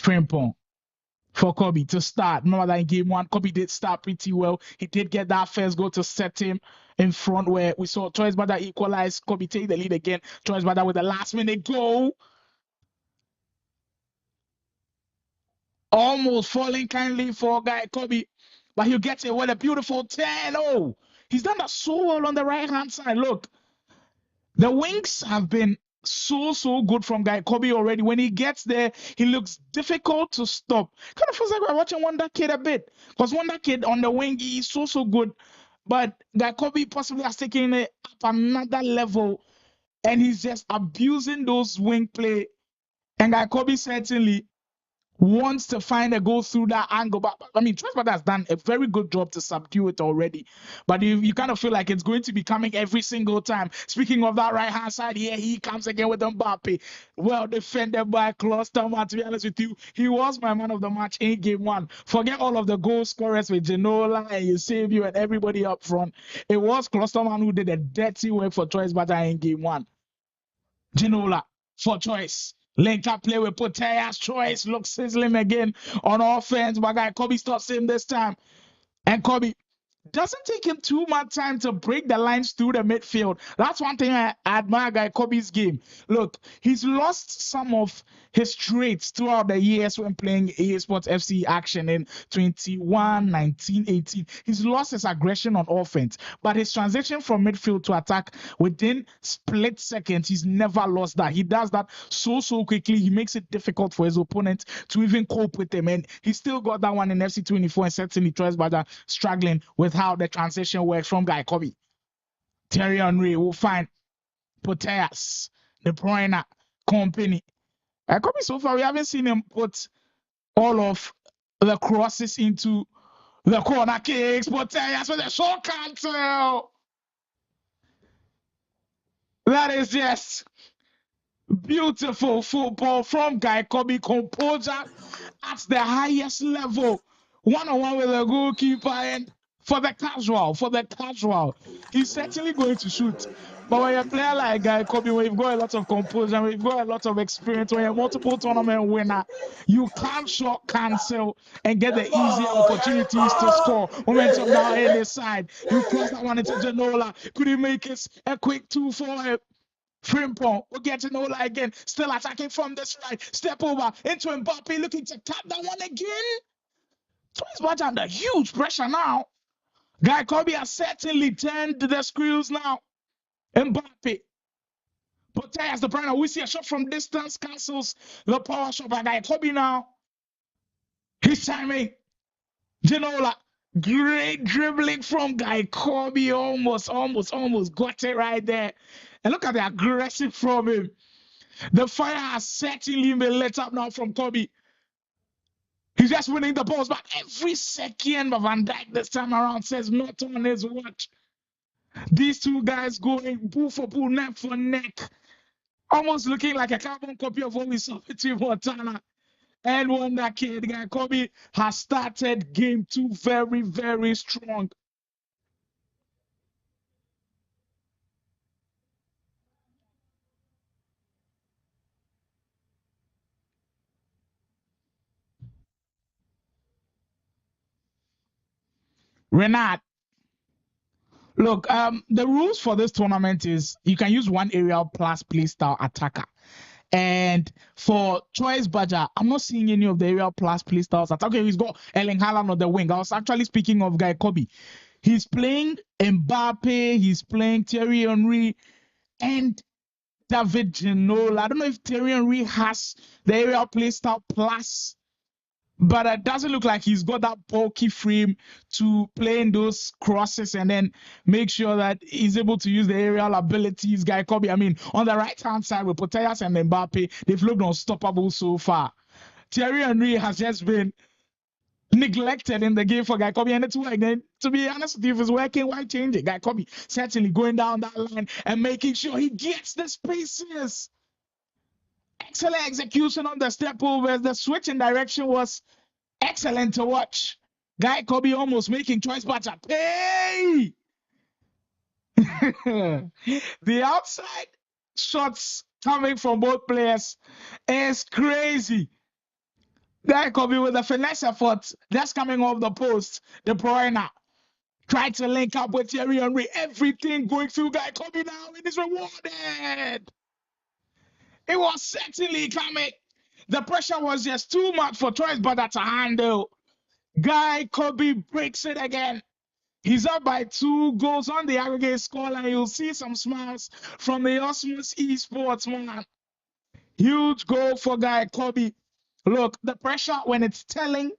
S1: Frimpong for Kobby to start. Remember that in game 1, Kobby did start pretty well. He did get that first goal to set him in front, where we saw Choice Badger equalize. Kobby take the lead again. Choice Badger with the last minute goal. Almost falling kindly for Guy Kobby, but he'll get it with a beautiful 10. Oh, he's done that so well on the right hand side. Look, the wings have been so good from Guy Kobby already. When he gets there, he looks difficult to stop. Kind of feels like we're watching WondhaKid a bit, because WondhaKid on the wing, he's so good, but Guy Kobby possibly has taken it up another level, and he's just abusing those wing play. And Guy Kobby certainly wants to find a goal through that angle. But I mean, Transport has done a very good job to subdue it already. But you kind of feel like it's going to be coming every single time. Speaking of that right-hand side, here he comes again with Mbappe. Well defended by Klosterman, to be honest with you. He was my man of the match in game 1. Forget all of the goal scorers with Genola and Eusebio and everybody up front. It was Klosterman who did a dirty work for Choice Badger in game 1. Genola for Choice. Link up play with Potea's. Choice looks sizzling again on offense. But Guy Kobby stops him this time. And Kobby doesn't take him too much time to break the lines through the midfield. That's one thing I admire Guy Kobby's game. Look, he's lost some of his traits throughout the years when playing EA Sports FC action in 21, 19, 18. He's lost his aggression on offense, but his transition from midfield to attack within split seconds, he's never lost that. He does that so quickly. He makes it difficult for his opponent to even cope with him, and he still got that one in FC 24, and certainly Choice Badger struggling with how the transition works from Guy Kobby. Thierry Henry will find Poteas, De Bruyne, company. Kobby, so far, we haven't seen him put all of the crosses into the corner kicks. Poteas with a short cancel. That is just beautiful football from Guy Kobby. Composure at the highest level. One-on-one with the goalkeeper, and for the casual, he's certainly going to shoot. But when you're a player like Guy Kobby, when you've got a lot of composure, when you've got a lot of experience, when you're a multiple tournament winner, you can't short cancel and get the easier opportunities to score. Momentum now in this side. You cross that one into Genola. Could he make it a quick 2 for him? Frimpong will get Genola again. Still attacking from this right. Step over into Mbappe, looking to tap that one again. So he's watching under huge pressure now. Guy Kobby has certainly turned the screws now. Mbappe. Porteas the prime. We see a shot from distance, cancels the power shot by Guy Kobby now. His timing. Ginola. Great dribbling from Guy Kobby. Almost got it right there. And look at the aggressive from him. The fire has certainly been lit up now from Kobby. He's just winning the balls back every second. But Van Dijk this time around says not on his watch. These two guys going bull for bull, neck for neck. Almost looking like a carbon copy of what we saw between Montana and WondhaKid. Guy Kobby has started game 2 very, very strong. Renat. Look, the rules for this tournament is you can use one aerial plus play style attacker. And for Choice Badger, I'm not seeing any of the aerial plus play styles. Okay, he's got Erling Haaland on the wing. I was actually speaking of Guy Kobby. He's playing Mbappe, he's playing Thierry Henry, and David Ginola. I don't know if Thierry Henry has the aerial play style plus, but it doesn't look like he's got that bulky frame to play in those crosses and then make sure that he's able to use the aerial abilities. Guy Kobby, I mean, on the right-hand side with Porteas and Mbappe, they've looked unstoppable so far. Thierry Henry has just been neglected in the game for Guy Kobby, and it's working. To be honest with you, if it's working, why change it? Guy Kobby certainly going down that line and making sure he gets the spaces. Excellent execution on the step overs. The switch in direction was excellent to watch. Guy Kobby almost making Choice Badger pay. The outside shots coming from both players is crazy. Guy Kobby with a finesse effort that's coming off the post. De Bruyne tried to link up with Thierry Henry. Everything going through Guy Kobby now. It is rewarded. It was certainly coming. The pressure was just too much for Choice Badger to handle. Guy Kobby breaks it again. He's up by 2 goals on the aggregate score, and you'll see some smiles from the Osmos Esports man. Huge goal for Guy Kobby. Look, the pressure, when it's telling,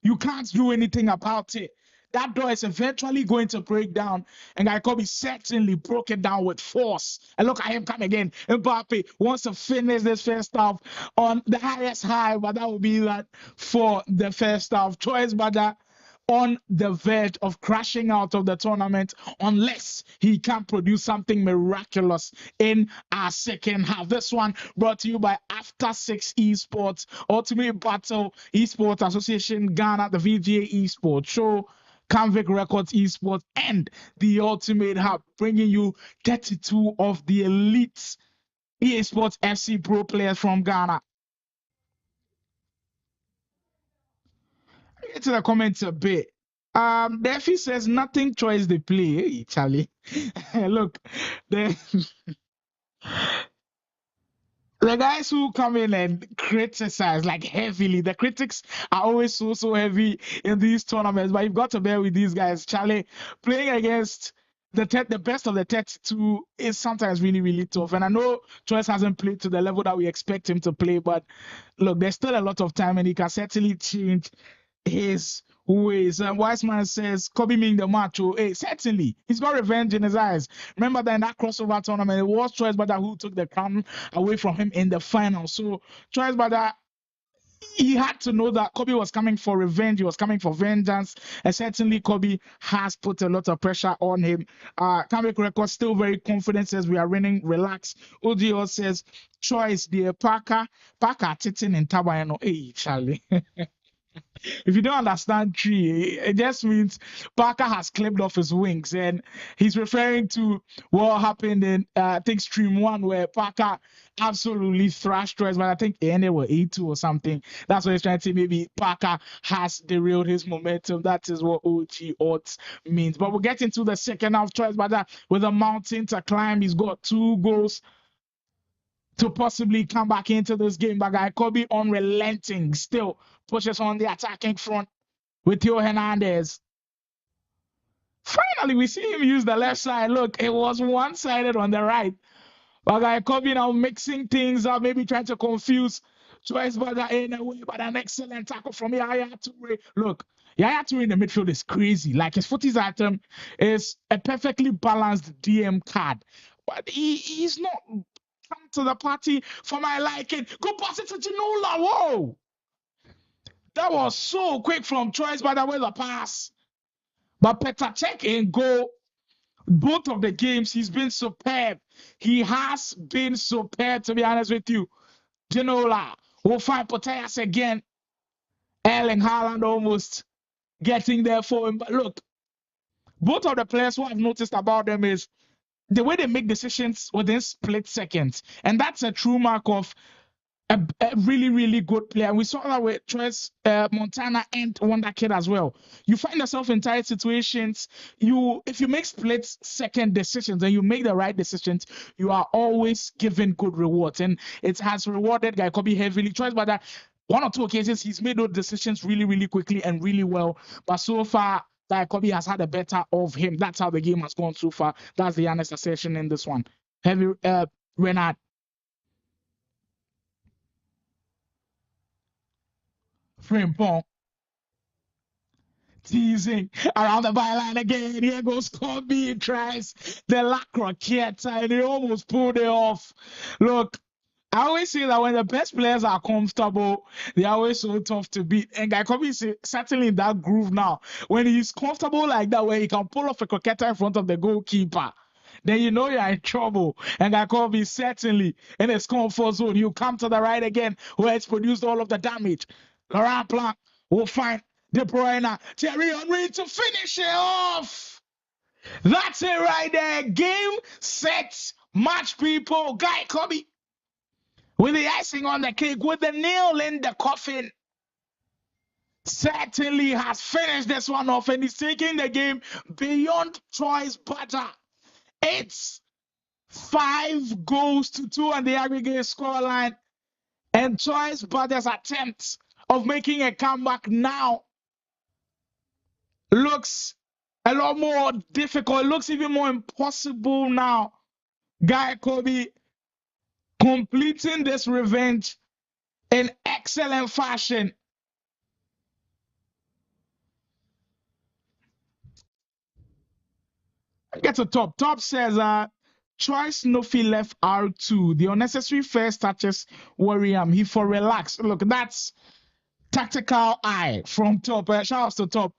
S1: you can't do anything about it. That door is eventually going to break down, and Guy Kobby certainly broke it down with force. And look at him come again. Mbappe wants to finish this first half on the highest high, but that will be that for the first half. Choice Badger on the verge of crashing out of the tournament unless he can produce something miraculous in our second half. This one brought to you by After 6 Esports, Ultimate Battle Esports Association Ghana, the VGA Esports Show, Convict Records Esports, and the Ultimate Hub, bringing you 32 of the elite EA Sports FC Pro players from Ghana. Get to the comments a bit. Defi says nothing choice they play. Hey, Charlie. Look, the guys who come in and criticize like heavily, the critics are always so heavy in these tournaments, but you've got to bear with these guys. Charlie, playing against the best of the 32 is sometimes really tough. And I know Choice hasn't played to the level that we expect him to play, but look, there's still a lot of time and he can certainly change his ways. Wiseman says Kobby mean the match. Hey, certainly he's got revenge in his eyes. Remember that in that crossover tournament, it was Choice Badger who took the crown away from him in the final. So Choice Badger, he had to know that Kobby was coming for revenge. He was coming for vengeance. And certainly Kobby has put a lot of pressure on him. Comic Record still very confident, says we are winning. Relax. OGO says Choice, dear Parker sitting in Tabayano. Hey, Charlie. If you don't understand tree, it just means Parker has clipped off his wings, and he's referring to what happened in I think stream 1 where Parker absolutely thrashed Troyes, but I think it ended with 8-2 or something. That's what he's trying to say. Maybe Parker has derailed his momentum. That is what OG odds means. But we'll get into the second half. Troyes, but with a mountain to climb, he's got 2 goals to possibly come back into this game. But Guy Kobby unrelenting, still pushes on the attacking front with Theo Hernandez. Finally, we see him use the left side. Look, it was one-sided on the right. But guy Kobby now mixing things up, maybe trying to confuse Choice Bada in a way, but an excellent tackle from Yaya Toure. Look, Yaya Toure in the midfield is crazy. Like his footies item is a perfectly balanced DM card. But he's not come to the party for my liking. Go pass it to Ginola. Whoa! That was so quick from Choice Bada with the pass. But Petr Cech in goal. Both of the games, he's been superb. He has been superb, to be honest with you. Ginola will find Poteas again. Erling Haaland almost getting there for him. But look, both of the players, what I've noticed about them is the way they make decisions within split seconds. And that's a true mark of a really, really good player. And we saw that with Tres Montana and WondhaKid as well. You find yourself in tight situations. If you make split-second decisions and you make the right decisions, you are always given good rewards. And it has rewarded Guy Kobby heavily. Choice, but one or two occasions, he's made those decisions really, really quickly and really well. But so far, Guy Kobby has had a better of him. That's how the game has gone so far. That's the honest assertion in this one. Heavy Renard. Frimpong teasing around the byline again. Here goes Kobby, tries the La Croqueta, and he almost pulled it off. Look, I always say that when the best players are comfortable, they're always so tough to beat. And Guy Kobby is certainly in that groove now. When he's comfortable like that, where he can pull off a croqueta in front of the goalkeeper, then you know you're in trouble. And Guy Kobby certainly in his comfort zone. You come to the right again, where it's produced all of the damage. Laurent Blanc will find De Bruyne, Thierry Henry to finish it off. That's it right there. Game, set, match, people. Guy Kobby with the icing on the cake, with the nail in the coffin, certainly has finished this one off, and he's taking the game beyond Choice Bada. It's 5-2 on the aggregate scoreline, and Choice Bada's attempt of making a comeback now looks a lot more difficult. It looks even more impossible now. Guy Kobby completing this revenge in excellent fashion. Get to top. Top says, Choice Nofi left R2. The unnecessary first touches worry him. He for relax. Look, that's tactical eye from Top. Shout out to Top.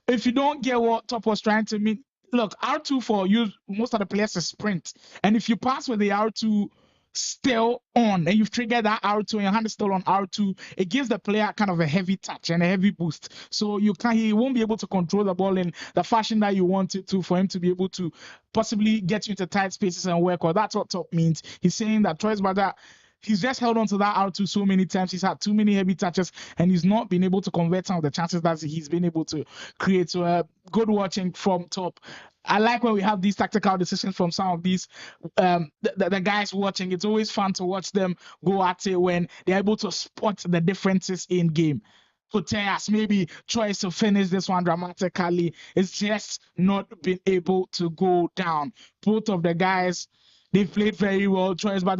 S1: If you don't get what Top was trying to mean, look, R2 for you, most of the players is sprint. And if you pass with the R2 still on and you've triggered that R2 and your hand is still on R2, it gives the player kind of a heavy touch and a heavy boost. So he won't be able to control the ball in the fashion that you want it to, for him to be able to possibly get you into tight spaces and work. Or that's what Top means. He's saying that Choice Bada, he's just held on to that R2 so many times. He's had too many heavy touches, and he's not been able to convert some of the chances that he's been able to create. So good watching from Top. I like when we have these tactical decisions from some of these the guys watching. It's always fun to watch them go at it when they're able to spot the differences in game. Puteas, maybe Choice to finish this one dramatically. It's just not been able to go down. Both of the guys, they played very well. Choice, but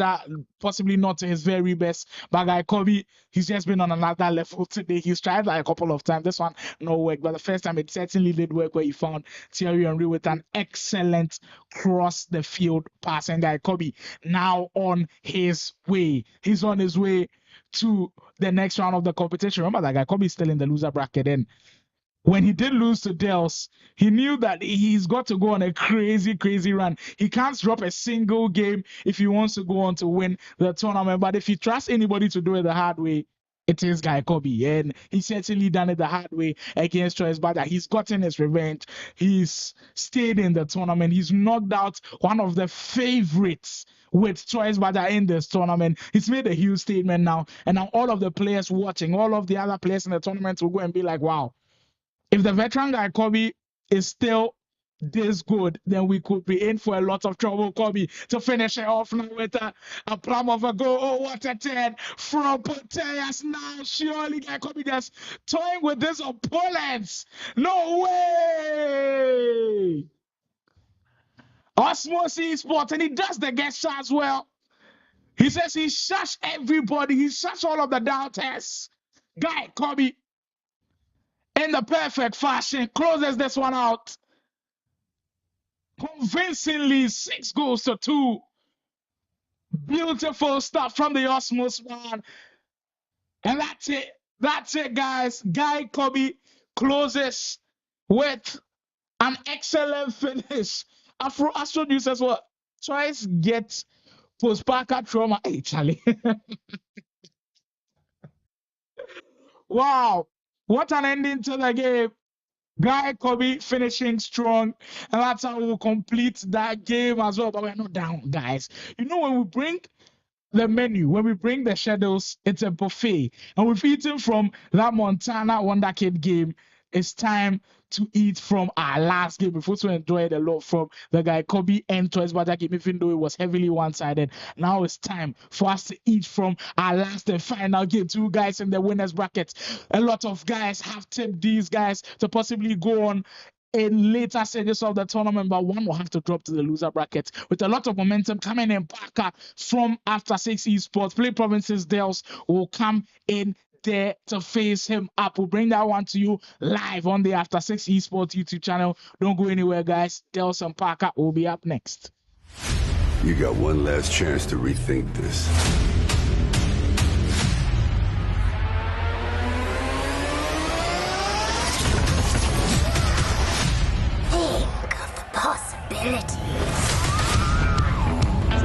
S1: possibly not to his very best. But Guy Kobby, he's just been on another level today. He's tried like a couple of times. This one, no work. But the first time, it certainly did work, where he found Thierry Henry with an excellent cross-the-field pass. And Guy Kobby now on his way. He's on his way to the next round of the competition. Remember that Guy Kobby is still in the loser bracket. And when he did lose to Dels, he knew that he's got to go on a crazy, crazy run. He can't drop a single game if he wants to go on to win the tournament. But if he trusts anybody to do it the hard way, it is Guy Kobby. And he's certainly done it the hard way against Choice Bada. He's gotten his revenge. He's stayed in the tournament. He's knocked out one of the favorites with Choice Bada in this tournament. He's made a huge statement now. And now all of the players watching, all of the other players in the tournament will go and be like, wow, if the veteran Guy Kobby is still this good, then we could be in for a lot of trouble. Kobby to finish it off now with a plum of a goal. Oh, what a 10 from Proteas now. Surely Kobby just toying with his opponents. No way! Osmosis Sport, and he does the gesture as well. He says he shush everybody. He shush all of the doubters. Guy Kobby, in the perfect fashion, closes this one out. Convincingly, 6-2. Beautiful stuff from the Osmos man. And that's it. That's it, guys. Guy Kobby closes with an excellent finish. Afro Astro News says what? Choice gets post-Parker trauma. Hey, Charlie. Wow. What an ending to the game. Guy Kobby finishing strong. And that's how we'll complete that game as well. But we're not down, guys. You know, when we bring the menu, when we bring the shadows, it's a buffet. And we've eaten from that Montana WondhaKid game. It's time to eat from our last game. We've also enjoyed a lot from the Guy Kobby and Toys Badger game, even though it was heavily one-sided. Now it's time for us to eat from our last and final game. 2 guys in the winners bracket. A lot of guys have tipped these guys to possibly go on in later stages of the tournament, but one will have to drop to the loser bracket with a lot of momentum coming in. Parker from After 6 Esports, Play Provinces Dels will come in there to face him up. We'll bring that one to you live on the After 6 Esports YouTube channel. Don't go anywhere, guys. Dels and Parker will be up next.
S3: You got one last chance to rethink this.
S4: Think of the possibilities.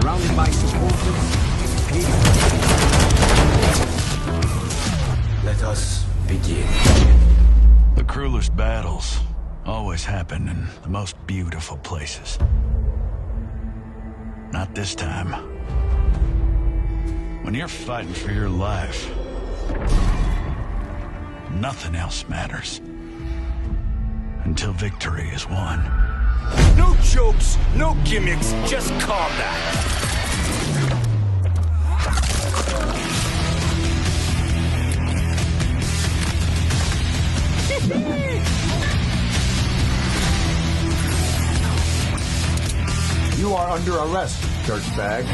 S9: Surrounded by supporters,
S10: Let us begin.
S6: The cruelest battles always happen in the most beautiful places. Not this time. When you're fighting for your life, nothing else matters. Until victory is won.
S10: No jokes, no gimmicks, just combat.
S7: You are under arrest, dirtbag.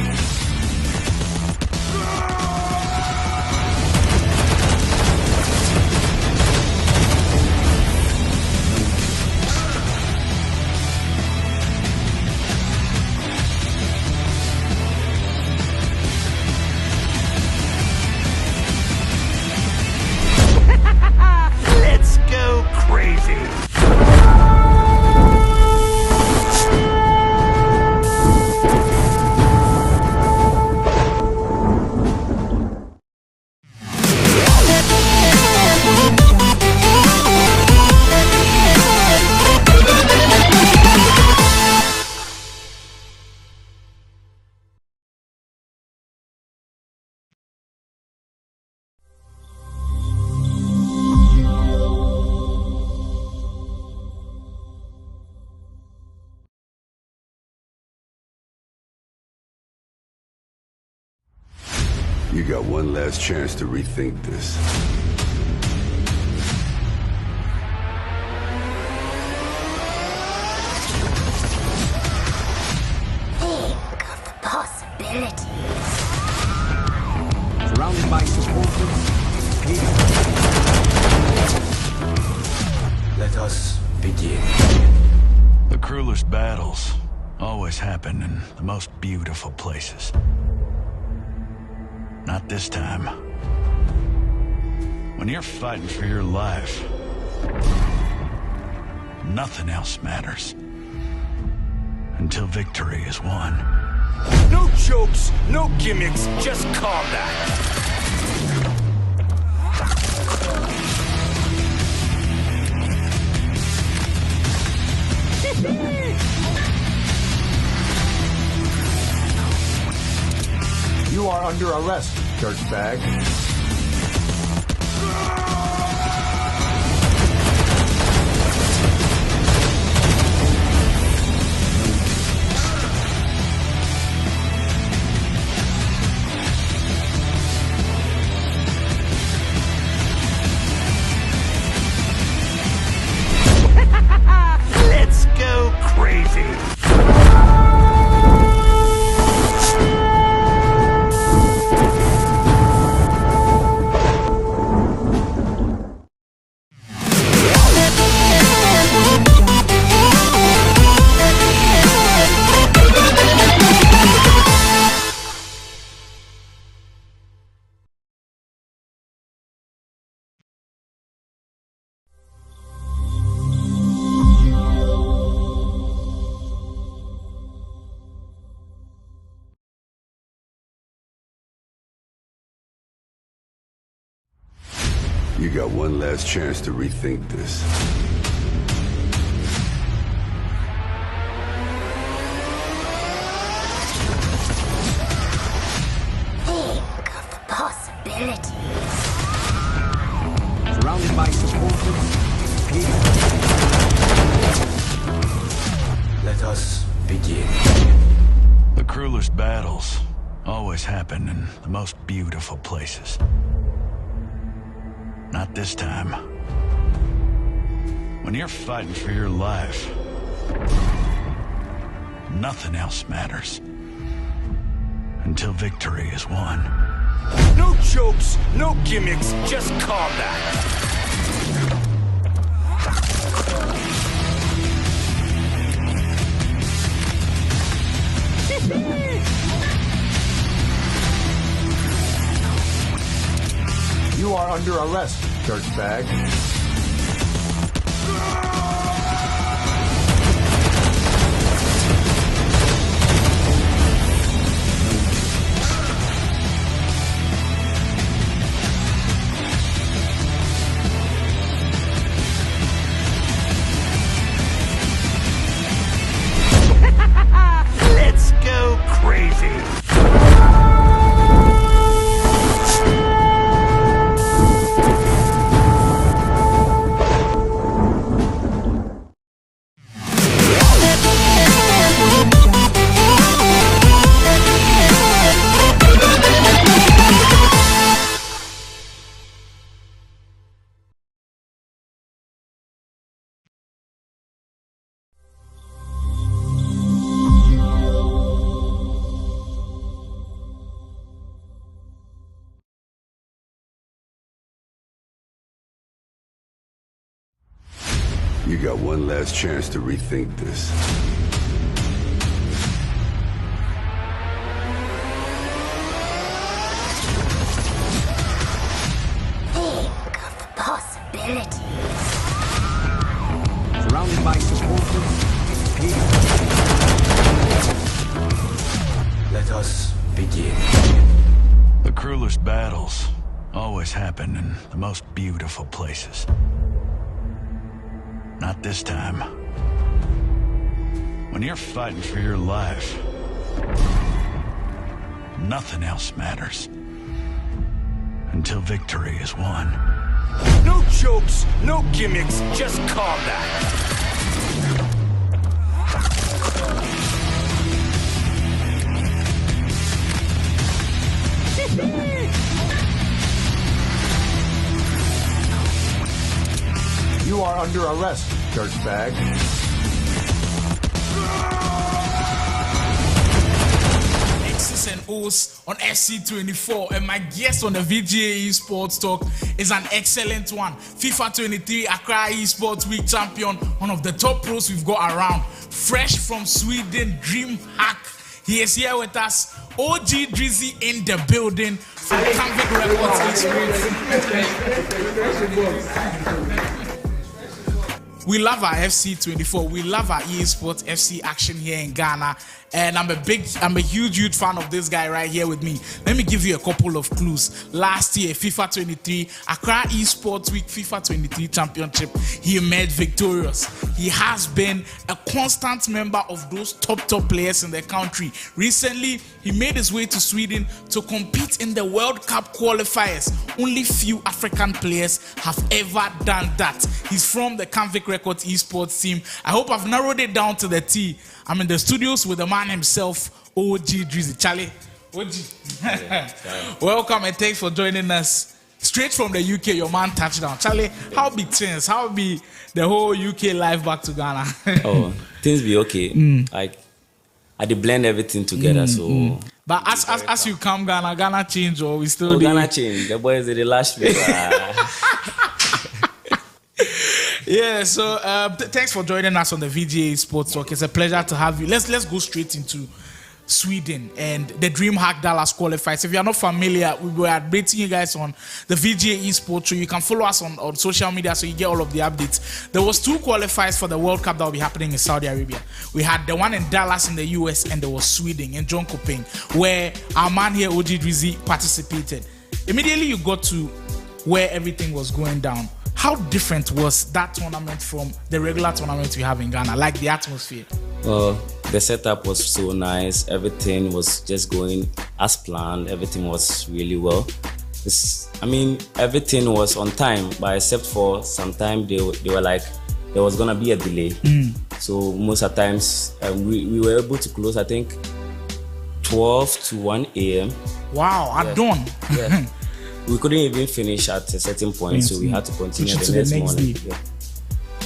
S10: Let's go crazy.
S3: You got one last chance to rethink this.
S4: Think of the possibilities.
S9: surrounded by supporters,
S10: Let us begin.
S6: The cruelest battles always happen in the most beautiful places. Not this time. When you're fighting for your life, nothing else matters. Until victory is won.
S10: No jokes, no gimmicks, just combat.
S7: You are under arrest, dirtbag.
S10: crazy.
S3: You got one last chance to rethink this.
S4: Think of the possibilities.
S9: Surrounded by supporters.
S10: Let us begin.
S6: The cruelest battles always happen in the most beautiful places. Not this time. When you're fighting for your life, nothing else matters. Until victory is won.
S10: No jokes, no gimmicks, just combat.
S7: You are under arrest, dirtbag.
S10: Let's go crazy.
S3: You got one last chance to rethink this.
S4: Think of the possibilities.
S9: Surrounded by supporters.
S10: Let us begin.
S6: The cruelest battles always happen in the most beautiful places. Not this time. When you're fighting for your life, nothing else matters. Until victory is won.
S10: No jokes, no gimmicks, just combat.
S7: You are under arrest, dirtbag.
S1: X's and O's on FC24, and my guest on the VGA Esports Talk is an excellent one. FIFA 23 Accra Esports Week champion, one of the top pros we've got around. Fresh from Sweden, Dream Hack. He is here with us. OG Drizzy in the building from Convict Records Experience. We love our FC24. We love our eSports FC action here in Ghana. And I'm a huge fan of this guy right here with me. Let me give you a couple of clues. Last year, FIFA 23, Accra Esports Week FIFA 23 Championship, he made victorious. He has been a constant member of those top players in the country. Recently, he made his way to Sweden to compete in the World Cup qualifiers. Only few African players have ever done that. He's from the Convict Records Esports team. I hope I've narrowed it down to the T. I'm in the studios with the man himself, OG Drizzy. Charlie, OG. Welcome and thanks for joining us. Straight from the UK, your man touchdown. Charlie, how be things? How be the whole UK life back to Ghana?
S12: Oh, things be okay. Like I did blend everything together. So,
S1: but as you come Ghana change or we still
S12: Ghana change. The boys did the last bit.
S1: Yeah, so thanks for joining us on the VGA Sports Talk. It's a pleasure to have you. Let's go straight into Sweden and the DreamHack Dallas qualifiers. If you are not familiar, we were updating you guys on the VGA Esports show. You can follow us on social media so you get all of the updates. There was 2 qualifiers for the World Cup that will be happening in Saudi Arabia. We had the one in Dallas in the US, and there was Sweden in John Kopeng, where our man here, OG Drizzy, participated. Immediately you got to where everything was going down. How different was that tournament from the regular tournament we have in Ghana, like the atmosphere?
S12: The setup was so nice. Everything was just going as planned. Everything was really well. Everything was on time, but except for some time they were like there was gonna be a delay. So most of the times we were able to close, I think, 12 to 1 a.m.
S1: Wow, at dawn.
S12: Yeah. We couldn't even finish at a certain point, so we had to continue the next morning. Yeah.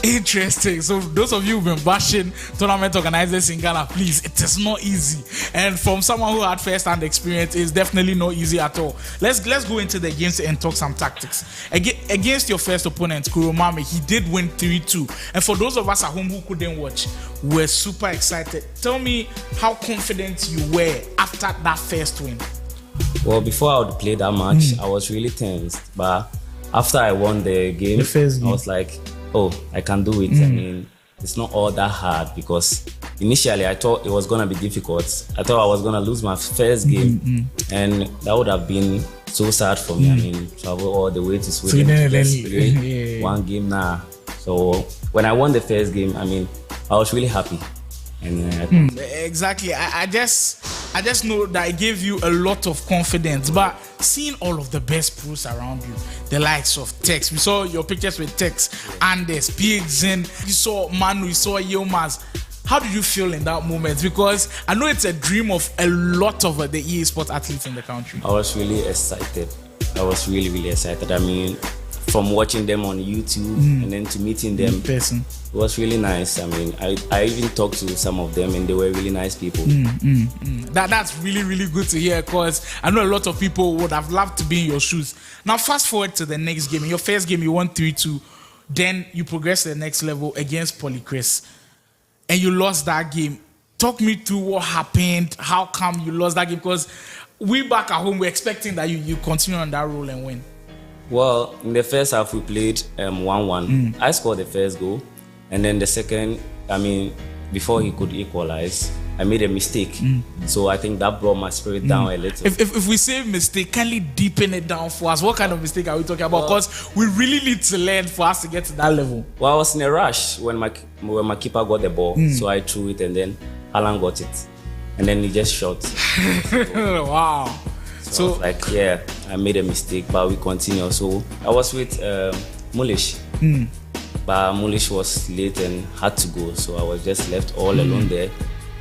S1: Interesting. So those of you who've been bashing tournament organizers in Ghana, please, it is not easy. And from someone who had first-hand experience, it's definitely not easy at all. Let's go into the games and talk some tactics. Against your first opponent, Kuromame, he did win 3-2. And for those of us at home who couldn't watch, we're super excited. Tell me how confident you were after that first win.
S12: Well, before I would play that match, I was really tensed. But after I won the game, I was like, oh, I can do it. It's not all that hard, because initially I thought it was going to be difficult. I thought I was going to lose my first game, and that would have been so sad for me. Travel all the way to Sweden to just play one game now. So when I won the first game, I was really happy. And
S1: exactly. I just know that it gave you a lot of confidence. But seeing all of the best pros around you, the likes of Tex, we saw your pictures with Tex, Andes, Pigs, and you saw Manu, you saw Yilmaz. How did you feel in that moment? Because I know it's a dream of a lot of the EA Sports athletes in the country. I
S12: was really excited. I was really, really excited. From watching them on YouTube and then to meeting them in person, it was really nice. I even talked to some of them, and they were really nice people.
S1: That's really, really good to hear, because I know a lot of people would have loved to be in your shoes. Now, fast forward to the next game. In your first game, you won 3-2. Then you progressed to the next level against Polychris, and you lost that game. Talk me through what happened. How come you lost that game? Because we back at home, we're expecting that you continue on that role and win.
S12: Well, in the first half, we played 1-1. I scored the first goal. And then the second, before he could equalize, I made a mistake. So I think that brought my spirit down a little.
S1: If we say mistake, can you deepen it down for us? What kind of mistake are we talking about? Because we really need to learn for us to get to that level.
S12: Well, I was in a rush when my keeper got the ball. So I threw it, and then Alan got it. And then he just shot.
S1: Wow.
S12: So I was like, yeah, I made a mistake, but we continue. So I was with Mulish, but Mulish was late and had to go. So I was just left all alone there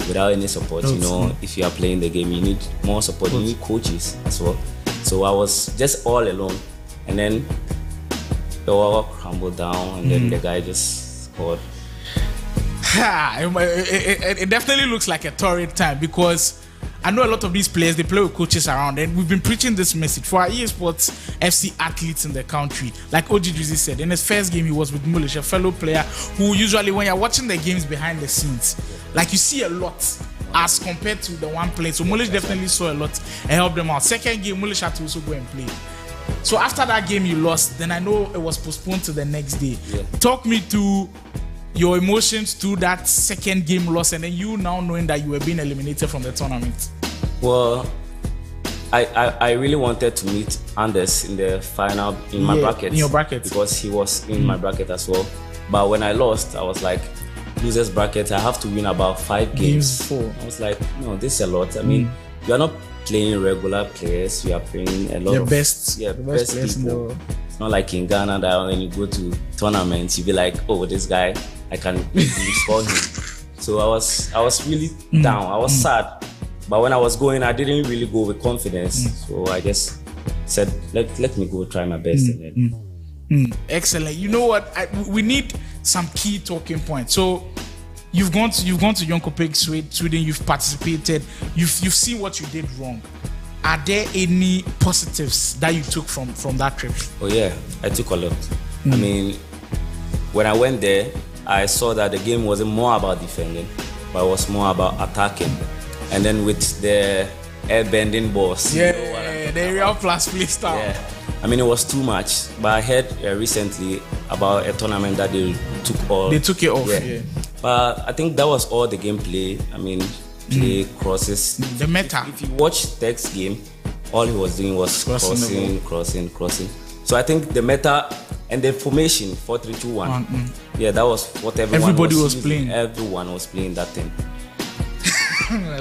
S12: without any support. If you are playing the game, you need more support. You need coaches as well. So I was just all alone. And then the wall crumbled down, and then the guy just scored.
S1: It definitely looks like a torrid time, because I know a lot of these players, they play with coaches around, and we've been preaching this message for our EA Sports FC athletes in the country. Like OG Drizzy said, in his first game, he was with Mulish, a fellow player who usually, when you're watching the games behind the scenes, like you see a lot as compared to the one play. So Mulish definitely saw a lot and helped them out. Second game, Mulish had to also go and play. So after that game you lost, then I know it was postponed to the next day. Talk me through your emotions through that second game loss, and then you now knowing that you were being eliminated from the tournament.
S12: Well, I really wanted to meet Anders in the final in my bracket.
S1: In your bracket.
S12: Because he was in my bracket as well. But when I lost, I was like, losers bracket, I have to win about 5 games. I was like, no, this is a lot. You are not playing regular players, you are playing a lot of
S1: best
S12: players people. It's not like in Ghana that when you go to tournaments, you be like, oh, this guy, I can score him. So I was really down. I was sad. But when I was going, I didn't really go with confidence. So I just said, let me go try my best. And then
S1: Excellent. You know what? We need some key talking points. So you've gone to Yonkopeg, Sweden. You've participated. You've seen what you did wrong. Are there any positives that you took from that trip?
S12: Oh yeah, I took a lot. I mean, when I went there, I saw that the game wasn't more about defending, but it was more about attacking. And then with the air bending balls.
S1: Yeah, the real plus play style.
S12: Yeah. I mean, it was too much. But I heard recently about a tournament that they took
S1: it off.
S12: Yeah. But I think that was all the gameplay. I mean, play crosses.
S1: The meta.
S12: If you watch Tech's game, all he was doing was crossing. So I think the meta and the formation 4-3-2-1. Yeah, that was what everybody was playing. Everyone was playing that thing.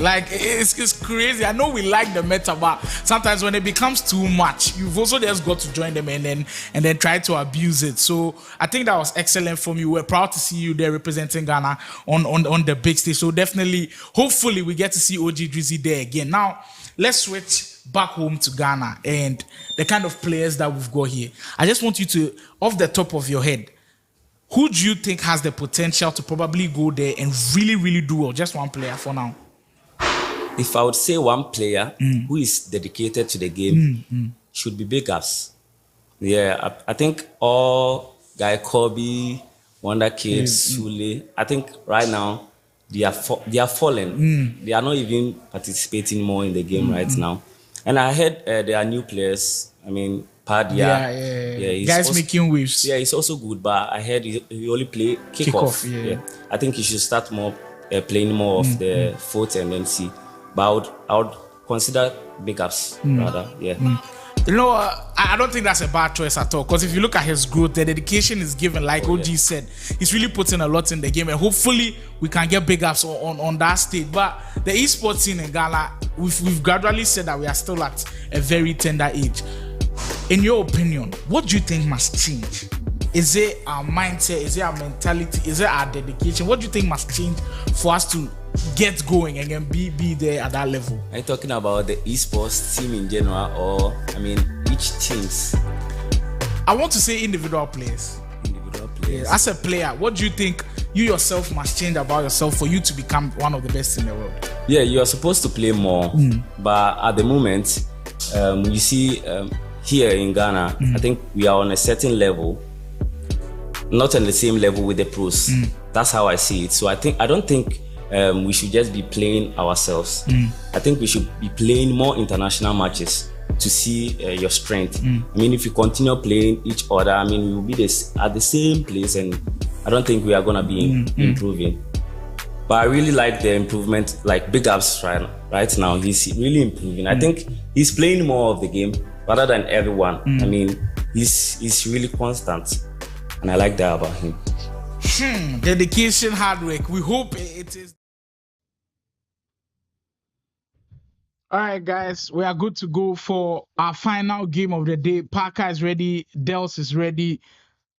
S1: Like it's crazy. I know we like the meta, but sometimes when it becomes too much, you've also just got to join them and then try to abuse it. So I think that was excellent from you. We're proud to see you there representing Ghana on the big stage. So definitely, hopefully, we get to see OG Drizzy there again. Now let's switch back home to Ghana and the kind of players that we've got here. I just want you to, off the top of your head, who do you think has the potential to probably go there and really, really do well? Just one player for now.
S12: If I would say one player who is dedicated to the game should be Big Ups. Yeah, I think all Kobby, WondhaKid, Sule, I think right now they are falling. They are not even participating more in the game right now. And I heard there are new players. I mean, Padia.
S1: Guys making waves.
S12: Yeah, he's also good, but I heard he only play kickoff. Yeah. I think he should start more playing more of the foot and then see. But I would consider Big Ups rather. Yeah.
S1: You know, I don't think that's a bad choice at all. Because if you look at his growth, the dedication is given. Like OG said, he's really putting a lot in the game, and hopefully we can get Big Ups on that stage. But the esports scene in Ghana, we've gradually said that we are still at a very tender age. In your opinion, what do you think must change? Is it our mindset? Is it our mentality? Is it our dedication? What do you think must change for us to get going and then be there at that level?
S12: Are you talking about the esports team in general, or I mean each teams?
S1: I want to say individual players. Yeah, as a player, what do you think you yourself must change about yourself for you to become one of the best in the world?
S12: Yeah, you are supposed to play more, but at the moment, you see here in Ghana, I think we are on a certain level, not on the same level with the pros. That's how I see it. So I don't think we should just be playing ourselves. I think we should be playing more international matches to see your strength. I mean, if you continue playing each other, I mean, we will be at the same place, and I don't think we are gonna be improving. But I really like the improvement, like Big Ups right now. He's really improving. I think he's playing more of the game rather than everyone. I mean, he's really constant, and I like that about him.
S1: Dedication, hard work. We hope it is. All right, guys, we are good to go for our final game of the day. Parker is ready. Dels is ready.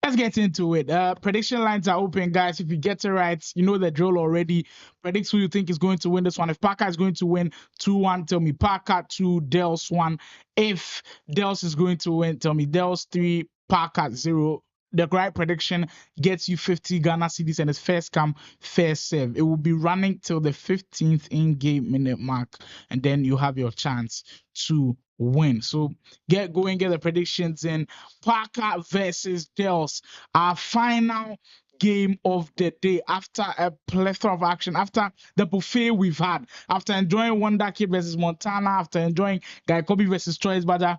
S1: Let's get into it. Prediction lines are open, guys. If you get it right, you know the drill already. Predict who you think is going to win this one. If Parker is going to win 2-1, tell me Parker 2, Dels 1. If Dels is going to win, tell me Dels 3, Parker 0. The right prediction gets you 50 Ghana cedis and it's first come, first serve. It will be running till the 15th in-game minute mark, and then you have your chance to win. So get going, get the predictions in. Parker versus Dels, our final game of the day after a plethora of action, after the buffet we've had, after enjoying WondhaKid versus Montana, after enjoying Kobby versus Choice Badger.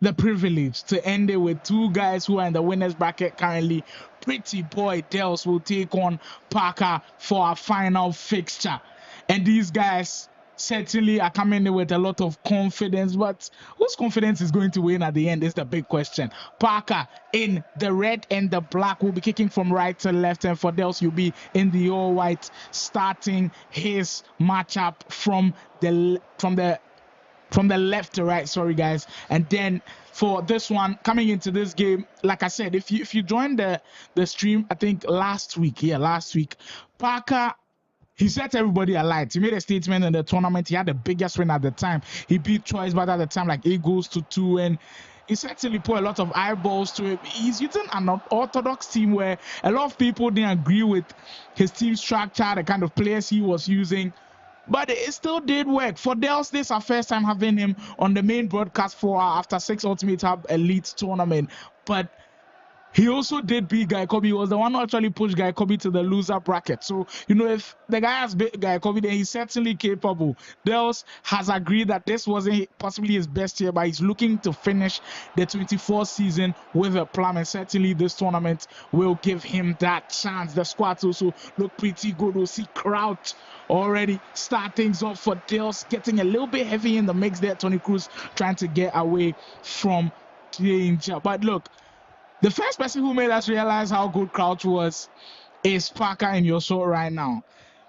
S1: The privilege to end it with two guys who are in the winners bracket currently. PrettyBoy Dels will take on Parker for our final fixture. And these guys certainly are coming in with a lot of confidence, but whose confidence is going to win at the end is the big question. Parker in the red and the black will be kicking from right to left, and for Dels you'll be in the all white, starting his matchup from the left to right, sorry guys. And then for this one, coming into this game, like I said, if you joined the stream, I think last week, Parker, he set everybody alight. He made a statement in the tournament. He had the biggest win at the time. He beat Choice, but at the time, like 8 goals to 2. And he certainly put a lot of eyeballs to it. He's using an orthodox team where a lot of people didn't agree with his team structure, the kind of players he was using. But it still did work. For Dels, this is our first time having him on the main broadcast for our After 6 Ultimate Hub Elite tournament. But he also did beat Guy Kobby. He was the one who actually pushed Guy Kobby to the loser bracket. So, you know, if the guy has beat Guy Kobby, then he's certainly capable. Dels has agreed that this wasn't possibly his best year, but he's looking to finish the 24th season with a plan. And certainly this tournament will give him that chance. The squads also look pretty good. We'll see Crouch already start things off for Dels, getting a little bit heavy in the mix there. Tony Cruz trying to get away from danger. But look, the first person who made us realize how good Crouch was is Parker in your show right now.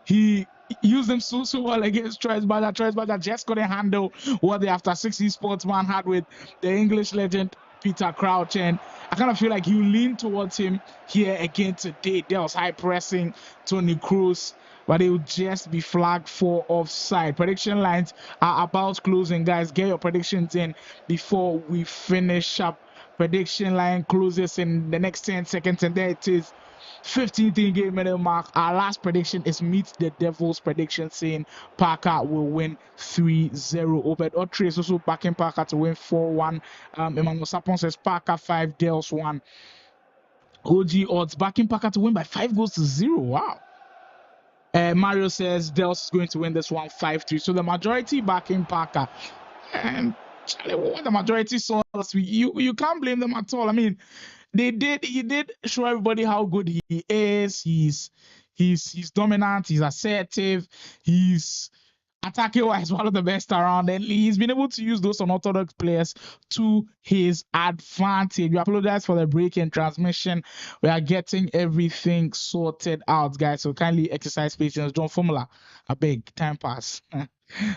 S1: He used him so well against Troyes Badger. Troyes Badger just couldn't handle what the After 60 sportsman had with the English legend Peter Crouch, and I kind of feel like you lean towards him here again today. There was high pressing Tony Cruz, but it will just be flagged for offside. Prediction lines are about closing, guys. Get your predictions in before we finish up. Prediction line closes in the next 10 seconds, and there it is. 15th in-game minute mark. Our last prediction is Meet the Devils prediction, saying Parker will win 3-0. Obed Otri is also backing Parker to win 4-1. Emmanuel Sapon says Parker 5, Dels 1. OG odds backing Parker to win by 5 goals to 0. Wow. Mario says Dels is going to win this one 5-3. So the majority backing Parker. And Charlie, what the majority saw last week, you can't blame them at all. I mean, he did show everybody how good he is. He's dominant, he's assertive, he's attacking wise one of the best around, and he's been able to use those unorthodox players to his advantage. We apologize for the break in transmission. We are getting everything sorted out, guys, so kindly exercise patience. John Formula, a big time pass.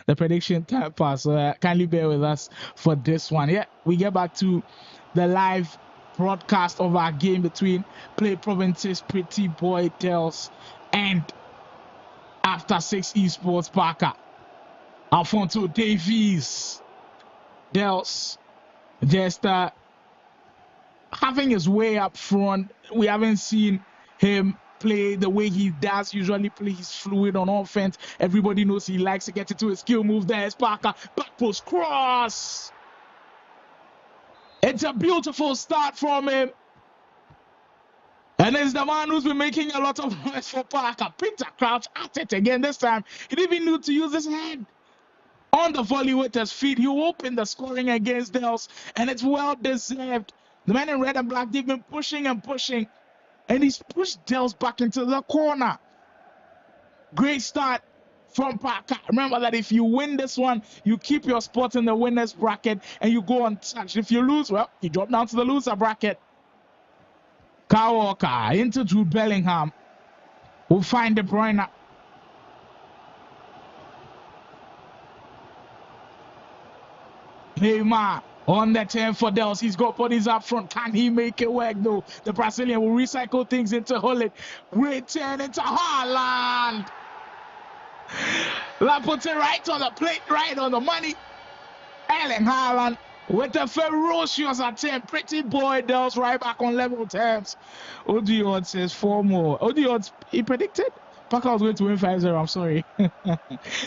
S1: The prediction time pass, so kindly bear with us for this one. Yeah, we get back to the live broadcast of our game between Play Province's PrettyBoy Dels and After 6 Esports Parker. Alfonso Davies. Dels just having his way up front. We haven't seen him play the way he does usually play. He's fluid on offense. Everybody knows he likes to get into his skill move. There's Parker. Back post cross. It's a beautiful start from him. And it's the man who's been making a lot of noise for Parker. Peter Crouch at it again. This time, he didn't even need to use his head. On the volley with his feet, he opened the scoring against Dels, and it's well deserved. The men in red and black, they've been pushing and pushing, and he's pushed Dels back into the corner. Great start from Parker. Remember that if you win this one, you keep your spot in the winners bracket and you go untouched. If you lose, well, you drop down to the loser bracket. Kyle Walker into Jude Bellingham. We'll find De Bruyne. Neymar on the 10 for Dels. He's got bodies up front. Can he make it work though? The Brazilian will recycle things into Hullet. Return into Haaland. Puts it right on the plate, right on the money. Erling Haaland with a ferocious attempt. PrettyBoy Dels right back on level terms. OG odds says 4 more. OG odds, he predicted Parker was going to win 5-0. I'm sorry.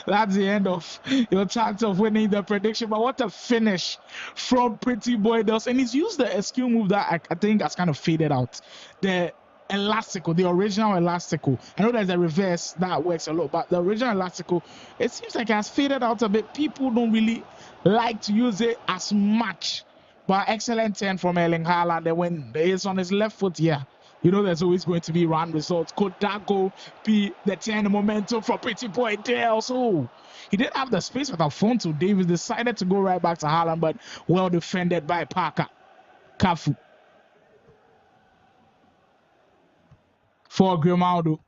S1: That's the end of your chance of winning the prediction. But what a finish from PrettyBoy Dels. And he's used the skill move that I think has kind of faded out. The elastical, the original elastical. I know there's a reverse that works a lot, but the original elastical, it seems like it has faded out a bit. People don't really like to use it as much. But excellent 10 from Erling Haaland. And when it's on his left foot, yeah, you know there's always going to be round results. Could that goal be the 10 momentum for PrettyBoy Dels? Oh, he didn't have the space with Alfonso Davies. Decided to go right back to Haaland, but well defended by Parker. Cafu. For Grimaldo.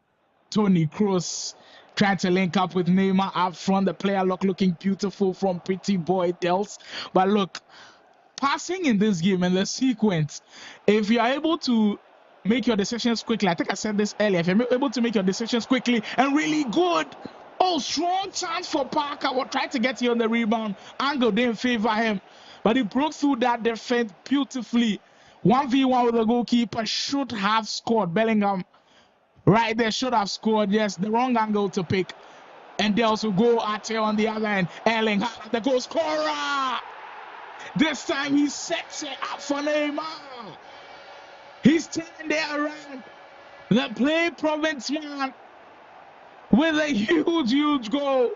S1: Tony Kroos trying to link up with Neymar up front. The player looking beautiful from PrettyBoy Dels. But look, passing in this game and the sequence, if you are able to make your decisions quickly. I think I said this earlier. If you're able to make your decisions quickly and really good, oh, strong chance for Parker. Will try to get you on the rebound. Angle didn't favor him, but he broke through that defense beautifully. 1v1 with the goalkeeper, should have scored. Bellingham right there should have scored. Yes, the wrong angle to pick. And they also go at it on the other end. Erling Haaland, the goal scorer. This time he sets it up for Neymar. He's turning it around. The play province man with a huge goal.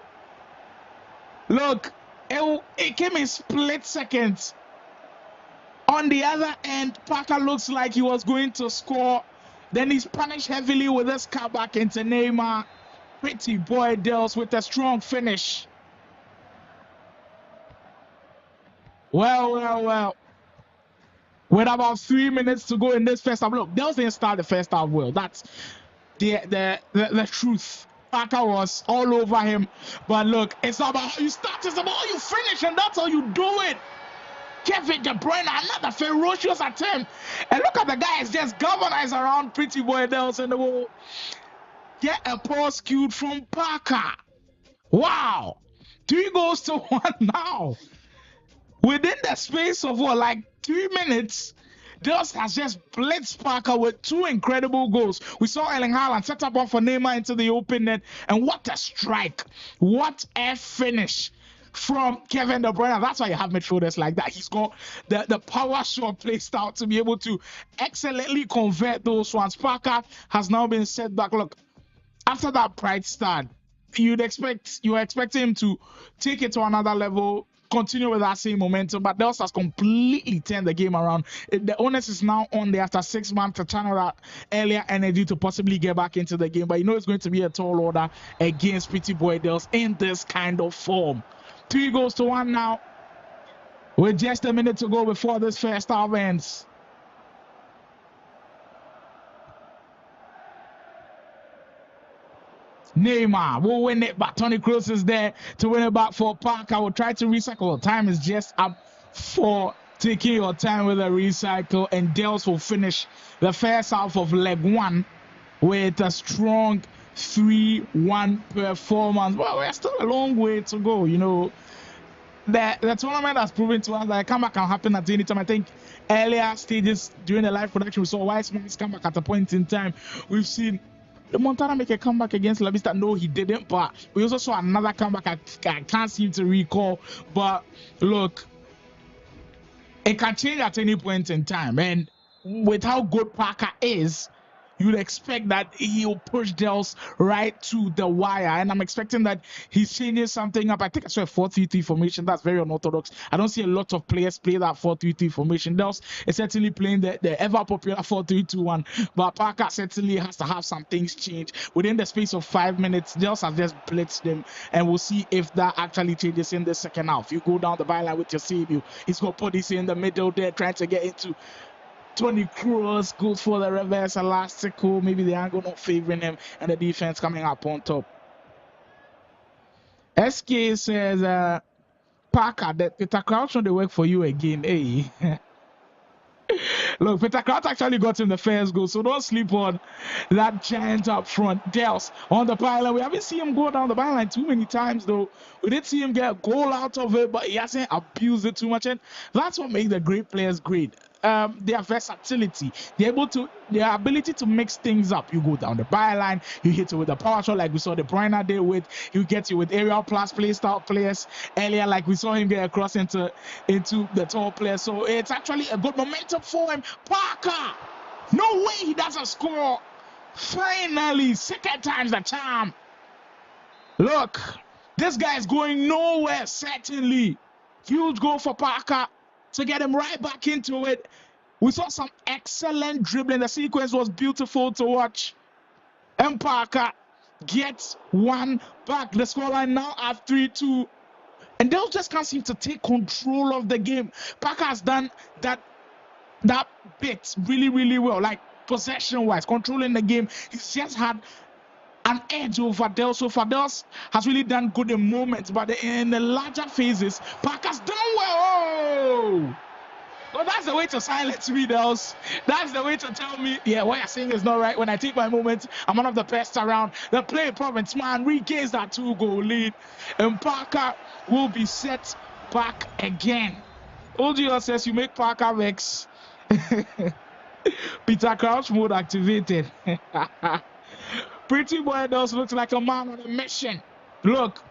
S1: Look, it came in split seconds. On the other end, Parker looks like he was going to score. Then he's punished heavily with this cutback into Neymar. PrettyBoy deals with a strong finish. Well. With about 3 minutes to go in this first half. Look, Dels didn't start the first half well. That's the truth. Parker was all over him. But look, it's not about how you start, it's about how you finish, and that's how you do it. Kevin De Bruyne, another ferocious attempt. And look at the guys just galvanize around PrettyBoy Dels in the wall. Get a pause cued from Parker. Wow. 3 goals to 1 now. Within the space of what, like 3 minutes, Dels has just blitzed Parker with 2 incredible goals. We saw Erling Haaland set up one for Neymar into the open net. And what a strike. What a finish from Kevin De Bruyne. That's why you have midfielders like that. He's got the power shot play style to be able to excellently convert those ones. Parker has now been set back. Look, after that bright start, you were expecting him to take it to another level, continue with that same momentum, but Dels has completely turned the game around. The onus is now on there after 6 months to channel that earlier energy to possibly get back into the game. But you know it's going to be a tall order against PrettyBoy Dels in this kind of form. 3 goals to 1 now, with just a minute to go before this first half ends. Neymar will win it, but Toni Kroos is there to win it back for Parker. Will try to recycle. Time is just up for taking your time with a recycle, and Dels will finish the first half of leg 1 with a strong 3-1 performance. Well, we're still a long way to go. You know, the tournament has proven to us that a comeback can happen at any time. I think earlier stages during the live production, we saw Weissman's comeback at a point in time. We've seen Montana make a comeback against La Vista. No, he didn't, but we also saw another comeback I can't seem to recall. But look, it can change at any point in time, and with how good Parker is, you'd expect that he'll push Dels right to the wire, and I'm expecting that he's changing something up. I think I saw a 4-3-3 formation. That's very unorthodox. I don't see a lot of players play that 4-3-3 formation. Dels is certainly playing the ever popular 4-3-2-1, but Parker certainly has to have some things change. Within the space of 5 minutes, Dels has just blitzed them, and we'll see if that actually changes in the second half. You go down the byline with your Eusebio. He's got Podisi in the middle there trying to get into Toni Kroos, goes for the reverse elastical. Maybe the angle not favoring him, and the defense coming up on top. SK says, Parker, that Peter Crouch on the work for you again. Hey. Look, Peter Crouch actually got him the first goal, so don't sleep on that giant up front. Dels on the byline. We haven't seen him go down the byline too many times, though. We did see him get a goal out of it, but he hasn't abused it too much, and that's what makes the great players great. Their versatility, their ability to mix things up. You go down the byline, you hit it with a power shot like we saw De Bruyne did with. You get you with aerial plus play style players earlier, like we saw him get across into the tall players. So it's actually a good momentum for him. Parker, no way he doesn't score. Finally, second time's the charm. Look, this guy is going nowhere. Certainly, huge goal for Parker to get him right back into it. We saw some excellent dribbling. The sequence was beautiful to watch. And Parker gets one back. The scoreline now at 3-2. And they just can't seem to take control of the game. Parker has done that bit really, really well. Like possession-wise, controlling the game. He's just had an edge over Dels. So Dels has really done good in moments, but in the larger phases, Parker's done well. Oh! Well, that's the way to silence me, Dels. That's the way to tell me, yeah, what you're saying is not right. When I take my moments, I'm one of the best around. The play province, man, regains that 2-goal lead. And Parker will be set back again. OGL says you make Parker vex. Peter Crouch mode activated. PrettyBoy Dels looks like a man on a mission. Look.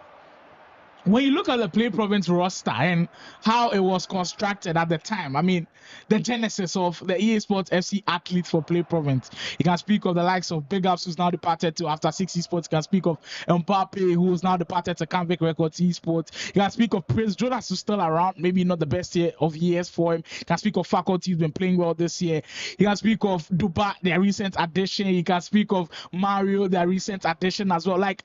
S1: When you look at the Play Province roster and how it was constructed at the time, I mean, the genesis of the EA Sports FC athletes for Play Province, you can speak of the likes of Big Ups, who's now departed to After 6 Esports. You can speak of Mbappe, who's now departed to Convict Records Esports. You can speak of Prince Jonas, who's still around, maybe not the best year of years for him. You can speak of Faculty, who's been playing well this year. You can speak of Duba, their recent addition. You can speak of Mario, their recent addition as well. Like,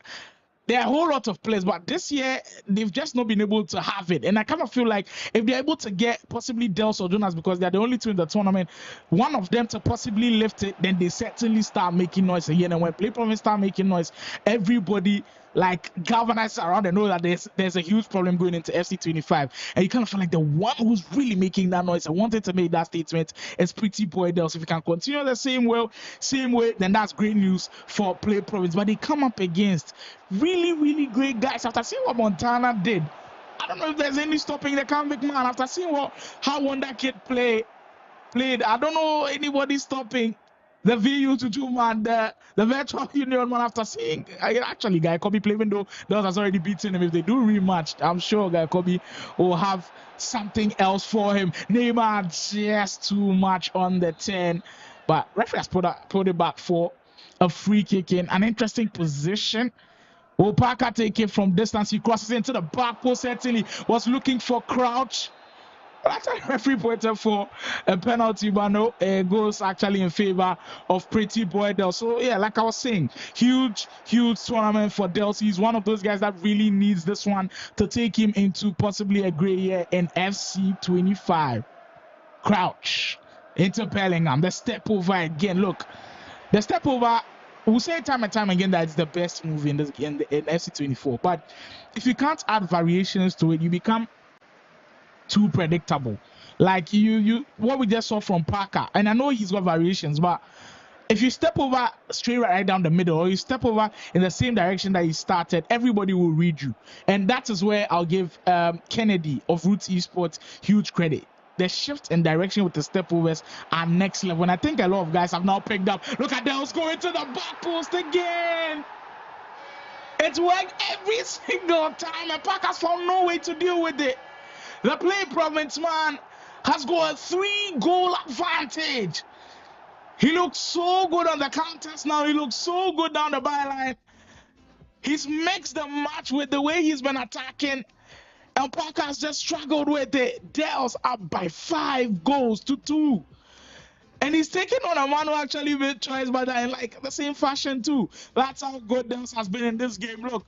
S1: there are a whole lot of players, but this year they've just not been able to have it. And I kind of feel like if they're able to get possibly Dels or Jonas, because they're the only two in the tournament, one of them to possibly lift it, then they certainly start making noise again. And when Play Province start making noise, everybody like galvanizes around and know that there's a huge problem going into FC25. And you kind of feel like the one who's really making that noise and wanted to make that statement is PrettyBoy Dels. If you can continue the same way, then that's great news for Play Province. But they come up against really, really great guys. After seeing what Montana did, I don't know if there's any stopping the convict man. After seeing how WondhaKid played, I don't know anybody stopping the VU22 man, the virtual union man. After seeing actually Guy Kobby play, even though Dels has already beaten him, if they do rematch, I'm sure Guy Kobby will have something else for him. Neymar just too much on the 10, but referee has put it back for a free kick in an interesting position. Will Parker take it from distance? He crosses into the back post. Certainly was looking for Crouch. Actually, referee pointed for a penalty, but no, it goes actually in favor of PrettyBoy Dels. So yeah, like I was saying, huge tournament for Dels. He's one of those guys that really needs this one to take him into possibly a great year in FC25. Crouch into Bellingham. The step over again. Look, the step over. We'll say time and time again that it's the best move in FC24. But if you can't add variations to it, you become too predictable. Like what we just saw from Parker, and I know he's got variations, but if you step over straight right down the middle, or you step over in the same direction that he started, everybody will read you. And that is where I'll give Kennedy of Roots Esports huge credit. The shift in direction with the step overs are next level. And I think a lot of guys have now picked up. Look at Dels going to the back post again. It's worked every single time, and Parker's found no way to deal with it. The Play Province man has got a 3-goal advantage. He looks so good on the counters now. He looks so good down the byline. He's mixed the match with the way he's been attacking. And Parker has just struggled with it. Dels up by 5 goals to 2. And he's taking on a man who actually made choice, but in like the same fashion too. That's how good Dels has been in this game. Look,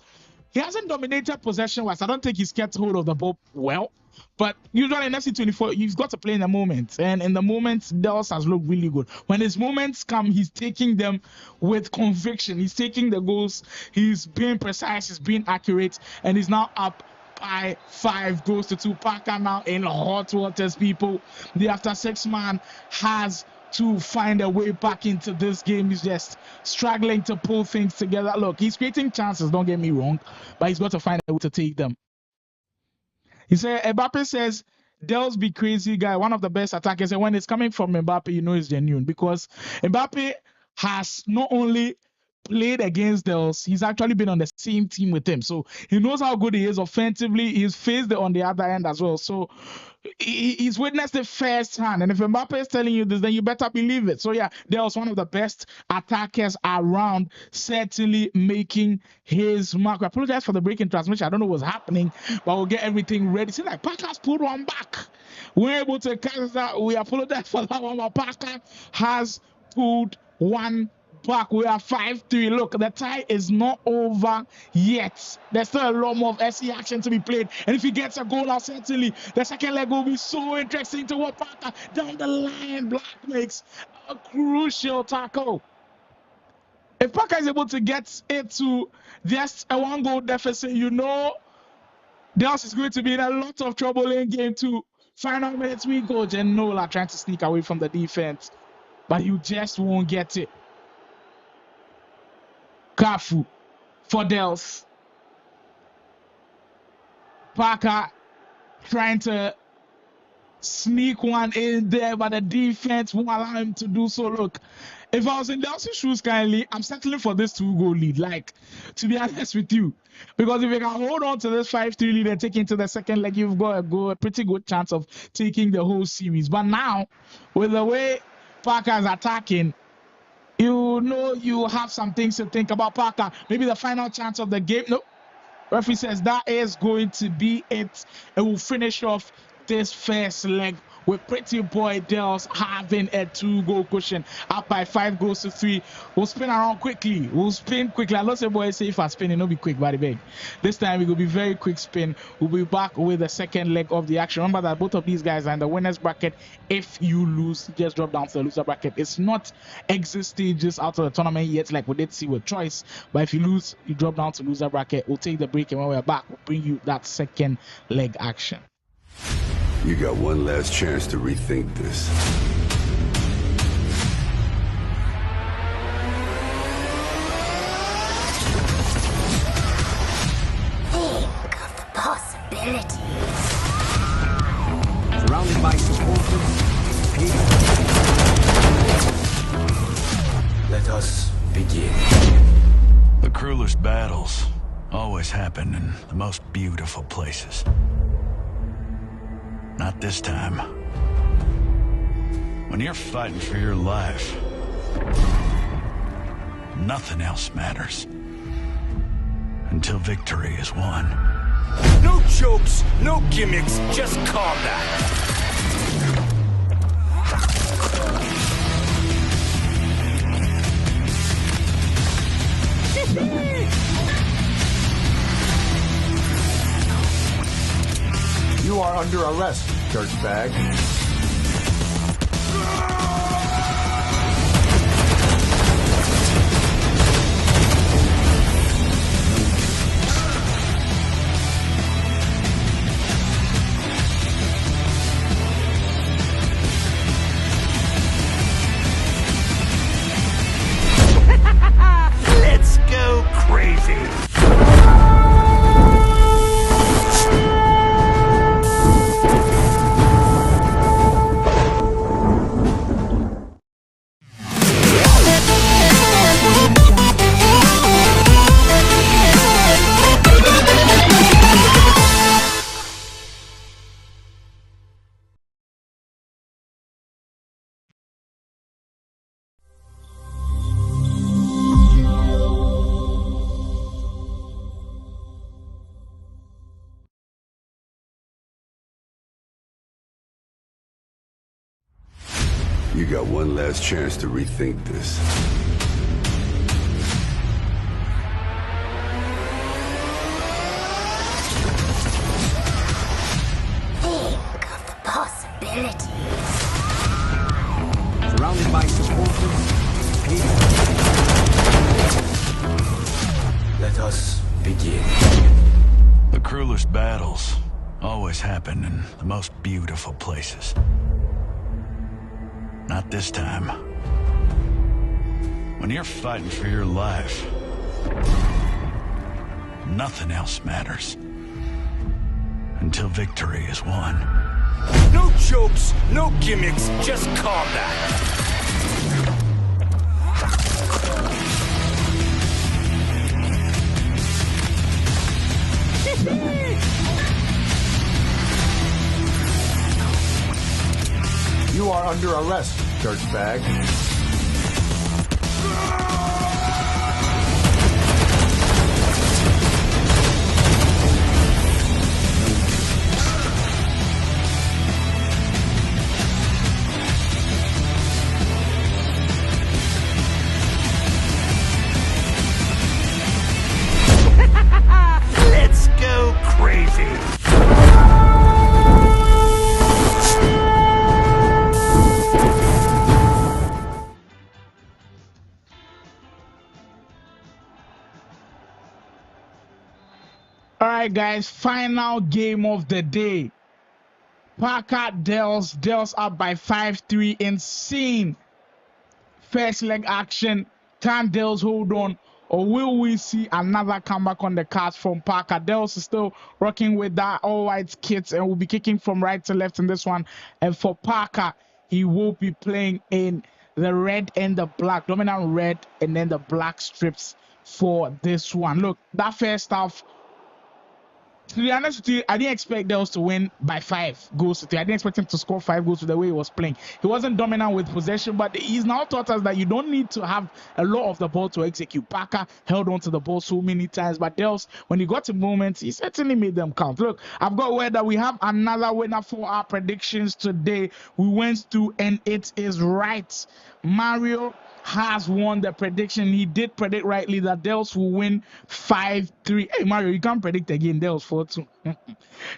S1: he hasn't dominated possession-wise. I don't think he's kept hold of the ball well. But usually in FC24, he's got to play in the moments. And in the moments, Dels has looked really good. When his moments come, he's taking them with conviction. He's taking the goals. He's being precise. He's being accurate. And he's now up by 5 goals to 2. Parker now in hot waters, people. The After 6 man has to find a way back into this game. He's just struggling to pull things together. Look, he's creating chances, don't get me wrong, but he's got to find a way to take them. He said, Mbappe says, Dels be crazy guy, one of the best attackers. And when it's coming from Mbappe, you know it's genuine, because Mbappe has not only played against Dels, he's actually been on the same team with him. So he knows how good he is offensively. He's faced it on the other end as well. So he's witnessed it firsthand. And if Mbappe is telling you this, then you better believe it. So yeah, Dels one of the best attackers around, certainly making his mark. I apologize for the break in transmission. I don't know what's happening, but we'll get everything ready. See, like Parker's pulled one back. We're able to catch that. We apologize for that one, but Parker has pulled one back. We are 5-3. Look, the tie is not over yet. There's still a lot more of SC action to be played. And if he gets a goal now, certainly the second leg will be so interesting to watch. Parker down the line. Black makes a crucial tackle. If Parker is able to get it to just a 1-goal deficit, you know Dels is going to be in a lot of trouble in game 2. Final minutes we go. Genola trying to sneak away from the defense, but you just won't get it. Kafu, Fordels, Parker trying to sneak one in there, but the defense won't allow him to do so. Look, if I was in Delsey's shoes kindly, I'm settling for this 2-goal lead, like, to be honest with you. Because if you can hold on to this 5-3 lead and take into the second leg, you've got a pretty good chance of taking the whole series. But now, with the way Parker is attacking, you know you have some things to think about. Parker, maybe the final chance of the game. No, referee says that is going to be it. And we'll finish off this first leg with PrettyBoy Dels having a 2-goal cushion, up by 5 goals to 3. We'll spin around quickly. We'll spin quickly. I lost a boy say if I spin, it'll be quick, by the way. This time it will be very quick spin. We'll be back with the second leg of the action. Remember that both of these guys are in the winners bracket. If you lose, just drop down to the loser bracket. It's not exit stages out of the tournament yet, like we did see with Choice. But if you lose, you drop down to loser bracket. We'll take the break, and when we're back, we'll bring you that second leg action.
S3: You got one last chance to rethink this.
S4: Think of the possibilities.
S9: Surrounded by supporters.
S10: Let us begin.
S6: The cruelest battles always happen in the most beautiful places. Not this time. When you're fighting for your life, nothing else matters. Until victory is won.
S10: No jokes, no gimmicks, just combat.
S7: You are under arrest, dirtbag.
S10: Let's go crazy.
S3: You got one last chance to rethink this.
S4: Think of the possibilities.
S9: Surrounded by supporters.
S10: Let us begin.
S6: The cruelest battles always happen in the most beautiful places. Not this time. When you're fighting for your life, nothing else matters. Until victory is won.
S10: No jokes, no gimmicks, just combat.
S7: You are under arrest, dirtbag.
S10: Let's go crazy.
S1: All right, guys, final game of the day. Parker, Dels up by 5-3. Insane first leg action. Can Dels hold on? Or will we see another comeback on the cards from Parker? Dels is still rocking with that all-white kit and will be kicking from right to left in this one. And for Parker, he will be playing in the red and the black, dominant red and then the black strips for this one. Look, that first half, to be honest with you, I didn't expect Dels to win by 5 goals to 3. I didn't expect him to score 5 goals with the way he was playing. He wasn't dominant with possession, but he's now taught us that you don't need to have a lot of the ball to execute. Parker held on to the ball so many times, but Dels, when he got to moments, he certainly made them count. Look, I've got word that we have another winner for our predictions today. We went through and it is right. Mario has won the prediction. He did predict rightly that Dels will win 5-3. Hey Mario, you can't predict again. Dels 4-2.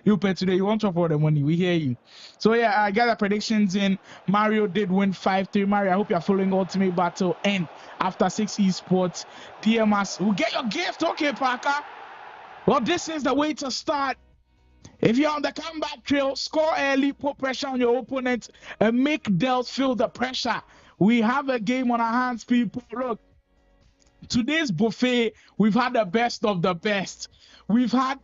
S1: You bet today. You want to for the money. We hear you. So yeah, I got the predictions in. Mario did win 5-3. Mario, I hope you're following Ultimate Battle. And after 6 esports, DM us. We'll get your gift. Okay, Parker. Well, this is the way to start. If you're on the comeback trail, score early, put pressure on your opponent, and make Dels feel the pressure. We have a game on our hands, people. Look, today's buffet, we've had the best of the best. We've had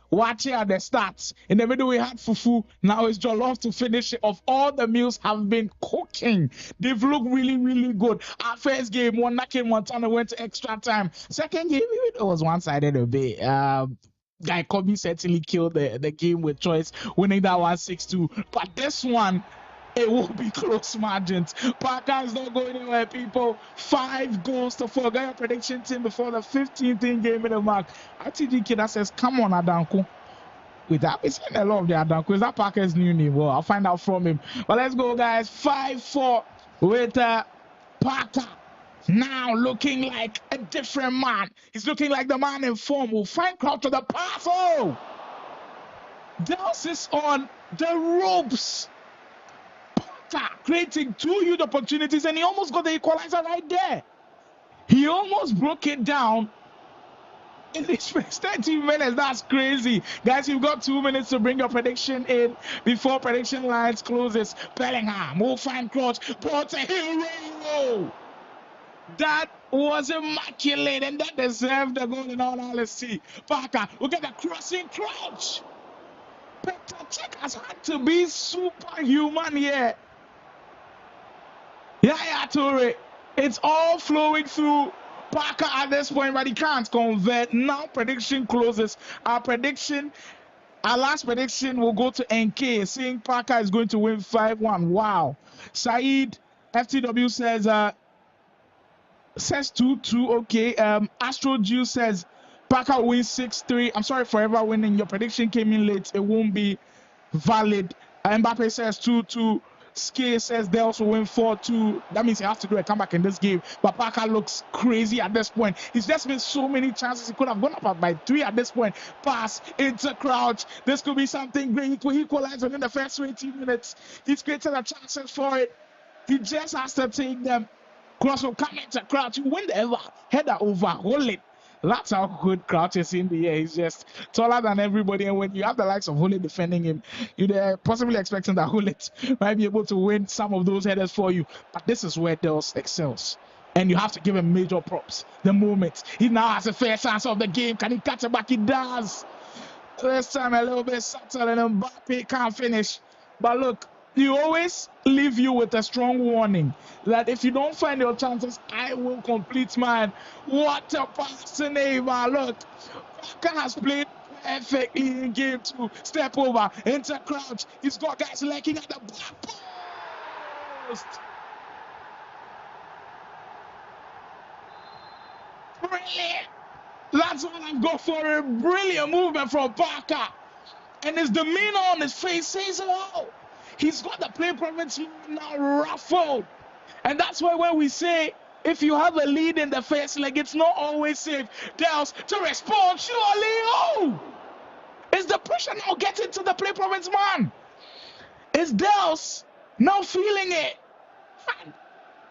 S1: Wache at the starts. In the middle, we had Fufu. Now it's Jollof to finish it off. All the meals have been cooking. They've looked really, really good. Our first game, WondhaKid Montana went to extra time. Second game, it was one-sided a bit. Guy Kobby certainly killed the game with choice, winning that one 6-2. But this one, it will be close margins. Parker is not going anywhere, people. 5 goals to 4. Got your prediction team before the 15th game in the mark. RTG Kid that says, come on, Adanko. With that, we're seeing a lot of the Adanko. Is that Parker's new name? Well, I'll find out from him. But let's go, guys. 5-4 with Parker. Now looking like a different man. He's looking like the man in form. We'll find Crouch to the pass. Oh! Dels is on the ropes. Parker creating 2 huge opportunities and he almost got the equalizer right there. He almost broke it down in his first 30 minutes. That's crazy. Guys, you've got 2 minutes to bring your prediction in before prediction lines closes. Bellingham will find Crouch. Brought a hero. That was immaculate and that deserved the goal in all honesty. Parker, look at the crossing Crouch. Petr Cech has had to be superhuman here. Yeah, Toure. It's all flowing through Parker at this point, but he can't convert. Now prediction closes. Our last prediction will go to NK, saying Parker is going to win 5-1. Wow. Saeed FTW says 2-2. Okay. Astro Jew says Parker wins 6-3. I'm sorry for ever winning. Your prediction came in late. It won't be valid. Mbappe says 2-2. Skay says Dels will win 4-2. That means he has to do a comeback in this game. But Parker looks crazy at this point. He's just made so many chances. He could have gone up by 3 at this point. Pass into Crouch. This could be something great. He could equalize within the first 18 minutes. He's created the chances for it. He just has to take them. Cross will come into Crouch. You win the ever. Header over. Hold it. That's how good Crouch is in the air. He's just taller than everybody. And when you have the likes of Hullet defending him, you're possibly expecting that Hullet might be able to win some of those headers for you. But this is where Dels excels. And you have to give him major props. The moment he now has a fair chance of the game. Can he catch it back? He does. This time a little bit subtle and Mbappe can't finish. But look, he always leave you with a strong warning that if you don't find your chances, I will complete mine. What a pass to Neymar. Look, Parker has played perfectly in game 2. Step over into Crouch. He's got guys lacking at the back post. Brilliant. That's what I've got for a brilliant movement from Parker. And his demeanor on his face says it all. He's got the play province now ruffled. And that's why when we say, if you have a lead in the first leg, it's not always safe. Dels to respond, surely. Oh! Is the pressure now getting to the play province man? Is Dels now feeling it?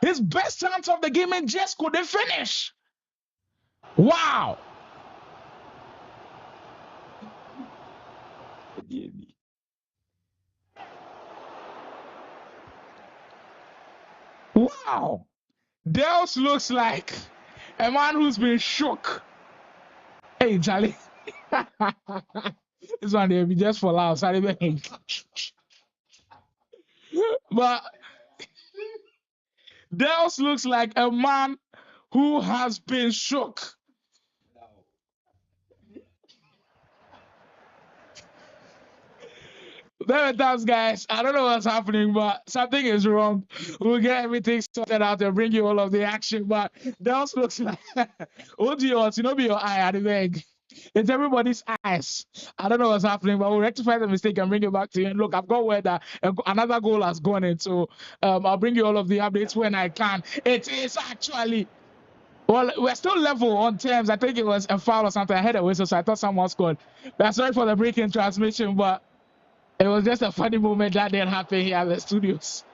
S1: His best chance of the game and just couldn't finish. Wow. Wow. Dels looks like a man who's been shook. Hey, Charlie. This one there be just for loud. Sorry, but Dels looks like a man who has been shook. There it is, guys. I don't know what's happening, but something is wrong. We'll get everything sorted out and bring you all of the action. But Dels looks like audio, you know, be your eye at the bag. It's everybody's eyes. I don't know what's happening, but we'll rectify the mistake and bring it back to you. And look, I've got where another goal has gone in, so I'll bring you all of the updates when I can. It is actually. Well, we're still level on terms. I think it was a foul or something. I heard a whistle, so I thought someone scored. Sorry for the break-in transmission, but it was just a funny moment that didn't happen here at the studios.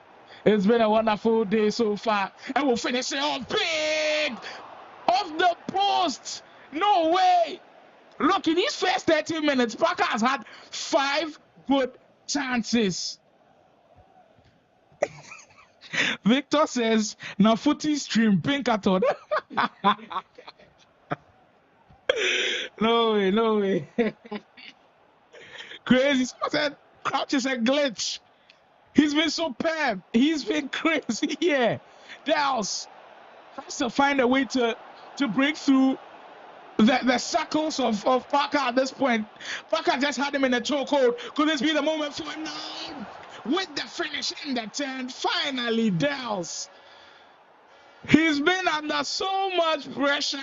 S1: It's been a wonderful day so far. And we'll finish it off big! Off the post! No way! Look, in these first 30 minutes, Parker has had 5 good chances. Victor says, "Na footy stream Pinkaton." No way, no way. Crazy. Someone said, Crouch is a glitch. He's been superb. He's been crazy. Yeah. Dels has to find a way to break through the circles of Parker at this point. Parker just had him in a chokehold. Could this be the moment for him now? With the finish in the turn, finally, Dels. He's been under so much pressure,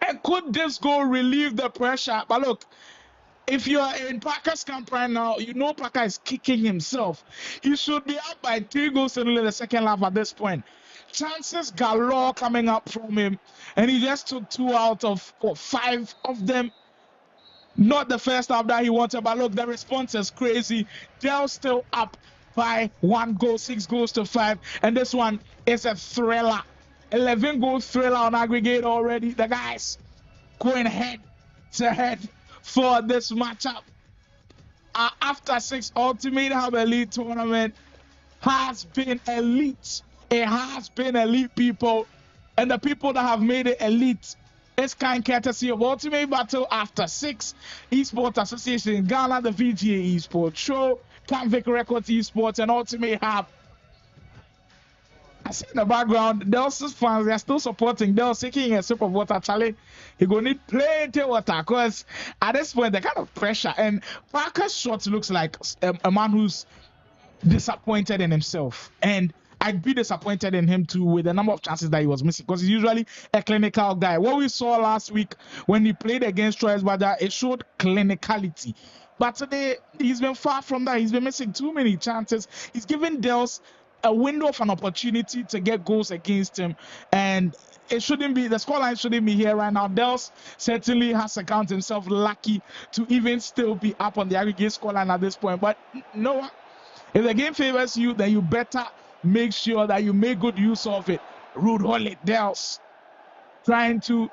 S1: and could this goal relieve the pressure? But look, if you're in Parker's camp right now, you know Parker is kicking himself. He should be up by 3 goals in the second half at this point. Chances galore coming up from him, and he just took 2 out of 5 of them. Not the first half that he wanted, but look, the response is crazy. Dels still up by 1 goal, 6 goals to 5, and this one is a thriller. 11-goal thriller on aggregate already. The guys going head to head for this matchup. After 6 Ultimate Hub Elite tournament has been elite. It has been elite, people, and the people that have made it elite, it's kind courtesy of Ultimate Battle After 6 Esports Association in Ghana, the VGA Esports Show, Canvic Records Esports, and Ultimate Hub. I see in the background, Dels' fans, they're still supporting Dels, taking a sip of water. Charlie, he gonna need plenty of water, because at this point, the kind of pressure, and Parker's shot looks like a man who's disappointed in himself, and I'd be disappointed in him too with the number of chances that he was missing, because he's usually a clinical guy. What we saw last week when he played against Troyes, but it showed clinicality. But today, he's been far from that. He's been missing too many chances. He's given Dels a window of an opportunity to get goals against him, and it shouldn't be, the scoreline shouldn't be here right now. Dels certainly has to count himself lucky to even still be up on the aggregate scoreline at this point. But no, if the game favors you, then you better make sure that you make good use of it. Rude Holly, Dels trying to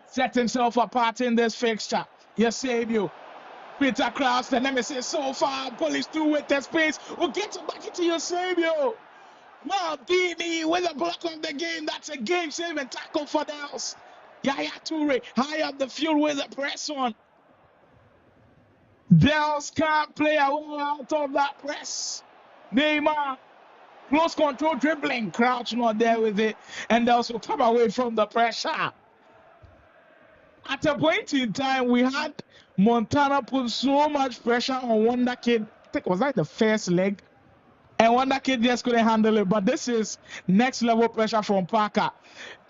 S1: set himself apart in this fixture. Yes, save you. Peter Kraus, the nemesis so far, polish through with the space. We'll get you back into your Eusebio. Maldini with a block of the game. That's a game-saving tackle for Dels. Yaya Toure high up the field with a press on. Dels can't play away out of that press. Neymar, close control dribbling. Crouch not there with it. And Dels will come away from the pressure. At a point in time, we had Montana put so much pressure on WondhaKid. I think, was that the first leg? And WondhaKid just couldn't handle it. But this is next level pressure from Parker.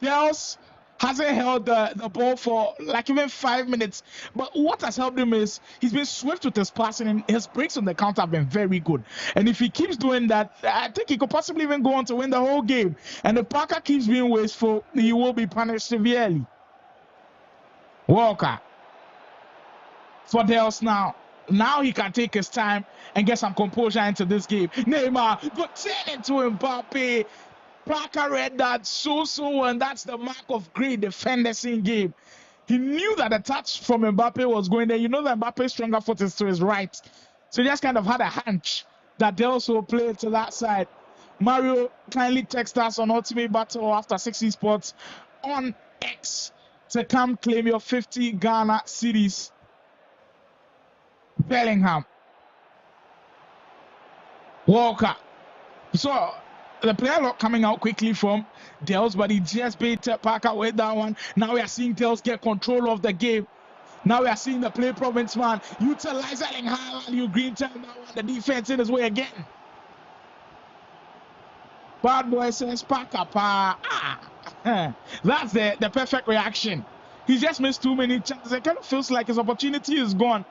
S1: Dels hasn't held the ball for like even 5 minutes. But what has helped him is he's been swift with his passing, and his breaks on the counter have been very good. And if he keeps doing that, I think he could possibly even go on to win the whole game. And if Parker keeps being wasteful, he will be punished severely. Walker for Dels now. Now he can take his time and get some composure into this game. Neymar, but turn into Mbappe. Parker read that so, and that's the mark of great defenders in game. He knew that the touch from Mbappe was going there. You know that Mbappe's stronger foot is to his right. So he just kind of had a hunch that Dels will play to that side. Mario, kindly text us on Ultimate Battle after 60 Sports on X to come claim your 50 Ghana cedis. Bellingham. Walker. So the player lot coming out quickly from Dels, but he just beat Parker with that one. Now we are seeing Dels get control of the game. Now we are seeing the play province man utilizing high value green time. Now the defense in his way again. Bad boy says Parker. That's the perfect reaction. He just missed too many chances. It kind of feels like his opportunity is gone.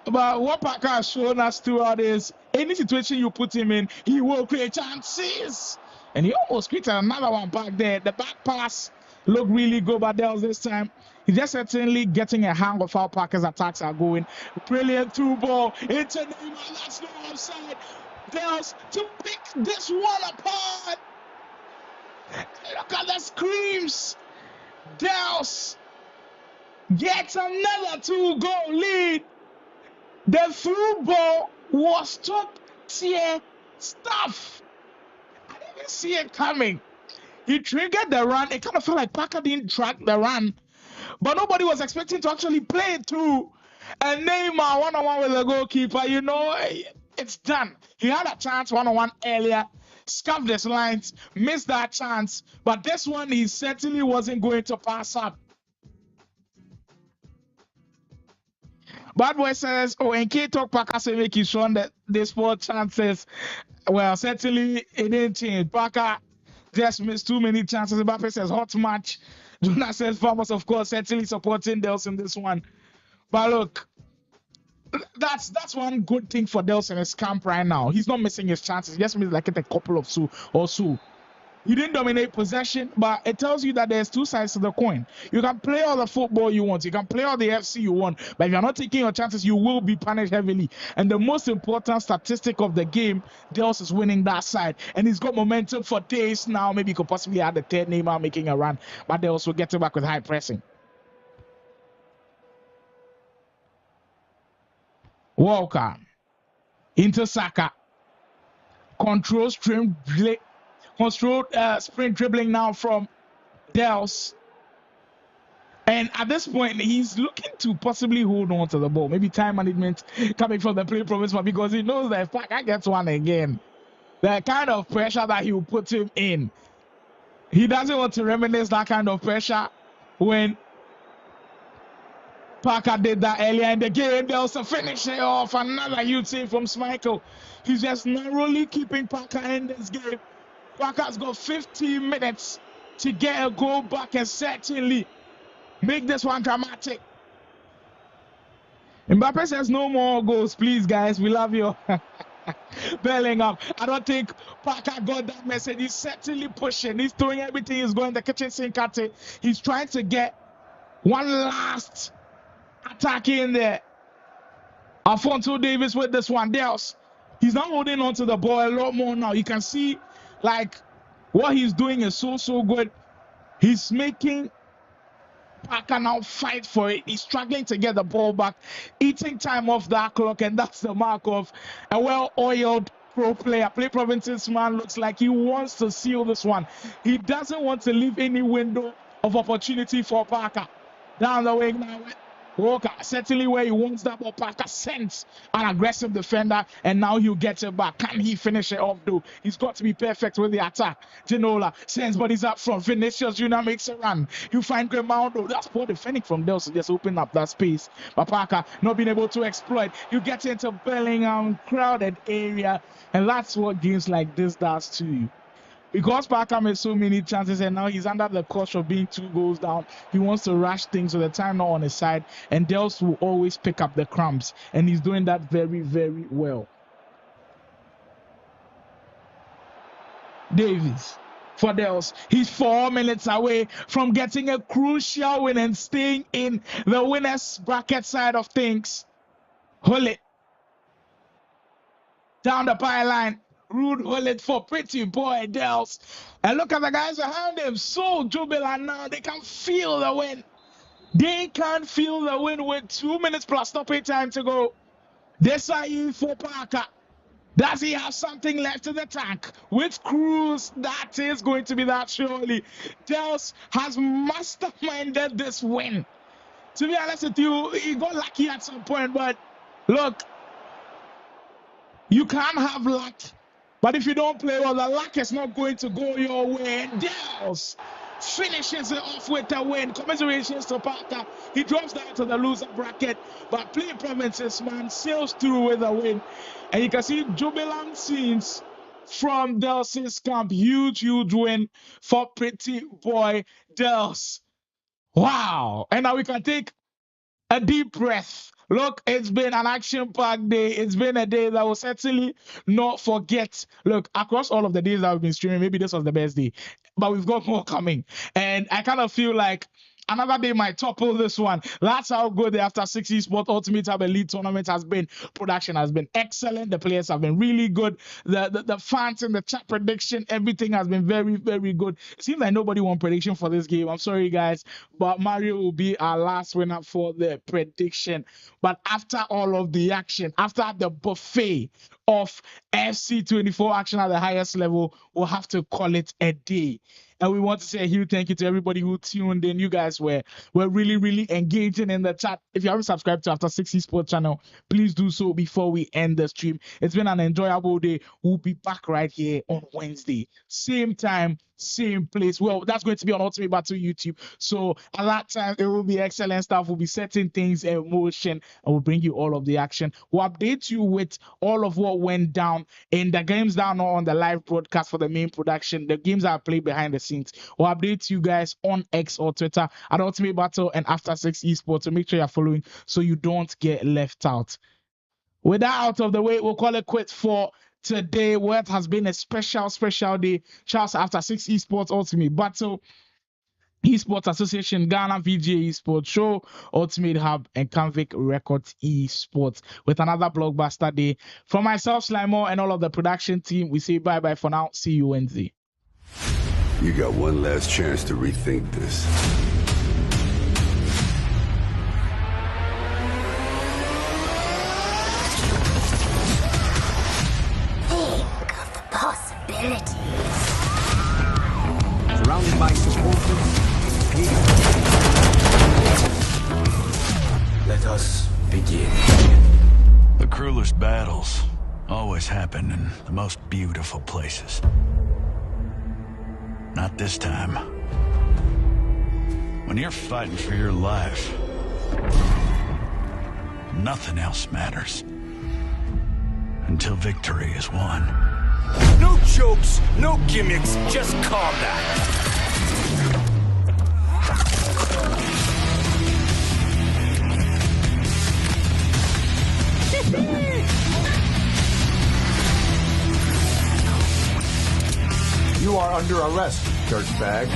S1: But what Parker has shown us throughout is any situation you put him in, he will create chances. And he almost created another one back there. The back pass looked really good, but Dels this time. He's just certainly getting a hang of how Parker's attacks are going. Brilliant through ball into Neymar. That's no offside. Dels to pick this one apart. Look at the screams. Dels gets another 2-goal lead. The through ball was top tier stuff. I didn't see it coming. He triggered the run. It kind of felt like Parker didn't track the run, but nobody was expecting to actually play it through. And Neymar one-on-one with the goalkeeper, you know, it's done. He had a chance one-on-one earlier, scuffed his lines, missed that chance, but this one he certainly wasn't going to pass up. Bad boy says, oh, and K talk Parker say make you shown that they sport chances. Well, certainly it didn't change. Parker just missed too many chances. Mbappe says hot match. Jonas says Farmers, of course, certainly supporting Dels in this one. But look, that's one good thing for Dels in his camp right now. He's not missing his chances. He just missed like a couple of two or so. He didn't dominate possession, but it tells you that there's two sides to the coin. You can play all the football you want. You can play all the FC you want. But if you're not taking your chances, you will be punished heavily. And the most important statistic of the game, Dels is winning that side. And he's got momentum for days now. Maybe he could possibly add the third Neymar making a run. But Dels will get it back with high pressing. Walker. Into Saka. Control stream. Controlled sprint dribbling now from Dels. And at this point, he's looking to possibly hold on to the ball. Maybe time management coming from the play province, because he knows that if Parker gets one again, the kind of pressure that he will put him in, he doesn't want to reminisce that kind of pressure when Parker did that earlier in the game. Dels to finish it off. Another huge save from Schmeichel. He's just narrowly keeping Parker in this game. Parker's got 15 minutes to get a goal back and certainly make this one dramatic. Mbappe says no more goals, please, guys. We love you. Bellingham. I don't think Parker got that message. He's certainly pushing. He's throwing everything. He's going the kitchen sink at it. He's trying to get one last attack in there. Alphonso Davies with this one. Dels. He's now holding on to the ball a lot more now. You can see like what he's doing is so good. He's making Parker now fight for it. He's struggling to get the ball back, eating time off that clock, and that's the mark of a well-oiled pro player. Play Province's man looks like he wants to seal this one. He doesn't want to leave any window of opportunity for Parker. Down the wing now. Walker, certainly where he wants that ball. Parker sends an aggressive defender, and now he'll get it back. Can he finish it off, though? He's got to be perfect with the attack. Ginola sends bodies up front. Vinicius Junior makes a run. You find Grimaldo. That's poor defending from Dels to just open up that space. But Parker not being able to exploit. You get into Bellingham, crowded area, and that's what games like this does to you. Because Parker made so many chances and now he's under the cost of being 2 goals down, he wants to rush things with the time not on his side, and Dels will always pick up the crumbs, and he's doing that very, very well. Davies for Dels. He's 4 minutes away from getting a crucial win and staying in the winners bracket side of things. Hold it. Down the pylon. Rude hold it for PrettyBoy Dels. And look at the guys behind him. So jubilant now. They can feel the win. They can feel the win with 2 minutes plus stoppage time to go. Desai for Parker. Does he have something left in the tank? With Cruz, that is going to be that surely. Dels has masterminded this win. To be honest with you, he got lucky at some point, but look, you can't have luck. But if you don't play well, the luck is not going to go your way. Dels finishes it off with a win. Commiserations to Parker. He drops down to the loser bracket, but Play Provinces, man, sails through with a win. And you can see jubilant scenes from Dels' camp. Huge win for PrettyBoy Dels. Wow. And now we can take a deep breath. Look, it's been an action-packed day. It's been a day that we'll certainly not forget. Look, across all of the days that we've been streaming, maybe this was the best day, but we've got more coming. And I kind of feel like another day might topple this one. That's how good the After 6 Esports Ultimate Hub Elite Tournament has been. Production has been excellent. The players have been really good. The fans in the chat prediction, everything has been very, very good. It seems like nobody won prediction for this game. I'm sorry, guys, but Mario will be our last winner for the prediction. But after all of the action, after the buffet of FC24 action at the highest level, we'll have to call it a day. And we want to say a huge thank you to everybody who tuned in. You guys were really, really engaging in the chat. If you haven't subscribed to After 6 Esports channel, please do so before we end the stream. It's been an enjoyable day. We'll be back right here on Wednesday. Same time, same place. Well, that's going to be on Ultimate Battle YouTube. So at that time, it will be excellent stuff. We'll be setting things in motion and we'll bring you all of the action. We'll update you with all of what went down in the games down on the live broadcast for the main production. The games that are played behind the scenes. We'll update you guys on X or Twitter at Ultimate Battle and After 6 Esports. So make sure you're following so you don't get left out. With that out of the way, we'll call it quits for today. What has been a special day. Charles After 6 Esports Ultimate Battle, Esports Association, Ghana VGA Esports Show, Ultimate Hub, and Canvic Records Esports with another blockbuster day. From myself, Slimo, and all of the production team, we say bye-bye for now. See you Wednesday.
S3: You got one last chance to rethink this.
S4: Think of the possibilities.
S9: Surrounded by supporters.
S10: Let us begin.
S6: The cruelest battles always happen in the most beautiful places. Not this time. When you're fighting for your life, nothing else matters. Until victory is won.
S10: No jokes, no gimmicks, just combat.
S7: You are under arrest, dirtbag.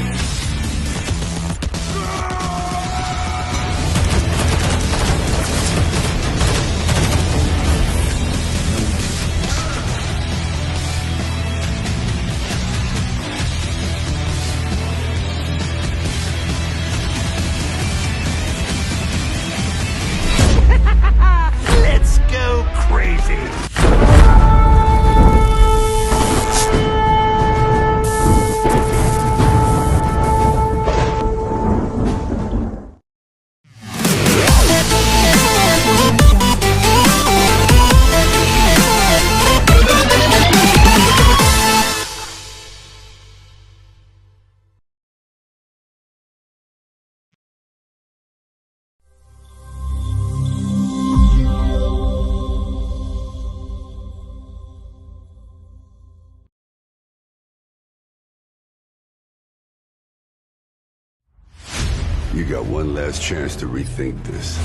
S10: Let's go crazy.
S3: You got one last chance to rethink this.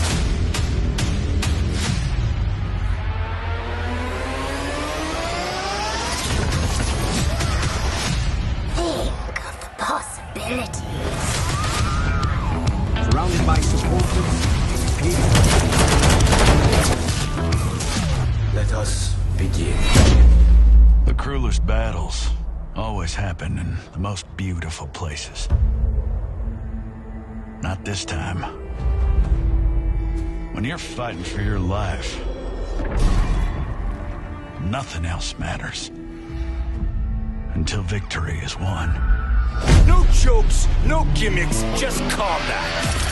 S4: Think of the possibilities.
S9: Surrounded by supporters.
S10: Let us begin.
S6: The cruelest battles always happen in the most beautiful places. Not this time. When you're fighting for your life, Nothing else matters until victory is won.
S10: No jokes, no gimmicks, just combat.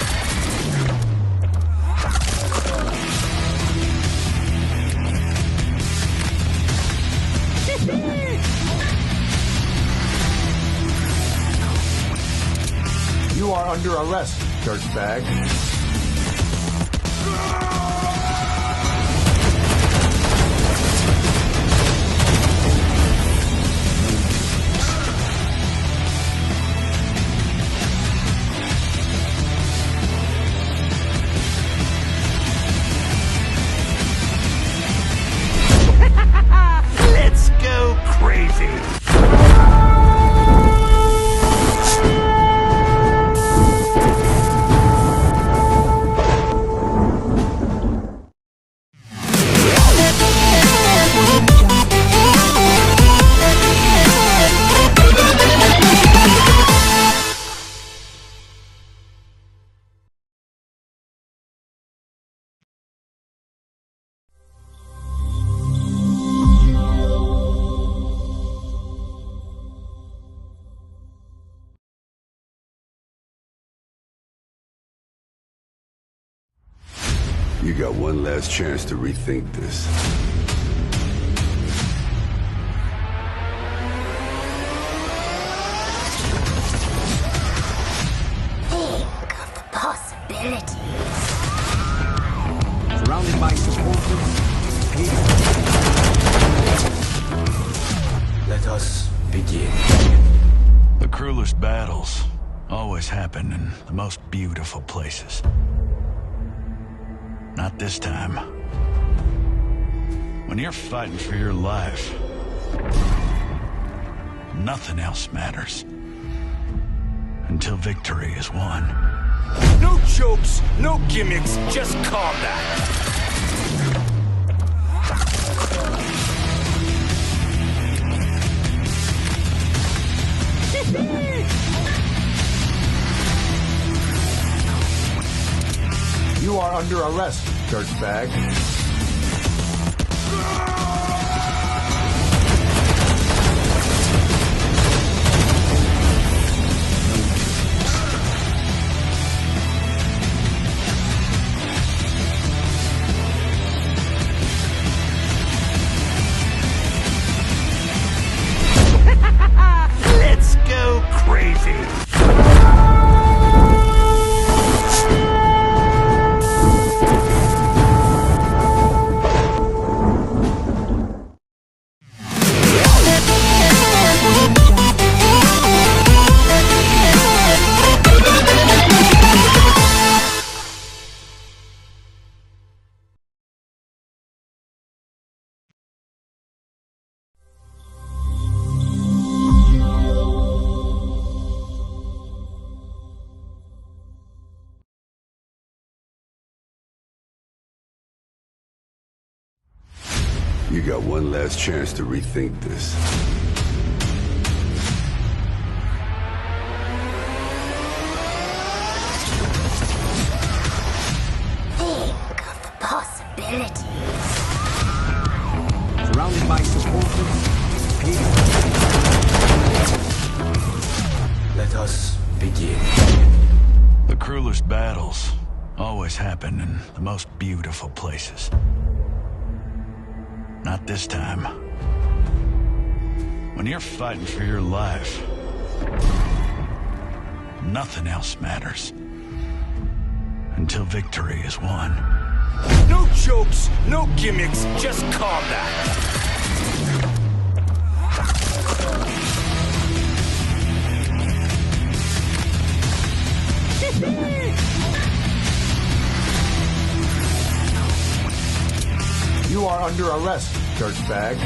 S7: You are under arrest, dirtbag.
S10: Let's go crazy.
S3: You got one last chance to rethink this.
S4: Think of the possibilities.
S9: Surrounded by supporters.
S10: Let us begin.
S6: The cruelest battles always happen in the most beautiful places. Not this time. When you're fighting for your life, nothing else matters until victory is won.
S10: No jokes, no gimmicks, just combat.
S7: You are under arrest, dirtbag.
S10: Let's go crazy.
S3: You got one last chance to rethink this.
S4: Think of the possibilities.
S9: Surrounded by supporters.
S10: Let us begin.
S6: The cruelest battles always happen in the most beautiful places. Not this time. When you're fighting for your life, nothing else matters until victory is won.
S10: No jokes, no gimmicks, just combat.
S7: You are under arrest, dirtbag.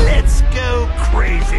S10: Let's go crazy.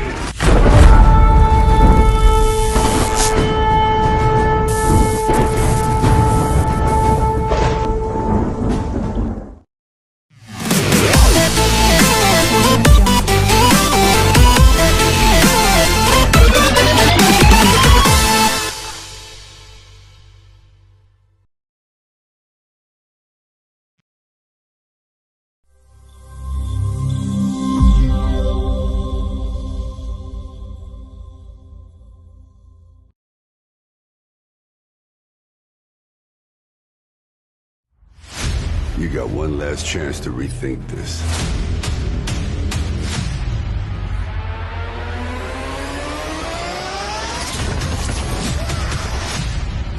S3: last chance to rethink this.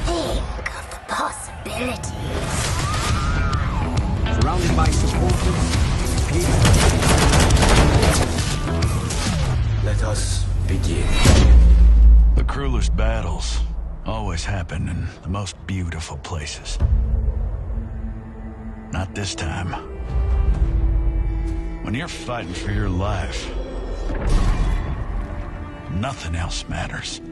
S4: Think of the possibilities.
S9: Surrounded by supporters.
S10: Let us begin.
S6: The cruelest battles always happen in the most beautiful places. Not this time. When you're fighting for your life, nothing else matters.